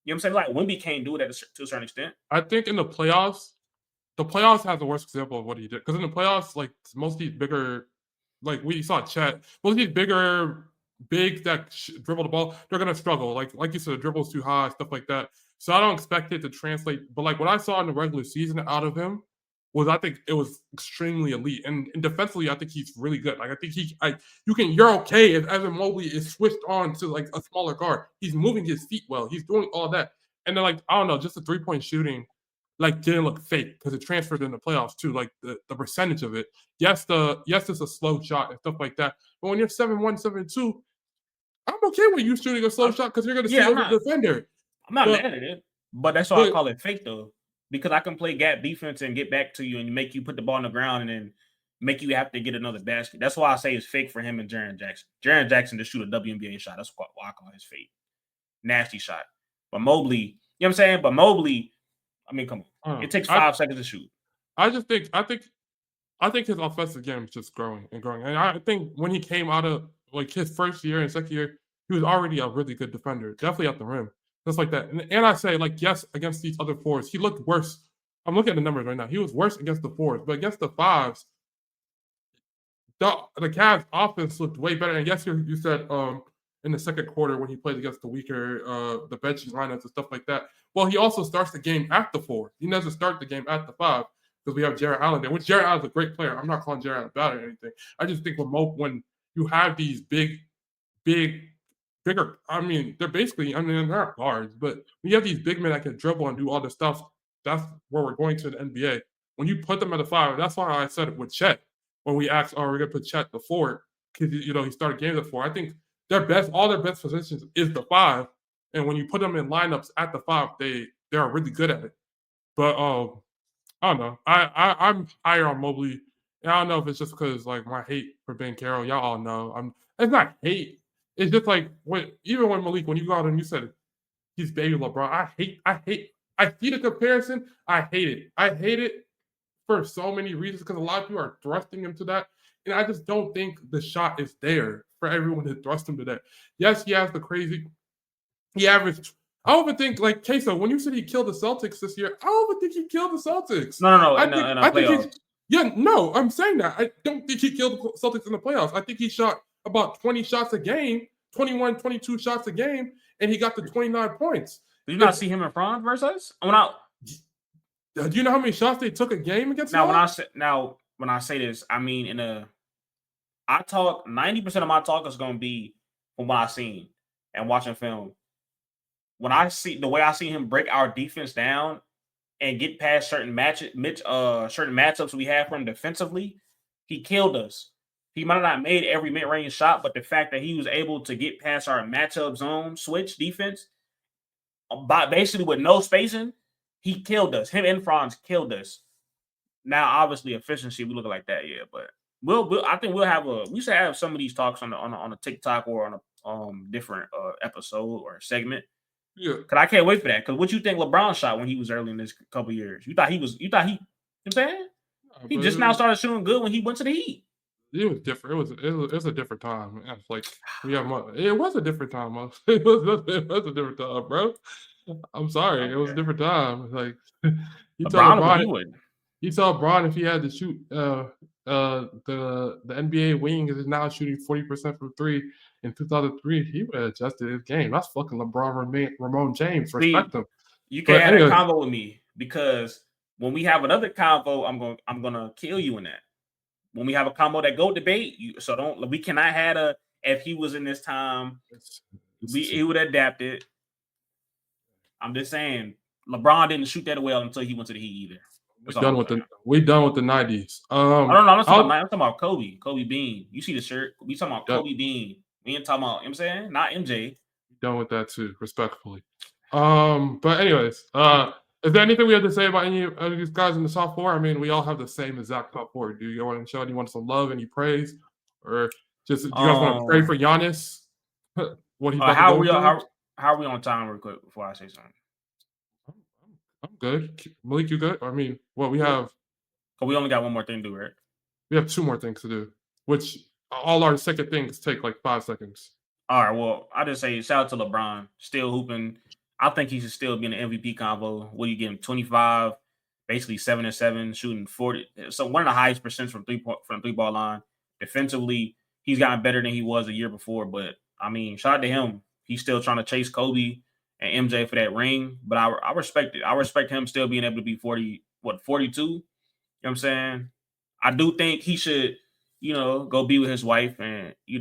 [SPEAKER 2] You know what I'm saying? Like Wemby can't do it to a certain extent.
[SPEAKER 1] I think in the playoffs has the worst example of what he did. Because in the playoffs, like most of these bigger, like we saw Chet, most of these bigger bigs that dribble the ball, they're gonna struggle. Like you said, the dribble's too high, stuff like that. So I don't expect it to translate. But like what I saw in the regular season out of him was, I think it was extremely elite. And defensively, I think he's really good. Like I think you're okay if Evan Mobley is switched on to like a smaller guard. He's moving his feet well. He's doing all that. And then like I don't know, just the 3-point shooting like didn't look fake because it transferred in the playoffs too. Like the percentage of it. Yes, it's a slow shot and stuff like that. But when you're 7-1, 7-2, I'm okay with you shooting a slow shot because you're going to see over the defender.
[SPEAKER 2] I'm not mad at it, but that's why I call it fake though, because I can play gap defense and get back to you and make you put the ball on the ground and then make you have to get another basket. That's why I say it's fake for him and Jaren Jackson. Jaren Jackson to shoot a WNBA shot. That's why I call his fake. Nasty shot. But Mobley, you know what I'm saying? But Mobley, I mean, come on. It takes 5 seconds to shoot.
[SPEAKER 1] I think his offensive game is just growing and growing. And I think when he came out of like his first year and second year, he was already a really good defender, definitely at the rim. Just like that. And I say, like, yes, against these other fours, he looked worse. I'm looking at the numbers right now. He was worse against the fours, but against the fives, the Cavs offense looked way better. And yes, you said in the second quarter when he played against the weaker, the bench lineups and stuff like that. Well, he also starts the game at the 4. He doesn't start the game at the 5 because we have Jarrett Allen there, which Jarrett Allen's a great player. I'm not calling Jarrett Allen bad or anything. I just think when you have these bigger, I mean, they're not guards, but when you have these big men that can dribble and do all this stuff, that's where we're going to the NBA. When you put them at the 5, that's why I said it with Chet. When we asked, we're going to put Chet the 4, because, he started games at 4. I think all their best positions is the 5. And when you put them in lineups at the 5, they are really good at it. But I don't know. I'm higher on Mobley. And I don't know if it's just because like my hate for Ben Carroll. Y'all all know. It's not hate. It's just like when Malik, when you go out and you said he's baby LeBron, I see the comparison. I hate it. I hate it for so many reasons because a lot of people are thrusting him to that. And I just don't think the shot is there for everyone to thrust him to that. Yes, he has the crazy. He averaged. I don't even think, like, Queso, when you said he killed the Celtics this year, I don't even think he killed the Celtics.
[SPEAKER 2] No, in the playoffs.
[SPEAKER 1] I'm saying that. I don't think he killed the Celtics in the playoffs. I think he shot about 20 shots a game, 21, 22 shots a game, and he got to 29 points.
[SPEAKER 2] Did you not see him in front versus us?
[SPEAKER 1] Do you know how many shots they took a game against
[SPEAKER 2] him? When I say this, I mean I talk 90% of my talk is going to be from what I've seen and watching film. When I see the way I see him break our defense down and get past certain matchups we have for him defensively, he killed us. He might not have made every mid-range shot, but the fact that he was able to get past our matchup zone switch defense, basically with no spacing, he killed us. Him and Franz killed us. Now, obviously, efficiency, we look like that, yeah, but I think we should have some of these talks on a TikTok or on a different episode or segment.
[SPEAKER 1] Yeah,
[SPEAKER 2] because I can't wait for that. Because what you think LeBron shot when he was early in this couple years? You know what I'm saying? He just now started shooting good when he went to the Heat.
[SPEAKER 1] It was different. It was a different time. It was a different time. It was a different time, bro. I'm sorry. Okay. It was a different time. Like he told Bron if he had to shoot the NBA wing is now shooting 40% from 3 in 2003, he would have adjusted his game. That's fucking Ramon James. Respect him.
[SPEAKER 2] You can't have a combo with me because when we have another combo, I'm gonna kill you in that. When we have a combo that go debate, we cannot have if he was in this time, he would adapt it. I'm just saying LeBron didn't shoot that well until he went to the Heat either.
[SPEAKER 1] We done with the 90s.
[SPEAKER 2] I don't know. I'm talking about Kobe. Kobe Bean. You see the shirt? We talking about Kobe Bean. We ain't talking about. You know what I'm saying, not MJ.
[SPEAKER 1] Done with that too, respectfully. But anyways, is there anything we have to say about any of these guys in the top four? I mean, we all have the same exact top four. Do you want to show anyone some love, any praise, or just do you guys want to pray for Giannis? What he's about to go through?
[SPEAKER 2] How are we on time, real quick, before I say something?
[SPEAKER 1] I'm good. Malik, you good? I mean, what we have?
[SPEAKER 2] Oh, we only got one more thing to do, right?
[SPEAKER 1] We have two more things to do, which all our second things take like 5 seconds.
[SPEAKER 2] All right, well, I just say shout out to LeBron, still hooping. I think he should still be in the MVP convo. What do you give him? 25, basically 7-7, shooting 40. So one of the highest percents from three-ball line. Defensively, he's gotten better than he was a year before. But I mean, shout out to him. He's still trying to chase Kobe and MJ for that ring. But I respect it. I respect him still being able to be 42. You know what I'm saying? I do think he should, go be with his wife and, he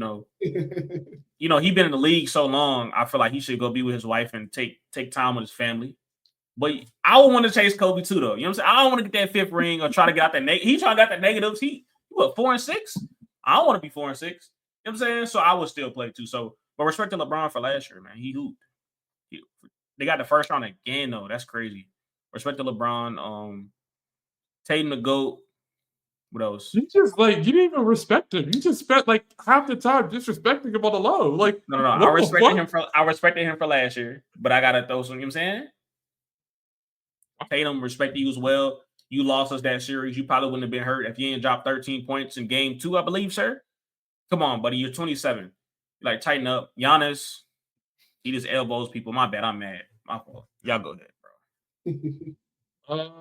[SPEAKER 2] been in the league so long. I feel like he should go be with his wife and take time with his family. But I would want to chase Kobe too, though. You know what I'm saying? I don't want to get that fifth ring or try to get out that he trying to get the negatives. He 4-6? I don't want to be 4-6. You know what I'm saying? So I would still play too. So, but respect to LeBron for last year, man. He hooped. They got the first round again, though. That's crazy. Respect to LeBron. Tatum the GOAT. What else?
[SPEAKER 1] You didn't even respect him. You just spent like half the time disrespecting him on the low. Like
[SPEAKER 2] no. I respected him for last year, but I gotta throw some. You know what I'm saying? Tatum, respect you as well. You lost us that series. You probably wouldn't have been hurt if you didn't drop 13 points in game 2, I believe, sir. Come on, buddy. You're 27. Like, tighten up. Giannis, he just elbows people. My bad. I'm mad. My fault. Y'all go ahead, bro.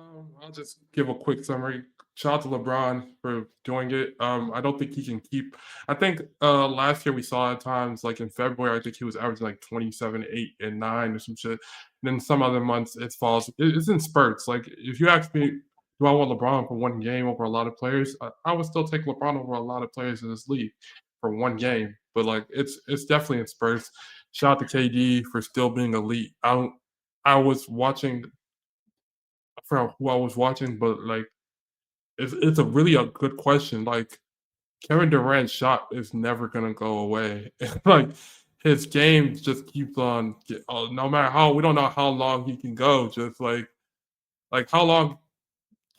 [SPEAKER 1] I'll just give a quick summary. Shout out to LeBron for doing it. I don't think he can keep. I think last year we saw at times, like in February, I think he was averaging like 27, 8, and 9 or some shit. And then some other months it falls. It's in spurts. Like if you ask me, do I want LeBron for one game over a lot of players? I would still take LeBron over a lot of players in this league for one game. But like it's definitely in spurts. Shout out to KD for still being elite. I was watching. I forgot who I was watching, but like. It's a really a good question. Like Kevin Durant's shot is never gonna go away. Like his game just keeps on. No matter how we don't know how long he can go. Just like how long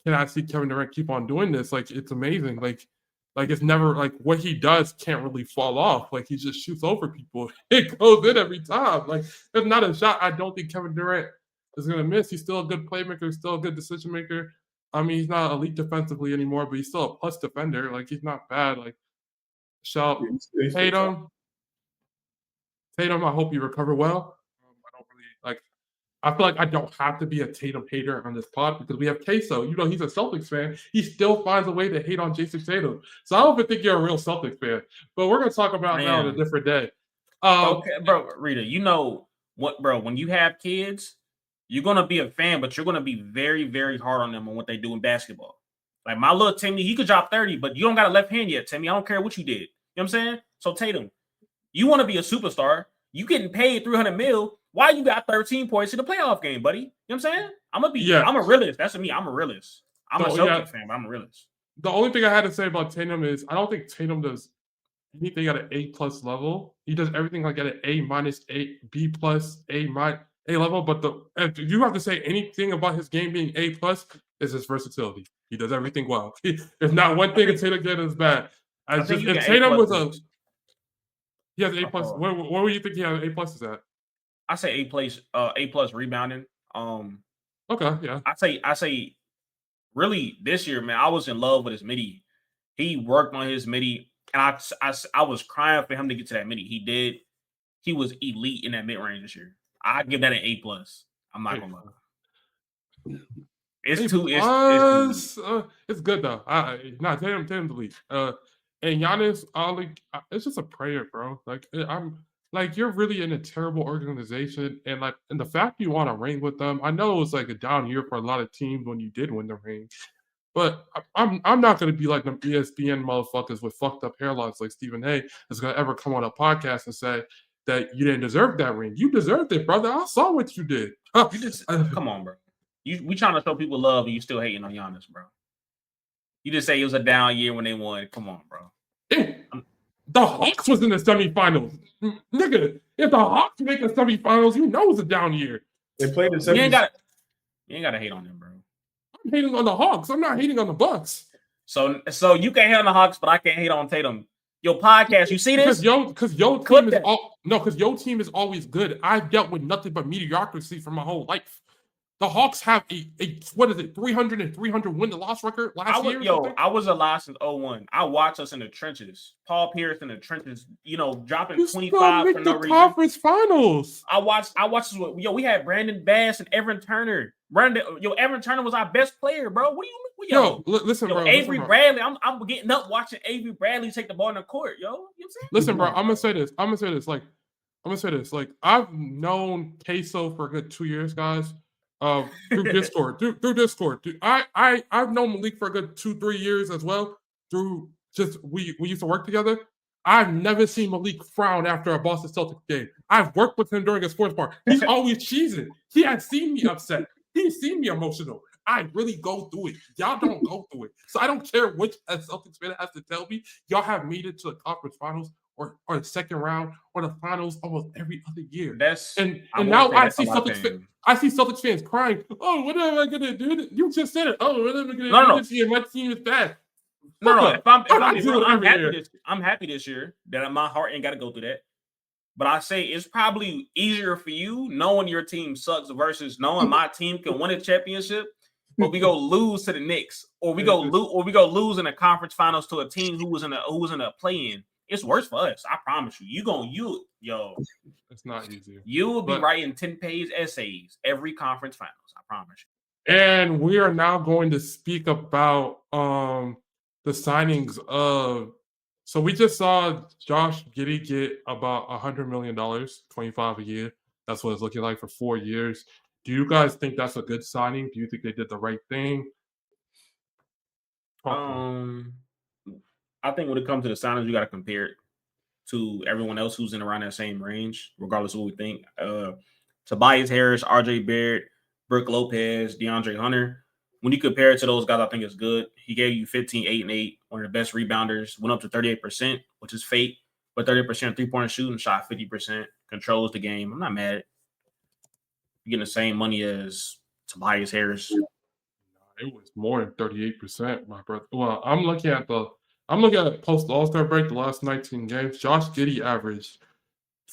[SPEAKER 1] can I see Kevin Durant keep on doing this? Like it's amazing. Like it's never like what he does can't really fall off. Like he just shoots over people. It goes in every time. Like there's not a shot I don't think Kevin Durant is gonna miss. He's still a good playmaker. Still a good decision maker. I mean, he's not elite defensively anymore, but he's still a plus defender. Like, he's not bad. Like, shout Tatum. Tatum, I hope you recover well. I don't really, like, I feel like I don't have to be a Tatum hater on this pod because we have Queso. He's a Celtics fan. He still finds a way to hate on Jason Tatum. So I don't even think you're a real Celtics fan. But we're going to talk about that on a different day.
[SPEAKER 2] Okay, bro, Rita, you know what, bro, when you have kids, you're going to be a fan, but you're going to be very, very hard on them on what they do in basketball. Like my little Timmy, he could drop 30, but you don't got a left hand yet, Timmy. I don't care what you did. You know what I'm saying? So Tatum, you want to be a superstar. You getting paid $300 million. Why you got 13 points in the playoff game, buddy? You know what I'm saying? I'm a realist. That's me. I'm a realist. I'm a Celtics fan, but I'm a realist.
[SPEAKER 1] The only thing I had to say about Tatum is I don't think Tatum does anything at an A+ level. He does everything like at an A-, A, B+, A level, but if you have to say anything about his game being A+, is his versatility. He does everything well. If not one thing Tatum did is bad. If Tatum was he has A+. Where would you think he has A+ is at?
[SPEAKER 2] I say A+ rebounding.
[SPEAKER 1] Okay, yeah.
[SPEAKER 2] I say really this year, man, I was in love with his midi. He worked on his midi, and I was crying for him to get to that midi. He did. He was elite in that mid range this year. I give that an A+. I'm not gonna lie. It's too.
[SPEAKER 1] It's good though. Tatum's elite. And Giannis, it's just a prayer, bro. Like I'm like you're really in a terrible organization, and the fact you want to ring with them. I know it was like a down year for a lot of teams when you did win the ring, but I'm not gonna be like them ESPN motherfuckers with fucked up hairlines like Stephen A. is gonna ever come on a podcast and say that you didn't deserve that ring. You deserved it, brother. I saw what you did.
[SPEAKER 2] You just come on, bro. We trying to show people love, and you still hating on Giannis, bro. You just say it was a down year when they won. Come on, bro.
[SPEAKER 1] The Hawks was in the semifinals. Nigga, if the Hawks make the semifinals, you know it's a down year.
[SPEAKER 3] They played the
[SPEAKER 2] You ain't
[SPEAKER 3] semis.
[SPEAKER 2] gotta hate on them, bro.
[SPEAKER 1] I'm hating on the Hawks. I'm not hating on the Bucks.
[SPEAKER 2] So you can hate on the Hawks, but I can't hate on Tatum. Your podcast, you see this?
[SPEAKER 1] Because your team is always good. I've dealt with nothing but mediocrity for my whole life. The Hawks have a 300 and 300 win to loss record last year.
[SPEAKER 2] I was alive since 01. I watched us in the trenches. Paul Pierce in the trenches, dropping 25 for no reason.
[SPEAKER 1] Conference finals.
[SPEAKER 2] I watched us. We had Brandon Bass and Evan Turner. Evan Turner was our best player, bro. What do you mean?
[SPEAKER 1] Listen, bro.
[SPEAKER 2] Avery Bradley. I'm getting up watching Avery Bradley take the ball in the court, yo. You know what I'm saying?
[SPEAKER 1] Listen, bro. I'm gonna say this. Like, I've known Queso for a good 2 years, guys. Through Discord. Through Discord. Dude, I've known Malik for a good 2-3 years as well. Through just we used to work together. I've never seen Malik frown after a Boston Celtics game. I've worked with him during a sports bar. He's always cheesing. He has seen me upset. He's seen me emotional. I really go through it. Y'all don't go through it. So I don't care which Celtics fan has to tell me. Y'all have made it to the conference finals or the second round or the finals almost every other year. And now I see Celtics fans crying. Oh, what am I gonna do? You just said it. Oh, what am I gonna do this year? My team is bad.
[SPEAKER 2] I'm happy this year that my heart ain't got to go through that. But I say it's probably easier for you knowing your team sucks versus knowing my team can win a championship, but we go lose to the Knicks, or we go lose in the conference finals to a team who was in a play-in. It's worse for us. I promise you.
[SPEAKER 1] It's not easy.
[SPEAKER 2] You will be writing 10-page essays every conference finals. I promise you.
[SPEAKER 1] And we are now going to speak about the signings of. So we just saw Josh Giddey get about $100 million, 25 a year. That's what it's looking like for 4 years. Do you guys think that's a good signing? Do you think they did the right thing?
[SPEAKER 2] I think when it comes to the signings, you got to compare it to everyone else who's in around that same range, regardless of what we think. Tobias Harris, RJ Barrett, Brook Lopez, DeAndre Hunter. When you compare it to those guys, I think it's good. He gave you 15, 8, and 8, one of the best rebounders, went up to 38%, which is fake, but 30% three-point shooting, shot 50%, controls the game. I'm not mad. You're getting the same money as Tobias Harris.
[SPEAKER 1] It was more than 38%, my brother. Well, I'm looking at post All-Star break, the last 19 games. Josh Giddey averaged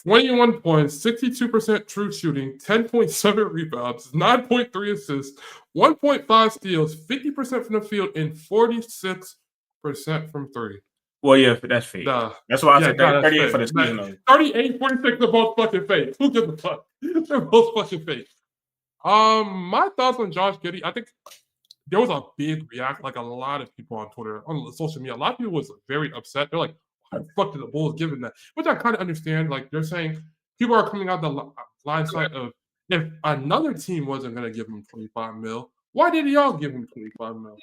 [SPEAKER 1] 21 points, 62% true shooting, 10.7 rebounds, 9.3 assists, 1.5 steals, 50% from the field, and 46% from three.
[SPEAKER 2] Well, yeah, that's fake. That's why I said 38 for the season.
[SPEAKER 1] 38, 46 are both fucking fake. Who gives a fuck? They're both fucking fake. My thoughts on Josh Giddey, I think there was a big reaction, like a lot of people on Twitter, on social media. A lot of people was very upset. They're like, why the fuck did the Bulls give him that? Which I kind of understand. Like, they're saying people are coming out the line side of if another team wasn't going to give him 25 mil, why did y'all give him 25 mil?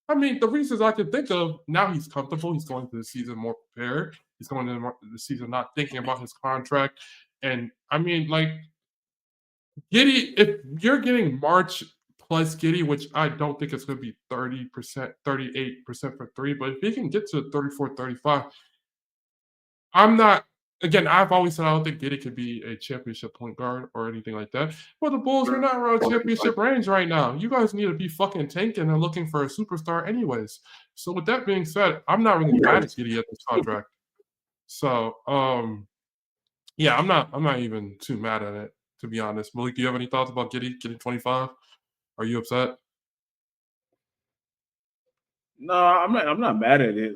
[SPEAKER 1] I mean, the reasons I can think of, now he's comfortable. He's going to the season more prepared. He's going to the season not thinking about his contract. And, I mean, like, Giddey, if you're getting March plus Giddey, which I don't think it's going to be 30%, 38% for three, but if he can get to 34, 35, I'm not, again, I've always said I don't think Giddey could be a championship point guard or anything like that. But the Bulls are not around championship range right now. You guys need to be fucking tanking and looking for a superstar anyways. So with that being said, I'm not really mad at Giddey at this contract. So, yeah, I'm not even too mad at it, to be honest. Malik, do you have any thoughts about Giddey getting 25? Are you upset?
[SPEAKER 3] No, I'm not mad at it.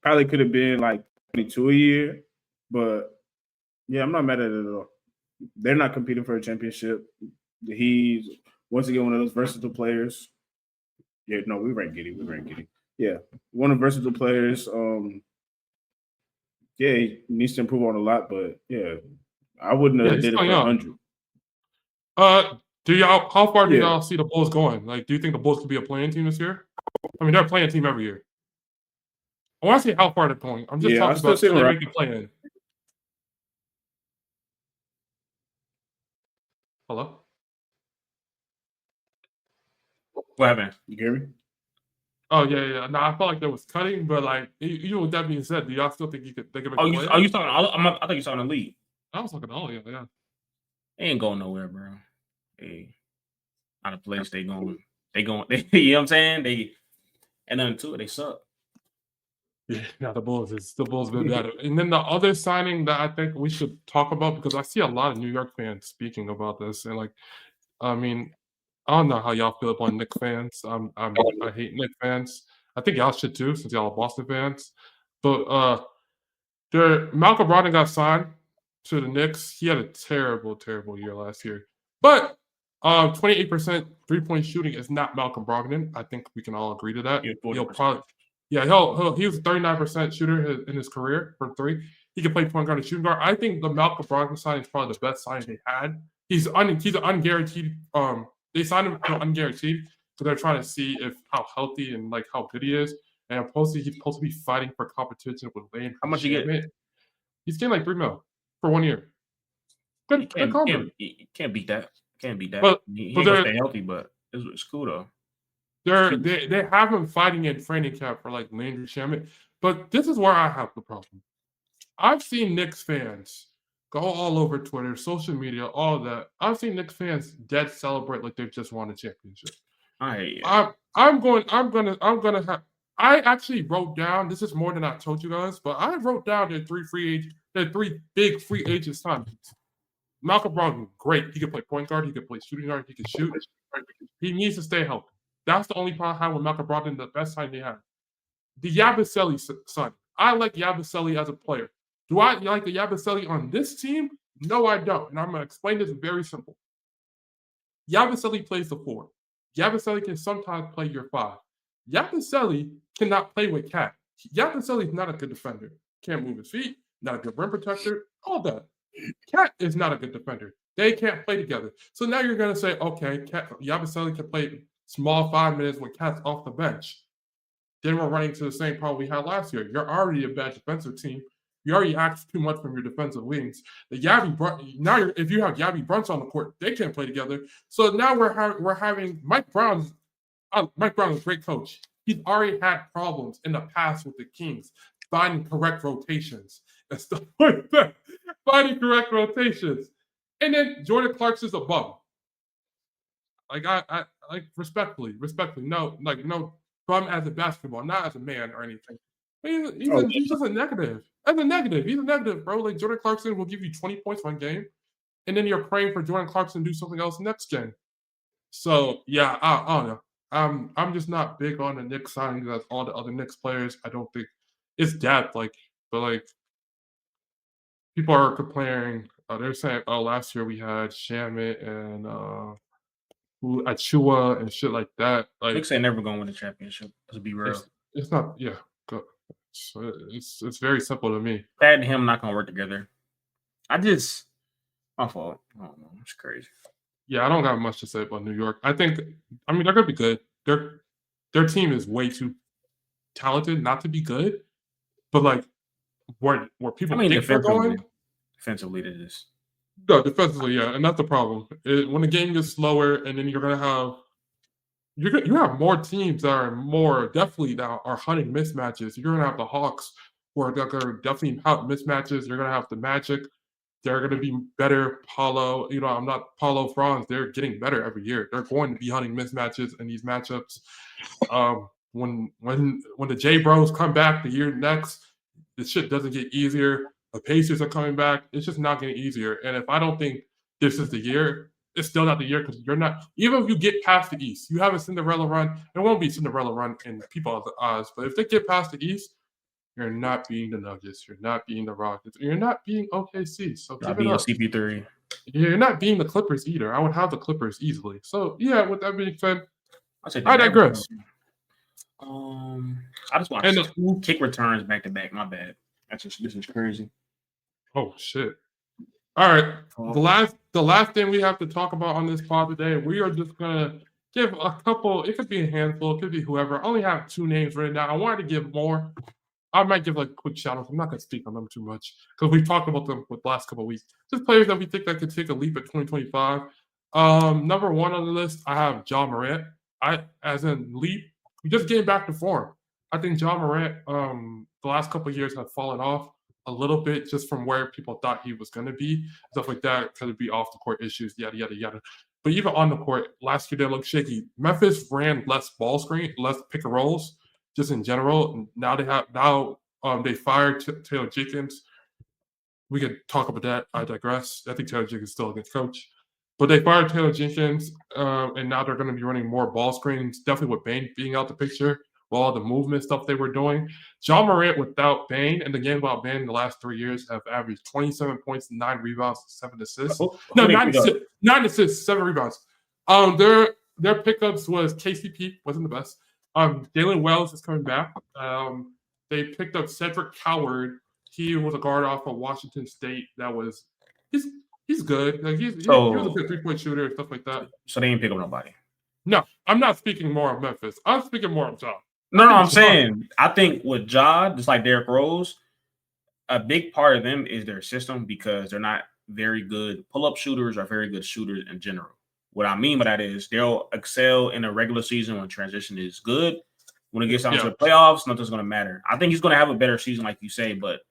[SPEAKER 3] Probably could have been like 22 a year, but yeah, I'm not mad at it at all. They're not competing for a championship. He's once again one of those versatile players. Yeah, no, we rank Giddey. Yeah, one of the versatile players. Yeah, he needs to improve on a lot, but yeah, I wouldn't have did it for 100.
[SPEAKER 1] How far do y'all see the Bulls going? Like, do you think the Bulls could be a playing team this year? I mean, they're a playing team every year. I want to see how far they're going. I'm just talking about they make the play-in. Hello?
[SPEAKER 2] What happened? You hear me?
[SPEAKER 1] Oh yeah. No, I felt like there was cutting, but like even with that being said, do y'all still think they can make?
[SPEAKER 2] Oh,
[SPEAKER 1] the
[SPEAKER 2] you
[SPEAKER 1] playoffs?
[SPEAKER 2] you talking? I think you talking the league.
[SPEAKER 1] I was talking all yeah.
[SPEAKER 2] They ain't going nowhere, bro. Hey, out of place. They going. You know what I'm saying? They and nothing to it. They suck.
[SPEAKER 1] Yeah, the Bulls been bad. And then the other signing that I think we should talk about, because I see a lot of New York fans speaking about this, and like, I mean, I don't know how y'all feel about Knicks fans. I hate Knicks fans. I think y'all should too, since y'all are Boston fans. But Malcolm Brogdon got signed to the Knicks. He had a terrible, terrible year last year. But 28% 3-point shooting is not Malcolm Brogdon. I think we can all agree to that.
[SPEAKER 2] Yeah,
[SPEAKER 1] He'll
[SPEAKER 2] 40%.
[SPEAKER 1] probably, he was a 39% shooter in his career for three. He can play point guard and shooting guard. I think the Malcolm Brogdon signing is probably the best signing they had. He's an unguaranteed. They signed him for unguaranteed, so they're trying to see how healthy and like how good he is. And he's supposed to be fighting for competition with Lane.
[SPEAKER 2] How much you get?
[SPEAKER 1] He's getting like $3 million for 1 year. Good contract.
[SPEAKER 2] Can't beat that. Can't beat that.
[SPEAKER 1] But
[SPEAKER 2] he ain't gonna stay healthy, but it's cool though.
[SPEAKER 1] They have him fighting in training camp for like Landry Shamet. But this is where I have the problem. I've seen Knicks fans go all over Twitter, social media, all that. I've seen Knicks fans dead celebrate like they've just won a championship. I actually wrote down, this is more than I told you guys, but I wrote down their three big free agent signings. Malcolm Brogdon, great. He can play point guard. He can play shooting guard. He can shoot. He needs to stay healthy. That's the only problem I have with Malcolm Brogdon, the best sign they have. The Yabusele son. I like Yabusele as a player. Do I like the Yabusele on this team? No, I don't. And I'm going to explain this very simple. Yabusele plays the 4. Yabusele can sometimes play your 5. Yabusele cannot play with Cat. Yabusele is not a good defender. Can't move his feet. Not a good rim protector. All that. Cat is not a good defender. They can't play together. So now you're going to say, okay, Yabusele can play small 5 minutes when Cat's off the bench. Then we're running to the same problem we had last year. You're already a bad defensive team. You already asked too much from your defensive wings. If you have Yabby Brunson on the court, they can't play together. So now we're having Mike Brown. Mike Brown is a great coach. He's already had problems in the past with the Kings, finding correct rotations and stuff like that. Finding correct rotations. And then Jordan Clarkson's a bum. Like I like respectfully, no bum as a basketball, not as a man or anything. He's just a negative. As a negative, he's a negative, bro. Like Jordan Clarkson will give you 20 points one game, and then you're praying for Jordan Clarkson to do something else next gen. So yeah, I don't know. I'm just not big on the Knicks signing as all the other Knicks players. I don't think it's depth, but people are comparing. They're saying, oh, last year we had Shamet and Achua and shit like that. Like
[SPEAKER 2] Knicks ain't never gonna win a championship. To be real,
[SPEAKER 1] it's not. Yeah, so it's very simple to me.
[SPEAKER 2] Pat and him not gonna work together. My fault. I don't know. It's crazy.
[SPEAKER 1] Yeah, I don't got much to say about New York. I mean, they're gonna be good. Their team is way too talented not to be good. But like where people think they're going,
[SPEAKER 2] defensively, it is.
[SPEAKER 1] No, defensively, yeah, and that's the problem. When the game gets slower, and then you're gonna have you have more teams that are hunting mismatches. You're gonna have the Hawks who are definitely hunt mismatches. You're gonna have the Magic. They're going to be better. I'm not Paulo Franz. They're getting better every year. They're going to be hunting mismatches in these matchups. When the J Bros come back the year next, the shit doesn't get easier. The Pacers are coming back. It's just not getting easier. And if I don't think this is the year, it's still not the year because you're not. Even if you get past the East, you have a Cinderella run. It won't be Cinderella run in people's eyes. But if they get past the East, you're not being the Nuggets. You're not being the Rockets. You're not being OKC. So
[SPEAKER 2] not being CP3.
[SPEAKER 1] You're not being the Clippers either. I would have the Clippers easily. So yeah, with that being said,
[SPEAKER 2] I
[SPEAKER 1] digress.
[SPEAKER 2] I just watched 2 kick returns back to back. My bad. This is crazy.
[SPEAKER 1] Oh shit! All right, the last thing we have to talk about on this pod today, we are just gonna give a couple. It could be a handful. It could be whoever. I only have 2 names right now. I wanted to give more. I might give quick shout outs. I'm not going to speak on them too much because we've talked about them with the last couple of weeks. Just players that we think that could take a leap at 2025. Number 1 on the list, I have Ja Morant. as in leap, just getting back to form. I think John Morant, the last couple of years have fallen off a little bit just from where people thought he was going to be, stuff like that. Could be off the court issues, yada yada yada. But even on the court, last year they looked shaky. Memphis ran less ball screen, less pick and rolls, just in general. Now they fired Taylor Jenkins. We could talk about that. I digress. I think Taylor Jenkins is still a good coach. But they fired Taylor Jenkins, and now they're going to be running more ball screens, definitely with Bane being out the picture, with all the movement stuff they were doing. John Morant without Bane, and the game without Bane in the last 3 years have averaged 27 points, 9 rebounds, 7 assists. No, 9 assists, 7 rebounds. Their pickups was KCP, wasn't the best. Jalen Wells is coming back. They picked up Cedric Coward. He was a guard off of Washington State. He's good. Like he was a good 3-point shooter and stuff like that.
[SPEAKER 2] So they ain't pick up nobody.
[SPEAKER 1] No, I'm not speaking more of Memphis. I'm speaking more of Ja.
[SPEAKER 2] No, I'm saying I think with Ja, just like Derrick Rose, a big part of them is their system because they're not very good pull-up shooters or very good shooters in general. What I mean by that is they'll excel in a regular season when transition is good. When it gets down to the playoffs, nothing's going to matter. I think he's going to have a better season, like you say, but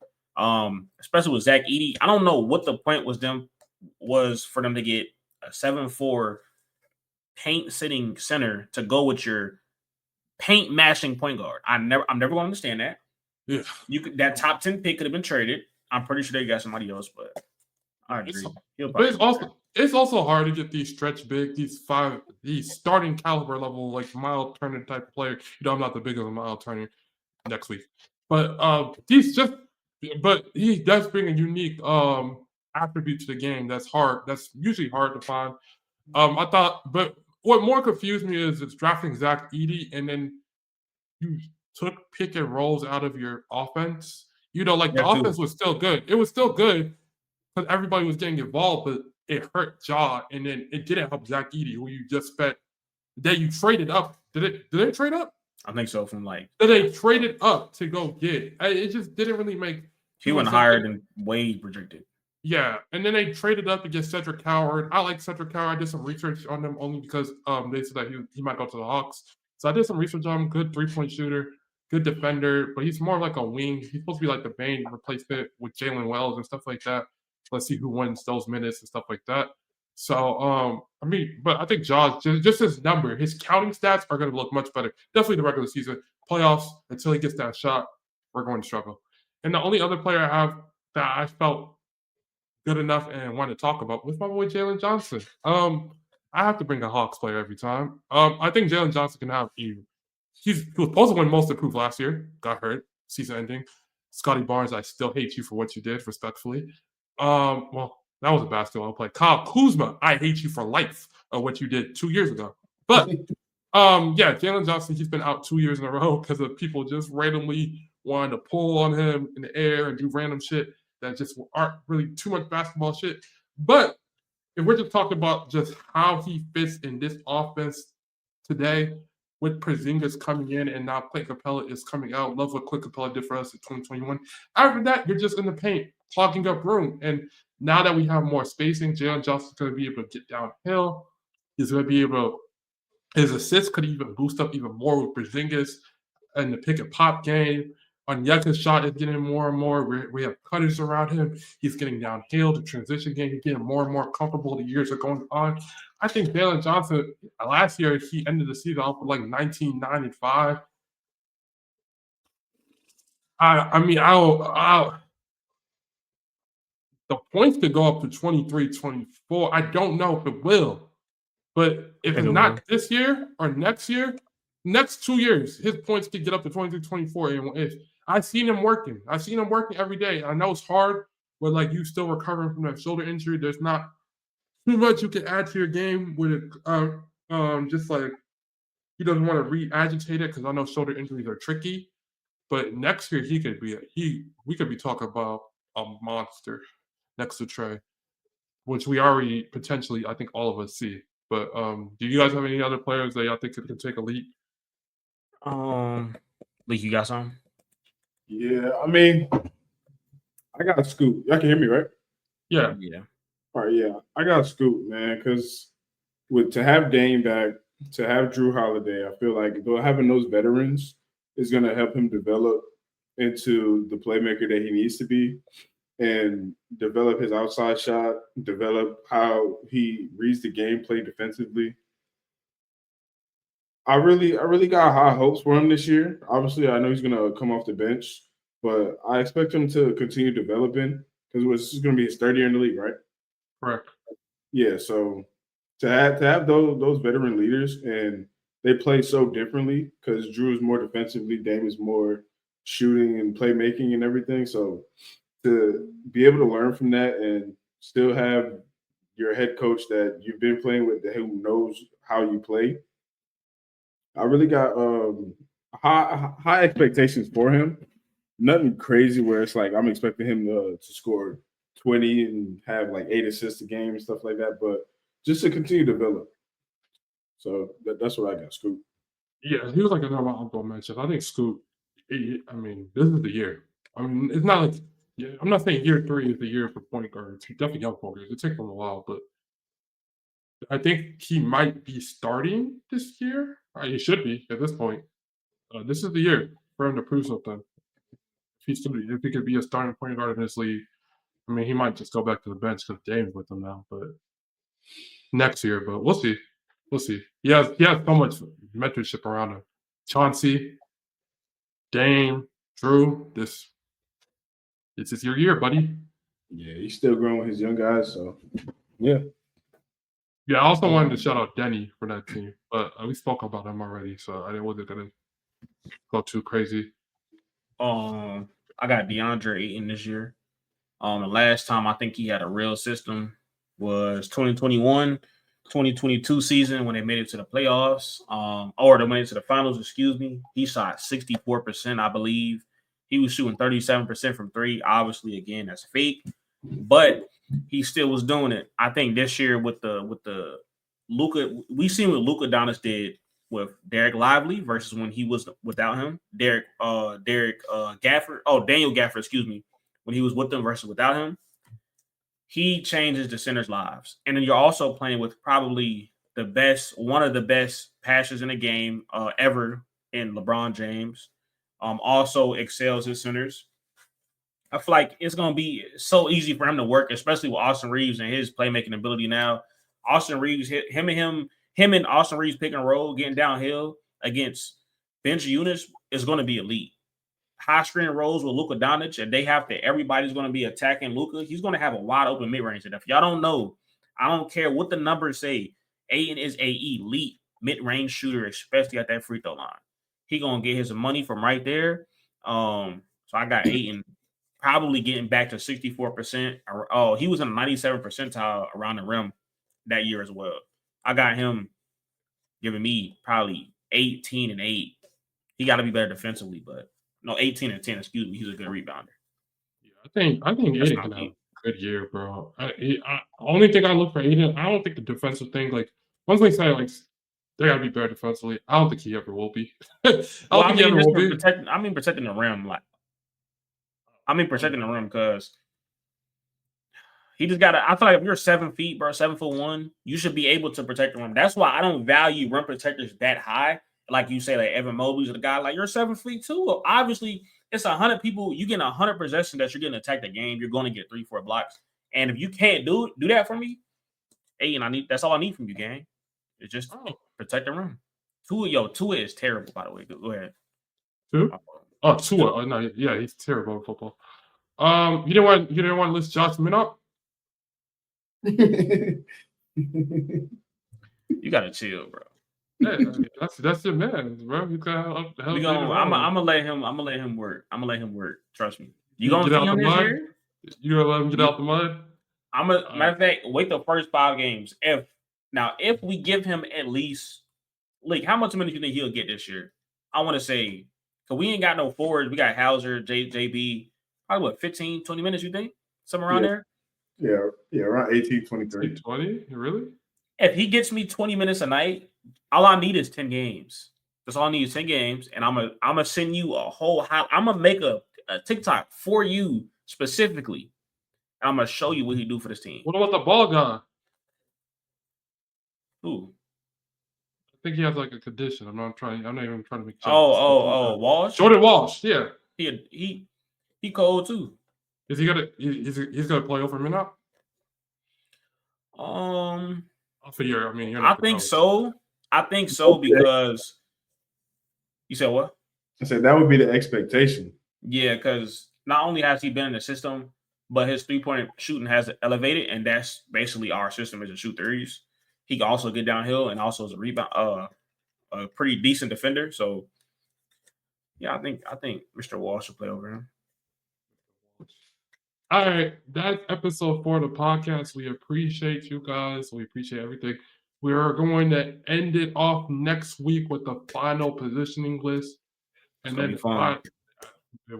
[SPEAKER 2] especially with Zach Edey, I don't know what the point was for them to get a 7'4" paint sitting center to go with your paint mashing point guard. I'm never going to understand that.
[SPEAKER 1] Yeah,
[SPEAKER 2] that top 10 pick could have been traded. I'm pretty sure they got somebody else, but I agree.
[SPEAKER 1] It's also hard to get these stretch big, these starting caliber level like Miles Turner type player. I'm not the biggest of Miles Turner next week, but he does bring a unique attribute to the game that's hard. That's usually hard to find. But what more confused me is it's drafting Zach Edey and then you took pick and rolls out of your offense. The offense was still good. It was still good because everybody was getting involved, but it hurt Ja, and then it didn't help Zach Edey, who you just spent. That you traded up. Did they trade up?
[SPEAKER 2] I think so.
[SPEAKER 1] They traded up to go get. It just didn't really make.
[SPEAKER 2] He went higher than Wade projected.
[SPEAKER 1] Yeah, and then they traded up to get Cedric Coward. I like Cedric Coward. I did some research on him only because they said that he might go to the Hawks. So I did some research on him. Good 3-point shooter, good defender, but he's more like a wing. He's supposed to be like the Bane replacement with Jalen Wells and stuff like that. Let's see who wins those minutes and stuff like that. So, but I think Jaws, just his number, his counting stats are going to look much better. Definitely the regular season. Playoffs, until he gets that shot, we're going to struggle. And the only other player I have that I felt good enough and wanted to talk about was my boy Jalen Johnson. I have to bring a Hawks player every time. I think Jalen Johnson can have he was supposed to win Most Improved last year, got hurt, season ending. Scotty Barnes, I still hate you for what you did, respectfully. Well, that was a basketball play. Kyle Kuzma, I hate you for life of what you did 2 years ago. But Jalen Johnson, he's been out 2 years in a row because of people just randomly wanting to pull on him in the air and do random shit that just aren't really too much basketball shit. But if we're just talking about just how he fits in this offense today, with Porzingis coming in and now Clint Capella is coming out. Love what Clint Capella did for us in 2021. After that, you're just in the paint, clogging up room. And now that we have more spacing, Jalen Johnson's going to be able to get downhill. He's going to be able – his assists could even boost up even more with Porzingis and the pick and pop game. Onyeka's shot is getting more and more. We have cutters around him. He's getting downhill. The transition game, he's getting more and more comfortable. The years are going on. I think Jalen Johnson, last year, he ended the season off with like 1995. The points could go up to 23, 24. I don't know if it will. But if it's not this year or next year, next 2 years, his points could get up to 23, 24. And I've seen him working. Every day. I know it's hard, but like you still recovering from that shoulder injury. There's not too much you can add to your game with it. Just like he doesn't want to re-agitate it because I know shoulder injuries are tricky. But next year we could be talking about a monster next to Trey, which we already potentially, I think all of us see. But do you guys have any other players that y'all think can take a leap?
[SPEAKER 2] Leak, you got some?
[SPEAKER 3] Yeah, I got Scoot. Y'all can hear me, right?
[SPEAKER 1] Yeah.
[SPEAKER 3] All right, yeah. I got Scoot, man, because to have Dame back, to have Drew Holiday, I feel like having those veterans is going to help him develop into the playmaker that he needs to be and develop his outside shot, develop how he reads the game, play defensively. I really got high hopes for him this year. Obviously, I know he's going to come off the bench, but I expect him to continue developing because this is going to be his third year in the league, right?
[SPEAKER 1] Correct.
[SPEAKER 3] Yeah, so to have those veteran leaders and they play so differently because Drew is more defensively, Dame is more shooting and playmaking and everything. So to be able to learn from that and still have your head coach that you've been playing with who knows how you play, I really got high expectations for him. Nothing crazy where it's like I'm expecting him to score 20 and have like 8 assists a game and stuff like that, but just to continue to develop. So that's what I got, Scoop.
[SPEAKER 1] Yeah, he was like another honorable mention. I think Scoot. I mean, this is the year. I mean, it's not like I'm not saying year 3 is the year for point guards. Definitely young point guards. It takes them a while, but I think he might be starting this year. He should be at this point. This is the year for him to prove something. If he could be a starting point guard in this league, I mean, he might just go back to the bench because Dame's with him now. But next year, but we'll see. We'll see. He has so much mentorship around him. Chauncey, Dame, Drew. This is your year, buddy.
[SPEAKER 3] Yeah, he's still growing with his young guys. So yeah.
[SPEAKER 1] Yeah, I also wanted to shout out Denny for that team, but we spoke about him already, so I wasn't gonna go too crazy.
[SPEAKER 2] I got DeAndre Ayton this year. The last time I think he had a real system was 2021-2022 season when they made it to the playoffs. Or they made it to the finals, excuse me. He shot 64%, I believe. He was shooting 37% from 3. Obviously, again, that's fake, but he still was doing it. I think this year with the Luka, we seen what Luka Doncic did with Derek Lively versus when he was without him. Daniel Gafford, excuse me, when he was with them versus without him. He changes the center's lives. And then you're also playing with probably one of the best passers in the game ever in LeBron James. Also excels his centers. I feel like it's going to be so easy for him to work, especially with Austin Reeves and his playmaking ability now. Austin Reeves, him and Austin Reeves pick and roll, getting downhill against Valanciunas is going to be elite. High screen rolls with Luka Doncic, and everybody's going to be attacking Luka. He's going to have a wide open mid range. And if y'all don't know, I don't care what the numbers say. Ayton is a elite mid range shooter, especially at that free throw line. He gonna get his money from right there. So I got Ayton probably getting back to 64%. Oh, he was in a 97th percentile around the rim that year as well. I got him giving me probably 18 and 8. He got to be better defensively, but no, 18 and 10. Excuse me, he's a good rebounder.
[SPEAKER 1] Yeah, I think Aiden can have a good year, bro. Only thing I look for Aiden, I don't think the defensive thing, like once we say like they gotta be better defensively, I don't think he ever will be.
[SPEAKER 2] Protecting the rim, protecting the rim because he just gotta. I feel like if you're 7 feet, bro, 7'1", you should be able to protect the rim. That's why I don't value rim protectors that high. Like you say, like Evan Mobley's a guy like you're 7 feet too. Well, obviously, it's 100 people. You get 100 possessions that you're getting attacked the game. You're going to get 3-4 blocks. And if you can't do that for me, hey, and that's all I need from you, gang. It's just protect the rim. Tua is terrible, by the way. Go ahead.
[SPEAKER 1] Who? Oh, Tua. Oh, no, yeah, he's terrible at football. You didn't want to list Josh Minop?
[SPEAKER 2] You gotta chill, bro.
[SPEAKER 1] Yeah, that's your man, bro. I'm
[SPEAKER 2] gonna let him work. Trust me. You gonna
[SPEAKER 1] get
[SPEAKER 2] see
[SPEAKER 1] out
[SPEAKER 2] him
[SPEAKER 1] the
[SPEAKER 2] this
[SPEAKER 1] mud?
[SPEAKER 2] year?
[SPEAKER 1] You gonna let him get out the mud?
[SPEAKER 2] Matter of fact, wait the first 5 games. If we give him at least how much minutes you think he'll get this year? I want to say, because we ain't got no forwards. We got Hauser, JB. Probably 15, 20 minutes, you think? Somewhere around there?
[SPEAKER 3] Yeah, around 18, 23.
[SPEAKER 1] 20? Really?
[SPEAKER 2] If he gets me 20 minutes a night, all I need is 10 games. That's all I need is 10 games. And I'm gonna send you I'm gonna make a TikTok for you specifically. And I'm gonna show you what he do for this team.
[SPEAKER 1] What about the ball guy?
[SPEAKER 2] Who?
[SPEAKER 1] think he has like a condition. I'm not even trying to make jokes.
[SPEAKER 2] Walsh.
[SPEAKER 1] Jordan Walsh. Yeah.
[SPEAKER 2] He cold too.
[SPEAKER 1] Is he gonna? He's gonna play over him now? For your, I mean,
[SPEAKER 2] I think so. I think so because you said what?
[SPEAKER 3] I said that would be the expectation.
[SPEAKER 2] Yeah, because not only has he been in the system, but his 3-point shooting has elevated, and that's basically our system is to shoot threes. He can also get downhill and also is a rebound, a pretty decent defender. So, yeah, I think Mr. Walsh should play over him.
[SPEAKER 1] All right, that's episode 4 of the podcast. We appreciate you guys. We appreciate everything. We are going to end it off next week with the final positioning list, and then it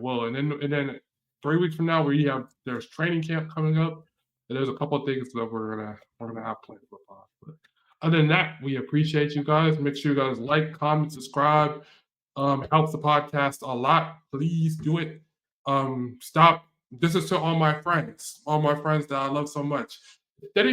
[SPEAKER 1] will. And then 3 weeks from now, there's training camp coming up, and there's a couple of things that we're gonna have planned for. But other than that, we appreciate you guys. Make sure you guys like, comment, subscribe. Helps the podcast a lot. Please do it. Stop. This is to all my friends that I love so much. Instead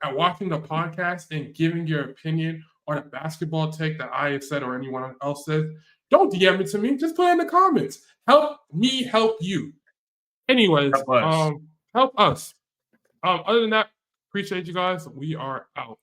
[SPEAKER 1] of watching the podcast and giving your opinion on a basketball take that I have said or anyone else says, don't DM it to me. Just put it in the comments. Help me help you. Anyways, help us. Other than that, appreciate you guys. We are out.